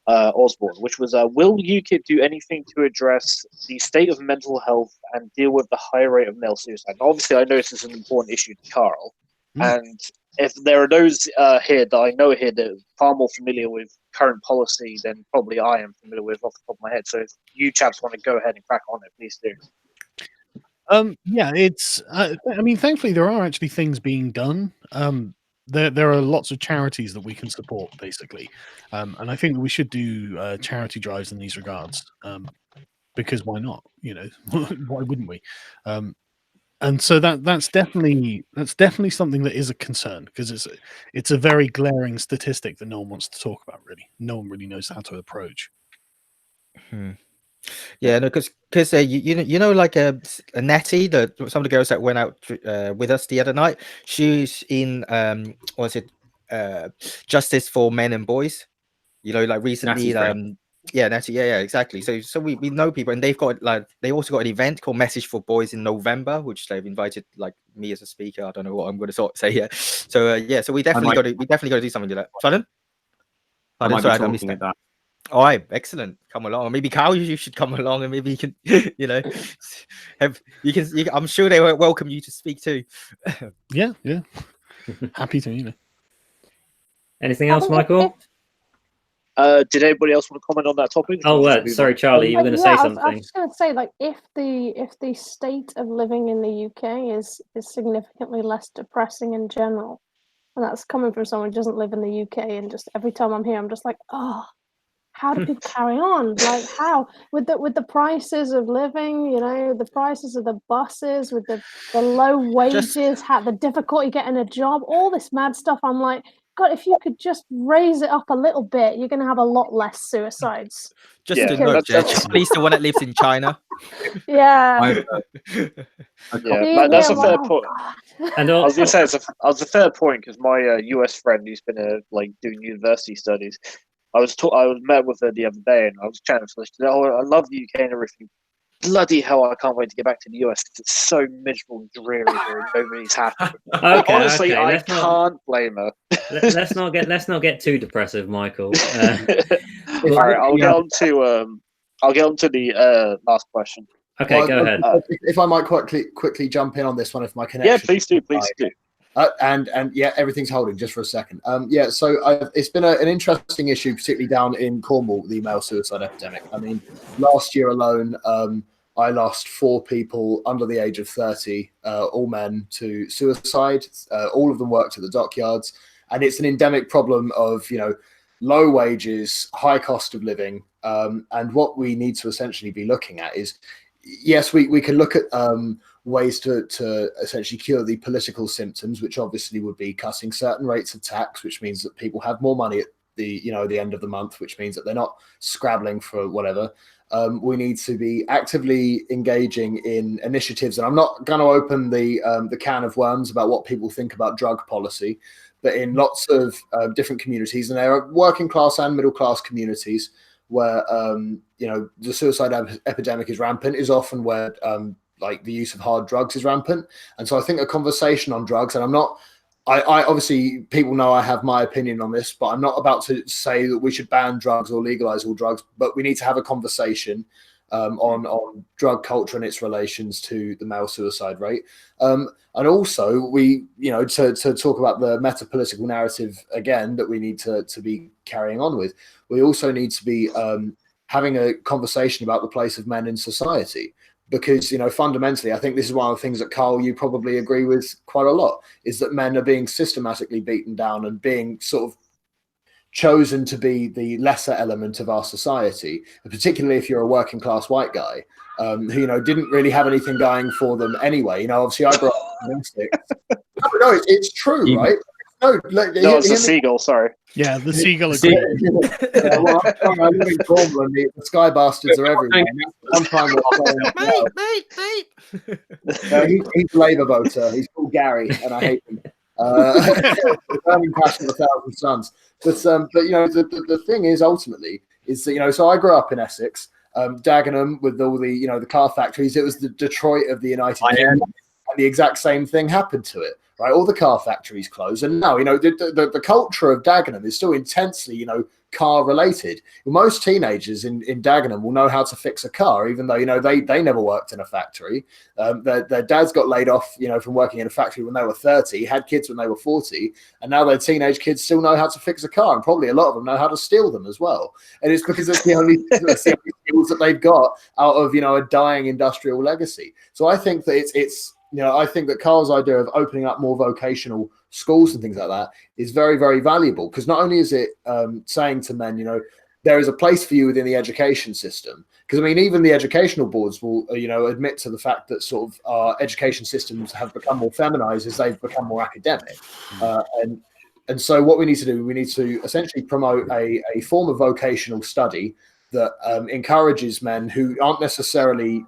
Osborne, which was, will UKIP do anything to address the state of mental health and deal with the high rate of male suicide? Now, obviously, I know this is an important issue to Carl, and if there are those here that I know here that are far more familiar with current policy than probably I am familiar with off the top of my head. So if you chaps want to go ahead and crack on it, please do. Yeah, it's. Thankfully, there are actually things being done. There are lots of charities that we can support, basically, and I think we should do charity drives in these regards. Because why not? Why wouldn't we? And so that's definitely something that is a concern, because it's a very glaring statistic that no one wants to talk about. Really, no one really knows how to approach. Yeah, no, because like a Nettie, some of the girls that went out with us the other night, she's in Justice for Men and Boys. Recently, Nettie, yeah, exactly. So we know people, and they've got they also got an event called Message for Boys in November, which they've invited me as a speaker. I don't know what I'm going to say here. So so we definitely got to do something to that. Pardon? I might be talking at that. All right, excellent. Come along. Maybe Carl, you should come along, and maybe you can, I'm sure they will welcome you to speak too. Yeah. Happy to. Anything else, Michael? Did anybody else want to comment on that topic? Sorry, Charlie, you were going to say something. I was just going to say, if the state of living in the UK is significantly less depressing in general, and that's coming from someone who doesn't live in the UK, and just every time I'm here, I'm just like, oh, how do people carry on? How with the prices of living, the prices of the buses, with the low wages, the difficulty getting a job, all this mad stuff. I'm like, God, if you could just raise it up a little bit, you're going to have a lot less suicides. Charlie's the one that lives in China. Yeah. That's a fair point. And I was going to say it's a fair point, because my US friend, who's been doing university studies, I was met with her the other day, and I was chatting to her. She said, "Oh, I love the UK and everything. Bloody hell, I can't wait to get back to the US. It's so miserable and dreary here, and nobody's happy." Honestly, I can't blame her. let's not get too depressive, Michael. All right, I'll get on to the last question. Okay, well, go ahead. If I might quickly jump in on this one, if my connection. Yeah, please do. And yeah, everything's holding just for a second. Yeah, so it's been an interesting issue, particularly down in Cornwall, the male suicide epidemic. I mean, last year alone, I lost 4 people under the age of 30, all men, to suicide. All of them worked at the dockyards, and it's an endemic problem of, you know, low wages, high cost of living, and what we need to essentially be looking at is, yes, we can look at ways to essentially cure the political symptoms, which obviously would be cutting certain rates of tax, which means that people have more money at the end of the month, which means that they're not scrabbling for whatever. We need to be actively engaging in initiatives, and I'm not going to open the can of worms about what people think about drug policy, but in lots of different communities, and there are working class and middle class communities where you know, the suicide epidemic is rampant, is often where like the use of hard drugs is rampant. And so I think a conversation on drugs, and I obviously, people know I have my opinion on this, but I'm not about to say that we should ban drugs or legalize all drugs, but we need to have a conversation on drug culture and its relations to the male suicide rate. And also we, you know, to talk about the meta-political narrative again that we need to be carrying on with, we also need to be having a conversation about the place of men in society. Because, you know, fundamentally, I think this is one of the things that, Carl, you probably agree with quite a lot, is that men are being systematically beaten down and being sort of chosen to be the lesser element of our society, and particularly if you're a working class white guy who, you know, didn't really have anything going for them anyway. You know, obviously I grew up in Essex. No, it's true, right? No, it's a seagull. Sorry. Yeah, the seagull. Well, I live in Cornwall, and the sky bastards are everywhere. One time he's a Labour voter. He's called Gary, and I hate him. Burning passion of 1,000 suns. But you know, the thing is, ultimately, is that, you know, so I grew up in Essex, Dagenham, with all the, you know, the car factories. It was the Detroit of the United Kingdom, and the exact same thing happened to it. Right, all the car factories closed, and now, you know, the culture of Dagenham is still intensely, you know, car related. Most teenagers in Dagenham will know how to fix a car, even though, you know, they never worked in a factory. Their dads got laid off, you know, from working in a factory when they were 30, had kids when they were 40, and now their teenage kids still know how to fix a car, and probably a lot of them know how to steal them as well. And it's because it's the only skills that they've got out of, you know, a dying industrial legacy. So I think that it's you know, I think that Carl's idea of opening up more vocational schools and things like that is very, very valuable, because not only is it saying to men, you know, there is a place for you within the education system. Because, I mean, even the educational boards will, you know, admit to the fact that sort of our education systems have become more feminized as they've become more academic. And so what we need to do, we need to essentially promote a form of vocational study that encourages men who aren't necessarily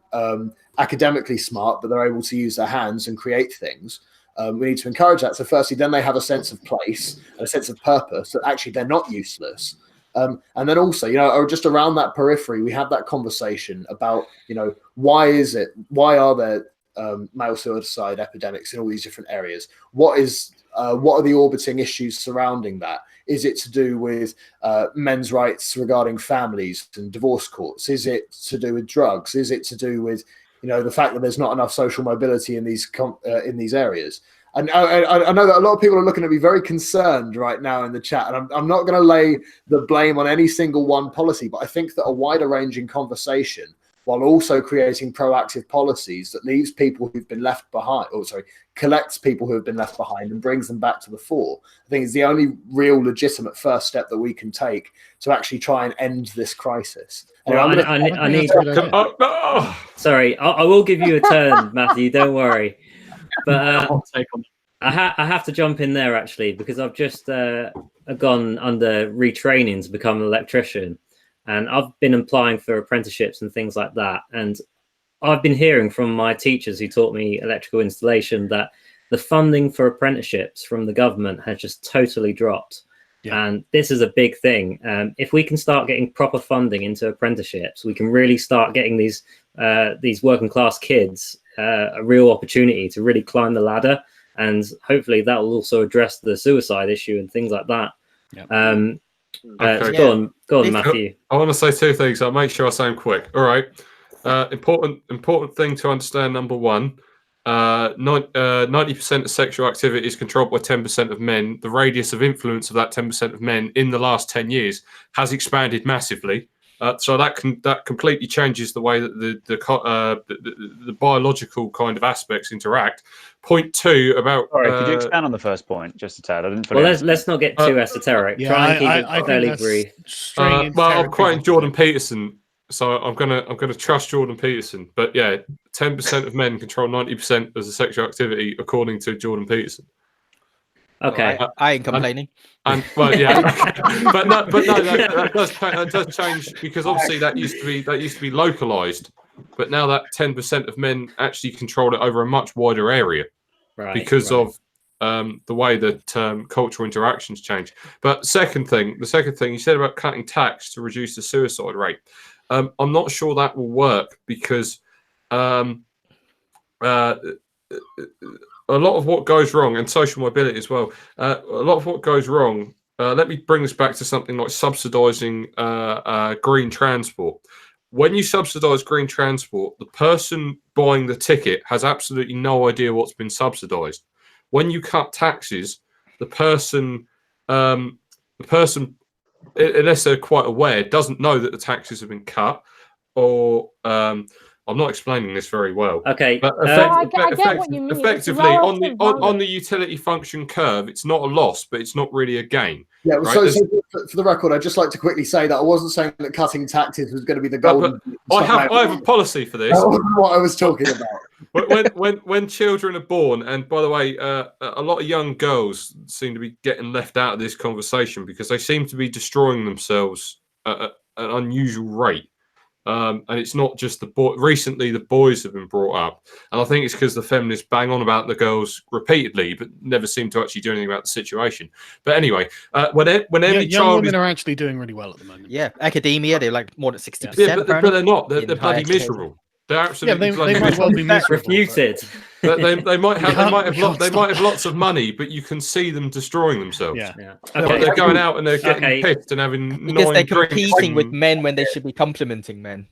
academically smart, but they're able to use their hands and create things. We need to encourage that. So firstly, then they have a sense of place and a sense of purpose, that actually they're not useless. And then also, you know, just around that periphery, we have that conversation about, you know, why are there male suicide epidemics in all these different areas? What are the orbiting issues surrounding that? Is it to do with men's rights regarding families and divorce courts? Is it to do with drugs? Is it to do with, you know, the fact that there's not enough social mobility in these areas? And I know that a lot of people are looking at me very concerned right now in the chat, and I'm not going to lay the blame on any single one policy, but I think that a wider ranging conversation, while also creating proactive policies that leaves people who've been left behind, collects people who have been left behind and brings them back to the fore, I think is the only real legitimate first step that we can take to actually try and end this crisis. Well, sorry, I will give you a turn, Matthew, don't worry. But I have to jump in there, actually, because I've just gone under retraining to become an electrician. And I've been applying for apprenticeships and things like that. And I've been hearing from my teachers who taught me electrical installation that the funding for apprenticeships from the government has just totally dropped. And this is a big thing. If we can start getting proper funding into apprenticeships, we can really start getting these working class kids a real opportunity to really climb the ladder, and hopefully that will also address the suicide issue and things like that. Okay. So go on, Matthew. I want to say two things. I'll make sure I say them quick. All right. Important thing to understand. Number one, 90% of sexual activity is controlled by 10% of men. The radius of influence of that 10% of men in the last 10 years has expanded massively. So that completely changes the way that the biological kind of aspects interact. Point two about. Sorry, could you expand on the first point just a tad? I didn't. Well, let's not get too esoteric. Try and keep it fairly brief. Well, I'm quoting Jordan Peterson. So I'm gonna trust Jordan Peterson, but yeah, 10% of men control 90% of the sexual activity, according to Jordan Peterson. Okay, I ain't complaining. And well, yeah, but no, that does change, because obviously that used to be localized, but now that 10% of men actually control it over a much wider area, because of the way that cultural interactions change. But the second thing you said about cutting tax to reduce the suicide rate. I'm not sure that will work, because a lot of what goes wrong, and social mobility as well, a lot of what goes wrong, let me bring this back to something like subsidising green transport. When you subsidise green transport, the person buying the ticket has absolutely no idea what's been subsidised. When you cut taxes, the person unless they're quite aware, doesn't know that the taxes have been cut, or I'm not explaining this very well. Okay, but I get what you mean. Effectively, on the utility function curve, it's not a loss, but it's not really a gain. Yeah. Right? So for the record, I'd just like to quickly say that I wasn't saying that cutting taxes was going to be the goal. I have a policy for this. That wasn't what I was talking about. when children are born, and by the way, a lot of young girls seem to be getting left out of this conversation because they seem to be destroying themselves at an unusual rate. And it's not just the boy. Recently, the boys have been brought up, and I think it's because the feminists bang on about the girls repeatedly, but never seem to actually do anything about the situation. But anyway, whenever young women are actually doing really well at the moment. Yeah, academia, they're like more than 60%. Yeah, but they're not. They're bloody miserable. They're absolutely they might well be miserable. Refuted. They might have lots of money, but you can see them destroying themselves. Yeah. Okay. They're going out and they're getting pissed and having because they're competing with men when they should be complimenting men.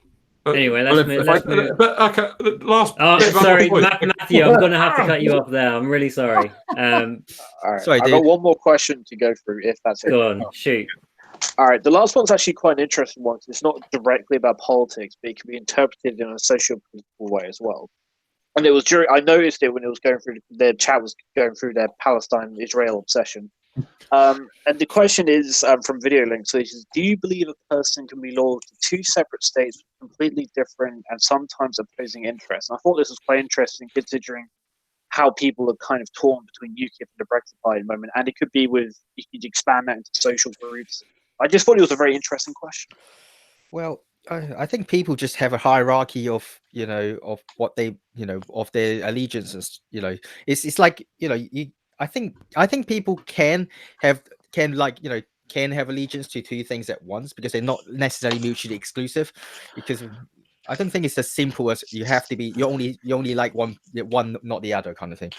Anyway, let's move. But okay, last. Sorry, Matthew, I'm going to have to cut you off there. I'm really sorry. All right, sorry, I've got one more question to go through, if that's it. Go on, shoot. All right, the last one's actually quite an interesting one. It's not directly about politics, but it can be interpreted in a socio-political way as well. And it was I noticed it when it was going through, their chat was going through their Palestine-Israel obsession. And the question is from Video Link. So it says, do you believe a person can be loyal to two separate states with completely different and sometimes opposing interests? And I thought this was quite interesting, considering how people are kind of torn between UKIP and the Brexit Party at the moment. And it could be you could expand that into social groups. I just thought it was a very interesting question. Well, I think people just have a hierarchy of what they of their allegiances. It's like I think people can have allegiance to two things at once, because they're not necessarily mutually exclusive. Because I don't think it's as simple as you have to be. You only like one, not the other, kind of thing.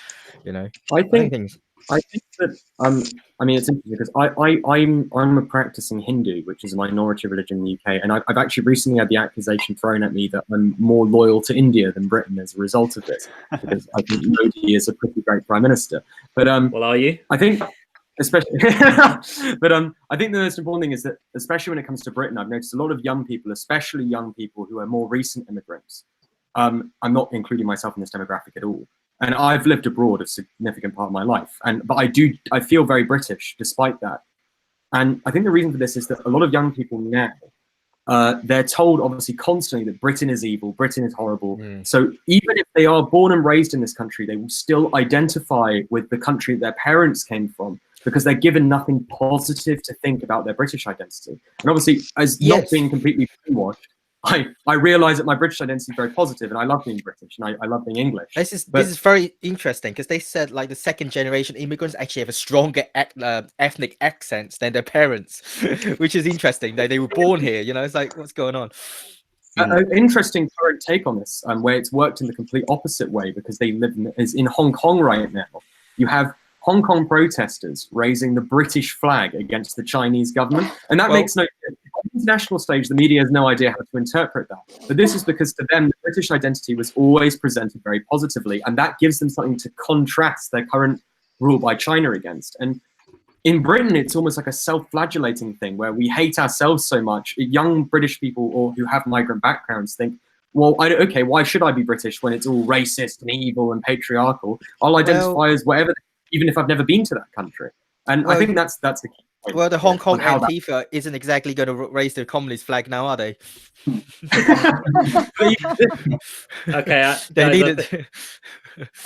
I think that I mean, it's interesting because I'm a practicing Hindu, which is a minority religion in the UK, and I've actually recently had the accusation thrown at me that I'm more loyal to India than Britain as a result of this, because I think Modi is a pretty great prime minister. But well, are you? I think, especially, but I think the most important thing is that, especially when it comes to Britain, I've noticed a lot of young people, especially young people who are more recent immigrants. I'm not including myself in this demographic at all. And I've lived abroad a significant part of my life, but I feel very British despite that. And I think the reason for this is that a lot of young people now, they're told obviously constantly that Britain is evil, Britain is horrible. So even if they are born and raised in this country, they will still identify with the country their parents came from, because they're given nothing positive to think about their British identity. And obviously, as not being completely brainwashed, I realise that my British identity is very positive, and I love being British, and I love being English. This is very interesting because they said like the second generation immigrants actually have a stronger ethnic accents than their parents, which is interesting. They were born here, you know. It's like, what's going on? An interesting current take on this, where it's worked in the complete opposite way, because they live in Hong Kong right now. You have Hong Kong protesters raising the British flag against the Chinese government, and that makes no sense. On the international stage, the media has no idea how to interpret that. But this is because to them, the British identity was always presented very positively, and that gives them something to contrast their current rule by China against. And in Britain, it's almost like a self-flagellating thing where we hate ourselves so much. Young British people or who have migrant backgrounds think, well, okay, why should I be British when it's all racist and evil and patriarchal? I'll identify as whatever, even if I've never been to that country. And I think that's the key point. Well, the Hong Kong Antifa isn't exactly going to raise the communist flag now, are they? Okay, they need it.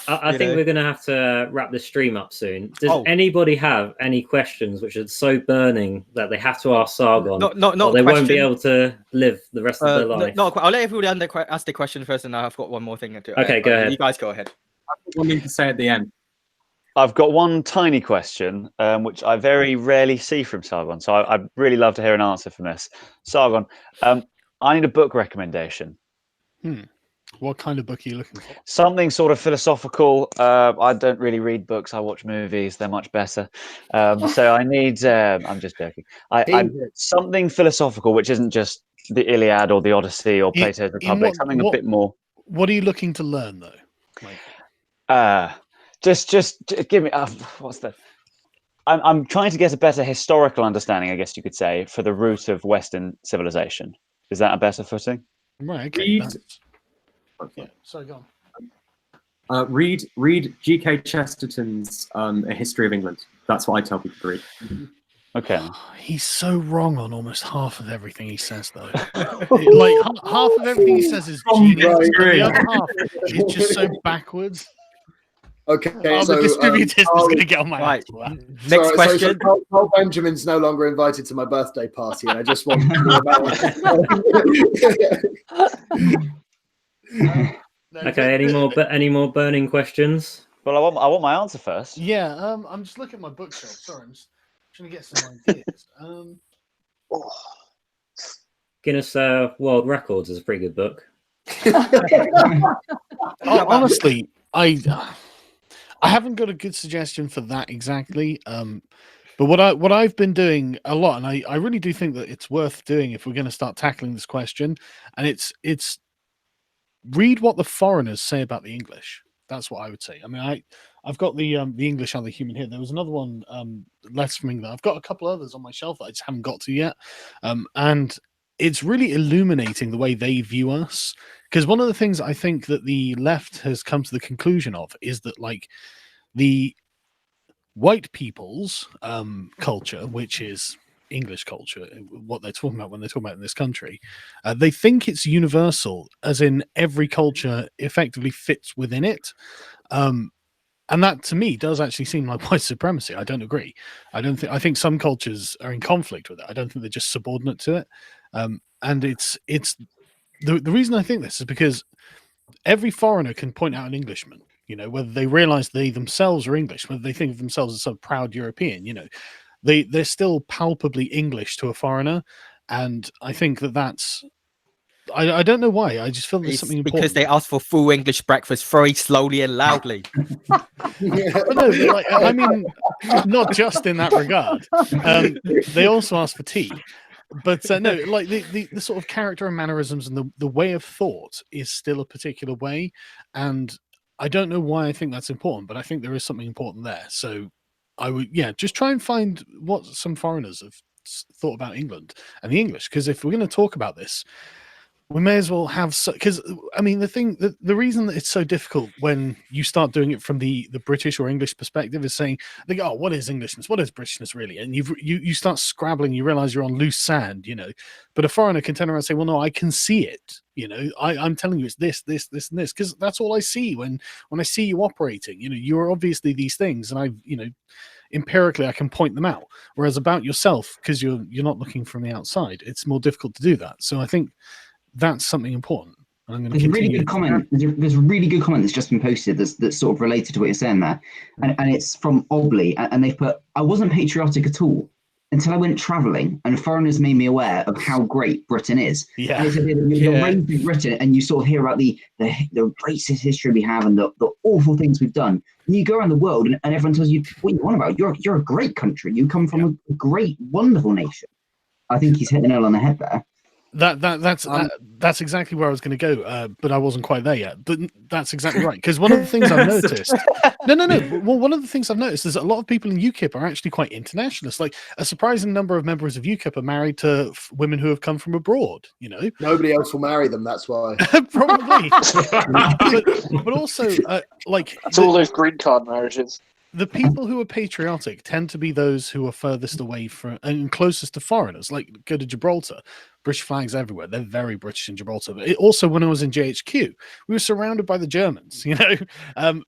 I think we're going to have to wrap the stream up soon. Does anybody have any questions which are so burning that they have to ask Sargon, or they won't be able to live the rest of their life? I'll let everyone ask the question first, and I've got one more thing to do. Okay, go ahead. You guys go ahead. I've got one thing to say at the end. I've got one tiny question, which I very rarely see from Sargon, so I'd really love to hear an answer from this. Sargon, I need a book recommendation. What kind of book are you looking for? Something sort of philosophical. I don't really read books. I watch movies. They're much better. So I need. I'm just joking. I something philosophical, which isn't just the Iliad or the Odyssey or Plato's Republic. Something a bit more. What are you looking to learn, though? Just give me. What's the? I'm trying to get a better historical understanding, I guess you could say, for the root of Western civilization. Is that a better footing? Right. Okay. Yeah. Sorry, go on. Read G.K. Chesterton's A History of England. That's what I tell people to read. Okay. He's so wrong on almost half of everything he says, though. Like half of everything he says is genius, and the other half is just so backwards. Okay, so the distributist is going to get on my ass. Next question. So Carl Benjamin's no longer invited to my birthday party, and I just want to know about Okay, any more burning questions? Well, I want my answer first. Yeah, I'm just looking at my bookshelf. Sorry, I'm just trying to get some ideas. Guinness World Records is a pretty good book. Honestly, I haven't got a good suggestion for that exactly. But what I've been doing a lot, and I really do think that it's worth doing if we're going to start tackling this question, and it's read what the foreigners say about the English. That's what I would say. I mean, I've got the English and the Human here. There was another one less from England. I've got a couple others on my shelf that I just haven't got to yet, and it's really illuminating the way they view us. Because one of the things I think that the left has come to the conclusion of is that, like, the white people's culture, which is English culture, what they're talking about when they're talking about in this country, they think it's universal, as in every culture effectively fits within it. And that, to me, does actually seem like white supremacy. I don't agree. I think some cultures are in conflict with it. I don't think they're just subordinate to it. And it's the reason I think this is because every foreigner can point out an Englishman, you know, whether they realize they themselves are English, whether they think of themselves as some proud European, you know, they're still palpably English to a foreigner. And I think that's, I don't know why. I just feel there's something important. Because they ask for full English breakfast very slowly and loudly. No, like, I mean, not just in that regard. They also ask for tea. But no, like the sort of character and mannerisms and the way of thought is still a particular way. And I don't know why I think that's important, but I think there is something important there. So I would, just try and find what some foreigners have thought about England and the English. Because if we're going to talk about this, we may as well have, because I mean, the reason that it's so difficult when you start doing it from the British or English perspective is saying, they go, oh, what is Englishness? What is Britishness really? And you start scrabbling, you realize you're on loose sand, you know. But a foreigner can turn around and say, well, no, I can see it. You know, I'm telling you it's this, this, this, and this, because that's all I see when I see you operating. You know, you're obviously these things, and empirically I can point them out. Whereas about yourself, because you're not looking from the outside, it's more difficult to do that. So I think that's something important. I'm going to There's a really good comment. There's a really good comment that's just been posted that's sort of related to what you're saying there, and it's from Obley, and they've put, "I wasn't patriotic at all until I went travelling, and foreigners made me aware of how great Britain is." Yeah, and you're raised in Britain, and you sort of hear about the racist history we have and the awful things we've done. And you go around the world, and everyone tells you, "What you want about? You're a great country. You come from a great, wonderful nation." I think he's hit the nail on the head there. That's exactly where I was going to go, but I wasn't quite there yet. But that's exactly right, because one of the things I've noticed, well, one of the things I've noticed is that a lot of people in UKIP are actually quite internationalist. Like a surprising number of members of UKIP are married to women who have come from abroad. You know, nobody else will marry them. That's why. Probably, but also like it's all those green card marriages. The people who are patriotic tend to be those who are furthest away from and closest to foreigners. Like, go to Gibraltar, British flags everywhere. They're very British in Gibraltar. But also, when I was in JHQ, we were surrounded by the Germans. You know,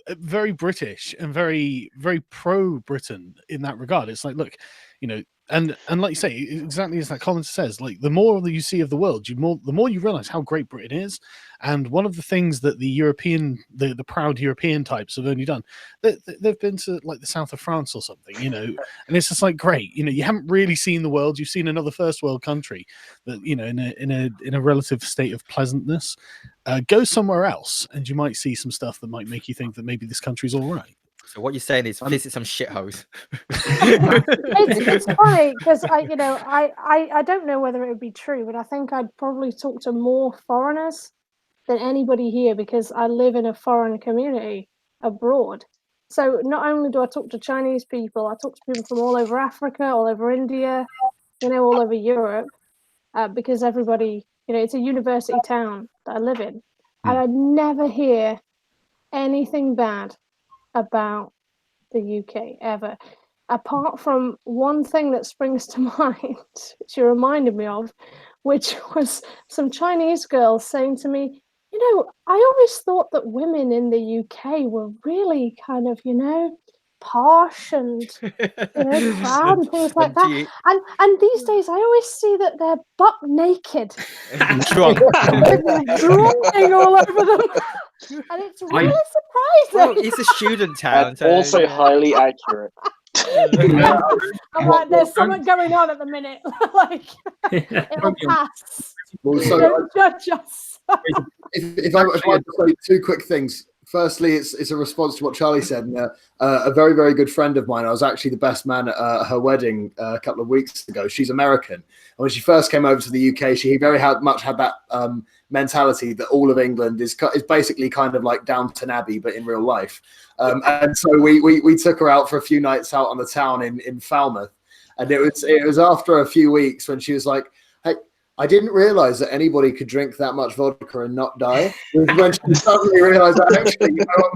very British and very, very pro-Britain in that regard. It's like, look, you know. And like you say, exactly as that comment says, like the more that you see of the world, the more you realize how great Britain is. And one of the things that the proud European types have only done, they've been to like the south of France or something, you know, and it's just like, great, you know, you haven't really seen the world. You've seen another first world country that, you know, in a relative state of pleasantness. Go somewhere else, and you might see some stuff that might make you think that maybe this country's all right. So what you're saying is visit some shitholes. It's funny because I don't know whether it would be true, but I think I'd probably talk to more foreigners than anybody here because I live in a foreign community abroad. So not only do I talk to Chinese people, I talk to people from all over Africa, all over India, you know, all over Europe, because everybody, you know, it's a university town that I live in, and I never hear anything bad about the UK ever, apart from one thing that springs to mind, which you reminded me of, which was some Chinese girls saying to me, you know, I always thought that women in the UK were really kind of, you know, posh and, you know, proud and things like that. And these days I always see that they're butt naked, drunk, drooling all over them. And it's really surprising. Well, it's a student town. And also highly accurate. I'm like, there's something going on at the minute. Like, it'll pass. Well, so, don't judge us. if I could say two quick things. Firstly, it's a response to what Charlie said. And, a very, very good friend of mine, I was actually the best man at her wedding a couple of weeks ago. She's American. And when she first came over to the UK, she very much had that mentality that all of England is basically kind of like Downton Abbey, but in real life. And so we took her out for a few nights out on the town in Falmouth. And it was after a few weeks when she was like, hey, I didn't realize that anybody could drink that much vodka and not die. When she suddenly realized that actually, you know,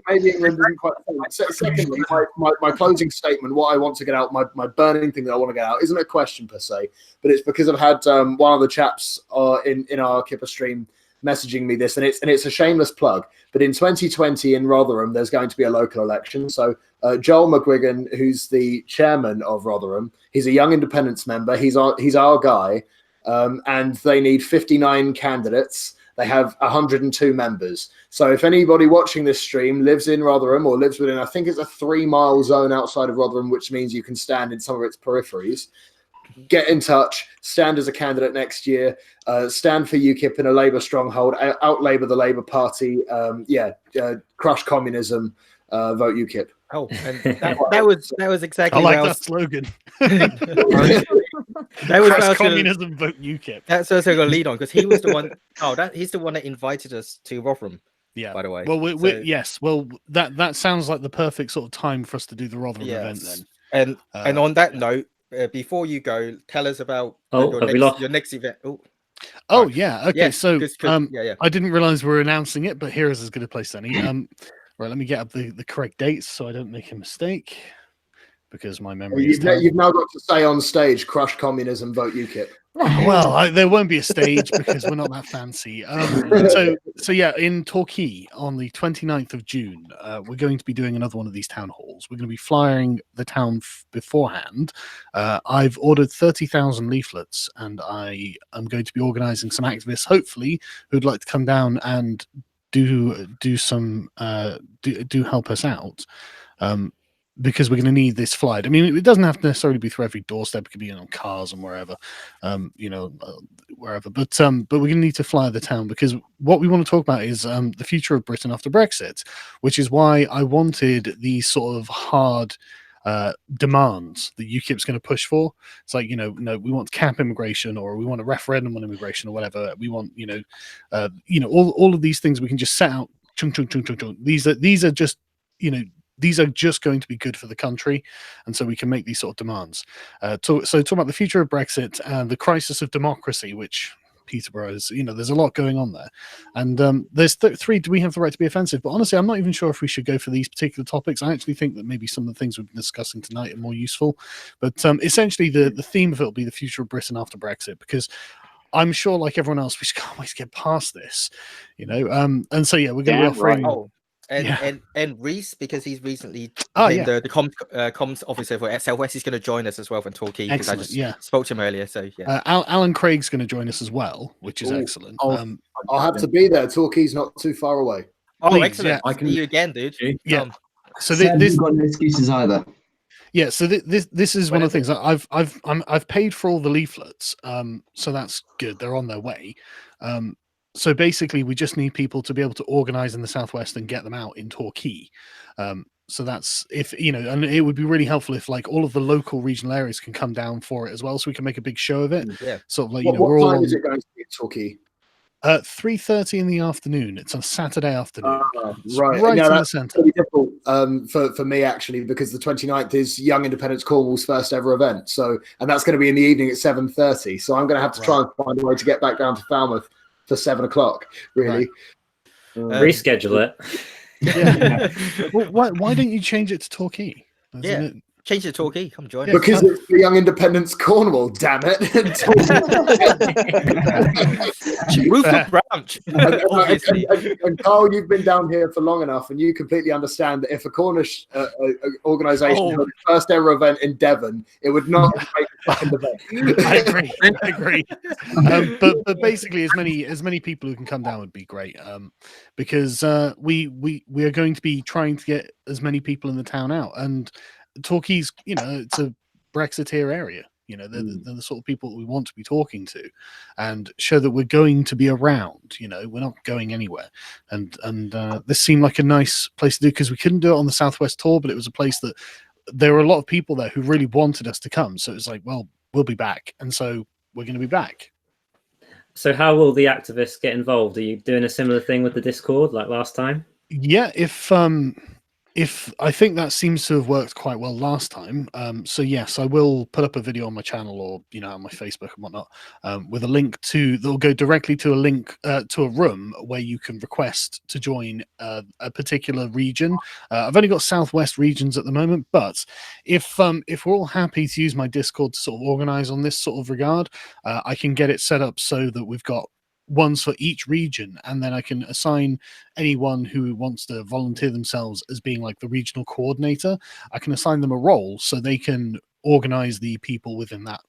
maybe England isn't quite full. Secondly, my closing statement, what I want to get out, my burning thing that I want to get out, isn't a question per se, but it's because I've had one of the chaps in our Kipper stream messaging me this, and it's a shameless plug. But in 2020 in Rotherham, there's going to be a local election. So Joel McGuigan, who's the chairman of Rotherham, he's a young independence member. He's our guy. And they need 59 candidates. They have 102 members. So if anybody watching this stream lives in Rotherham or lives within, I think it's a 3-mile zone outside of Rotherham, which means you can stand in some of its peripheries, get in touch, stand as a candidate next year, stand for UKIP in a Labour stronghold, out-Labour the Labour Party, crush communism, vote UKIP. Oh, and that was exactly. I like that slogan. That was Crush communism, vote UKIP. That's also going to lead on because he was the one. He's the one that invited us to Rotherham. Yeah. By the way. Well, yes. Well, that sounds like the perfect sort of time for us to do the Rotherham event then. And on that note, before you go, tell us about your next event. Oh yeah. Okay. Yeah, so yeah. I didn't realize we were announcing it, but here is as good a place as any. Right, let me get up the correct dates so I don't make a mistake, because my memory is terrible. You've now got to say on stage, crush communism, vote UKIP. Well, there won't be a stage because we're not that fancy. So yeah, in Torquay on the 29th of June, we're going to be doing another one of these town halls. We're going to be flyering the town beforehand. I've ordered 30,000 leaflets, and I am going to be organising some activists, hopefully, who'd like to come down and do help us out. Because we're going to need this flight. I mean, it doesn't have to necessarily be through every doorstep. It could be on cars and wherever, wherever. But we're going to need to fly the town, because what we want to talk about is the future of Britain after Brexit, which is why I wanted these sort of hard demands that UKIP's going to push for. It's like, no, we want to cap immigration, or we want a referendum on immigration, or whatever. We want, all of these things we can just set out. Chung. These are just, these are just going to be good for the country, and so we can make these sort of demands. So talk about the future of Brexit and the crisis of democracy, which Peterborough is, there's a lot going on there. And there's three, do we have the right to be offensive? But honestly, I'm not even sure if we should go for these particular topics. I actually think that maybe some of the things we've been discussing tonight are more useful. But essentially, the theme of it will be the future of Britain after Brexit, because I'm sure, like everyone else, we just can't wait to get past this, And so, yeah, we're going to be offering... And Reese, because he's recently been the comms officer for Southwest, he's going to join us as well from Torquay, because I just spoke to him earlier. So Alan Craig's going to join us as well, which is excellent. I'll have to be there. Torquay's not too far away. Excellent! I can see you again, dude. Yeah. So this got no excuses either. Yeah, so this is one of the things. I've paid for all the leaflets, so that's good. They're on their way. So basically, we just need people to be able to organise in the Southwest and get them out in Torquay. So that's and it would be really helpful if all of the local regional areas can come down for it as well, so we can make a big show of it. Yeah. Sort of like what time is it going to be in Torquay? 3:30 in the afternoon. It's on Saturday afternoon. Right in the centre. Really difficult for me, actually, because the 29th is Young Independence Cornwall's first ever event. So, and that's going to be in the evening at 7:30. So I'm going to have to try and find a way to get back down to Falmouth for 7 o'clock, really. Reschedule it. Yeah. Well, why don't you change it to Torquay? Change it to Torquay. Come join us. Because it's the Young Independence Cornwall, damn it. Rooftop branch. And Carl, you've been down here for long enough, and you completely understand that if a Cornish organisation had the first ever event in Devon, it would not make a second event. I agree. But basically, as many people who can come down would be great, because we are going to be trying to get as many people in the town out. And Torquay's, it's a Brexiteer area. They're the sort of people that we want to be talking to, and show that we're going to be around. We're not going anywhere. And this seemed like a nice place to do, because we couldn't do it on the Southwest tour, but it was a place that there were a lot of people there who really wanted us to come. So it was like, well, we'll be back, and so we're going to be back. So how will the activists get involved? Are you doing a similar thing with the Discord like last time? Yeah, if I think that seems to have worked quite well last time. So yes, I will put up a video on my channel, or on my Facebook and whatnot, with a link that'll go directly to a link to a room where you can request to join a particular region. I've only got Southwest regions at the moment, but if we're all happy to use my Discord to sort of organize on this sort of regard, I can get it set up so that we've got ones for each region, and then I can assign anyone who wants to volunteer themselves as being like the regional coordinator. I can assign them a role so they can organize the people within that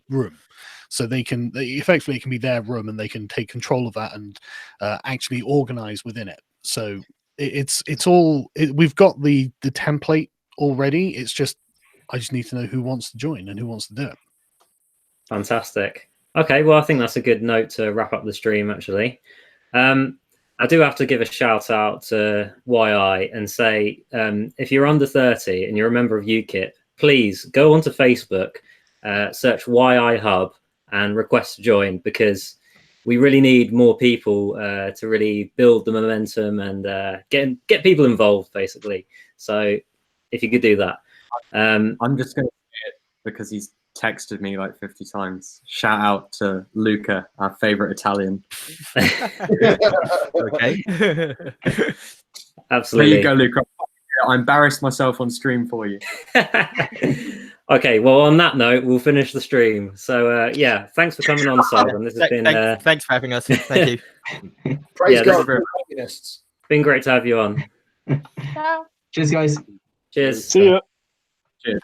room, so they effectively, it can be their room, and they can take control of that and actually organize within it. So we've got the template already. It's just, I just need to know who wants to join and who wants to do it. Fantastic. Okay, well, I think that's a good note to wrap up the stream, actually. I do have to give a shout out to YI and say, if you're under 30 and you're a member of UKIP, please go onto Facebook, search YI Hub and request to join, because we really need more people to really build the momentum and get people involved, basically. So if you could do that. I'm just going to say it because he's texted me like 50 times. Shout out to Luca, our favorite Italian. Okay. Absolutely. There you go, Luca. I embarrassed myself on stream for you. Okay, well, on that note, we'll finish the stream. So, yeah, thanks for coming on, Sargon. This has been... Thanks for having us. Thank you. Praise God for communists. Been great to have you on. Ciao. Cheers, guys. Cheers. See ya. Cheers.